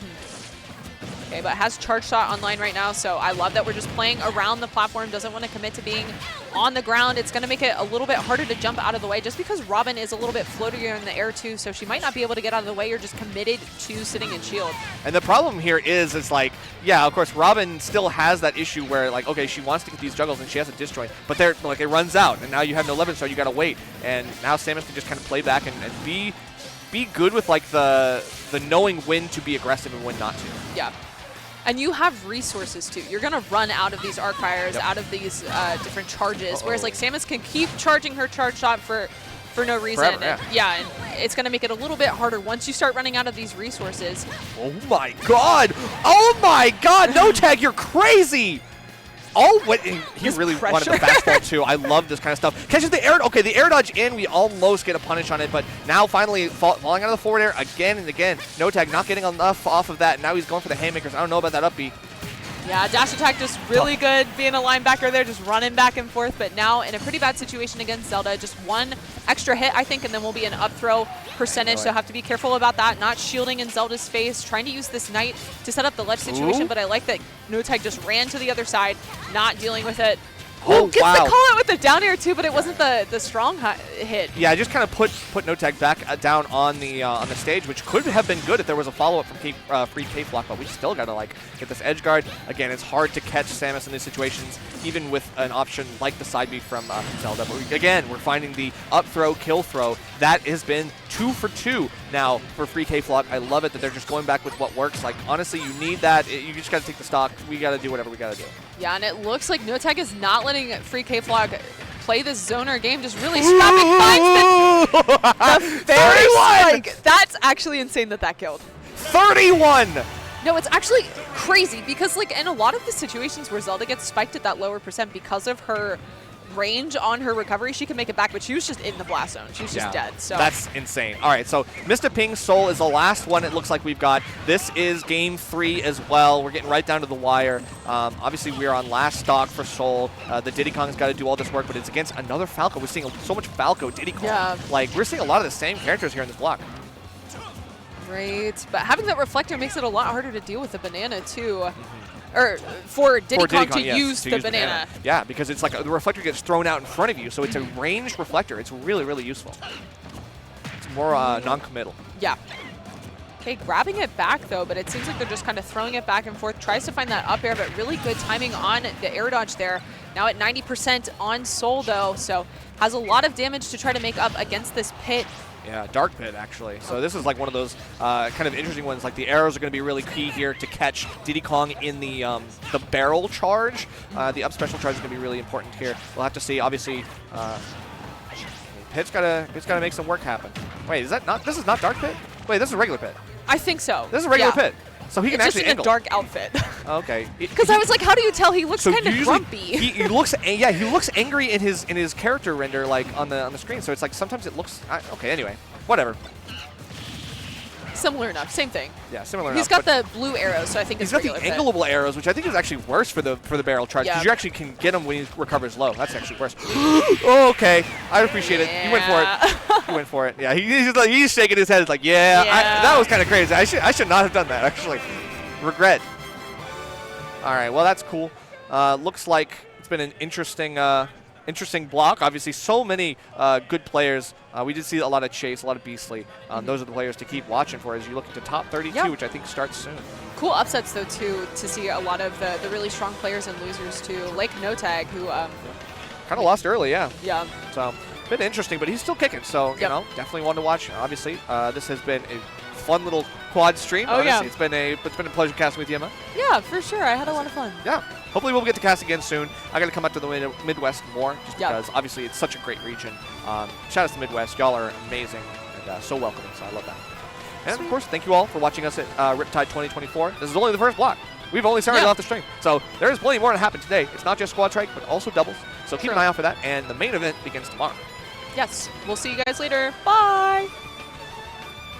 Okay, but has Charge Shot online right now, so I love that we're just playing around the platform, doesn't want to commit to being on the ground. It's going to make it a little bit harder to jump out of the way, just because Robin is a little bit floatier in the air too, so she might not be able to get out of the way. You're just committed to sitting in shield. And the problem here is, it's like, yeah, of course, Robin still has that issue where, like, okay, she wants to get these juggles and she has a disjoint, but they're like it runs out, and now you have no Levin, so you got to wait. And now Samus can just kind of play back and be good with like the knowing when to be aggressive and when not to. Yeah. And you have resources too. You're going to run out of these arc fires, out of these different charges, whereas like Samus can keep charging her charge shot for no reason. Forever, and it's going to make it a little bit harder once you start running out of these resources. Oh my god! Oh my god! NoTag, you're crazy! Oh, what? He really wanted the fastball too. I love this kind of stuff. Catches the air. Okay, the air dodge in. We almost get a punish on it, but now finally falling out of the forward air again and again. NoTag not getting enough off of that. Now he's going for the haymakers. I don't know about that up B. Yeah, dash attack just really good. Being a linebacker there, just running back and forth, but now in a pretty bad situation against Zelda. Just one extra hit, I think, and then we'll be an up throw percentage, so have to be careful about that. Not shielding in Zelda's face, trying to use this knight to set up the ledge situation, but I like that NoTag just ran to the other side, not dealing with it. Oh, gets the call out with the down air too, but it wasn't the strong hit. Yeah, just kind of put NoTag back down on the stage, which could have been good if there was a follow-up from Free K-Flock, but we still got to like get this edge guard. Again, it's hard to catch Samus in these situations, even with an option like the side B from Zelda. But we're finding the up throw, kill throw. That has been 2 for 2 now for Free K-Flock. I love it that they're just going back with what works. Like, honestly, you need that. You just got to take the stock. We got to do whatever we got to do. Yeah, and it looks like NoTag is not letting Free K-Flock play this zoner game, just really scrapping, finds the fair strike. That's actually insane that killed. 31! No, it's actually crazy because like in a lot of the situations where Zelda gets spiked at that lower percent because of her range on her recovery, she can make it back, but she was just in the blast zone. She was just dead. So that's insane. All right, so Mr. Ping's Soul is the last one it looks like we've got. This is game 3 as well. We're getting right down to the wire. Obviously, we are on last stock for Soul. The Diddy Kong's got to do all this work, but it's against another Falco. We're seeing so much Falco Diddy Kong. Yeah. Like, we're seeing a lot of the same characters here in this block. Right, but having that reflector makes it a lot harder to deal with the banana too. Or for Diddy Kong to yes, use the banana. Yeah, because it's like the reflector gets thrown out in front of you, so it's a ranged reflector. It's really, really useful. It's more non-committal. Yeah. Okay, grabbing it back though, but it seems like they're just kind of throwing it back and forth. Tries to find that up air, but really good timing on the air dodge there. Now at 90% on Soul though, so has a lot of damage to try to make up against this pit. Yeah, Dark Pit, actually. So this is like one of those kind of interesting ones. Like the arrows are going to be really key here to catch Diddy Kong in the barrel charge. The up special charge is going to be really important here. We'll have to see. Obviously, Pit's got to make some work happen. Wait, is that not? This is not Dark Pit? Wait, this is regular Pit. I think so. This is a regular Pit. So he can it's actually just in angle. a dark outfit. Okay. Because I was like, how do you tell? He looks So kind of usually grumpy. he looks he looks angry in his character render like on the screen. So it's like sometimes it looks okay. Anyway, whatever. Similar enough, same thing. Yeah, similar. He's enough, got the blue arrows, so I think he's it's got the regular pit. angleable arrows, which I think is actually worse for the barrel charge because Yeah. you actually can get him when he recovers low. That's actually worse. Oh, okay, I appreciate it. You went for it. You went for it. Yeah, he's shaking his head. It's like, yeah, that was kind of crazy. I should not have done that actually. Regret. All right, well that's cool. Looks like it's been an interesting block. Obviously, so many good players. We did see a lot of Chase, a lot of Beastly. Those are the players to keep watching for as you look into top 32, which I think starts soon. Cool upsets, though, too, to see a lot of the really strong players and losers, too, like No Tag, who... kind of lost early, yeah. Yeah. So, been interesting, but he's still kicking. So, you know, definitely one to watch. Obviously, this has been a fun little quad stream. Oh, Honestly, yeah. it's been a pleasure casting with you, Emma. Yeah, for sure. I had a lot of fun. Yeah. Hopefully we'll get to cast again soon. I got to come out to the Midwest more just Yeah. because obviously it's such a great region. Shout out to the Midwest. Y'all are amazing and so welcoming, so I love that. And of course, thank you all for watching us at Riptide 2024. This is only the first block. We've only started off the stream. So there is plenty more to happen today. It's not just Squad Strike, but also doubles. So keep an eye out for that. And the main event begins tomorrow. Yes. We'll see you guys later. Bye.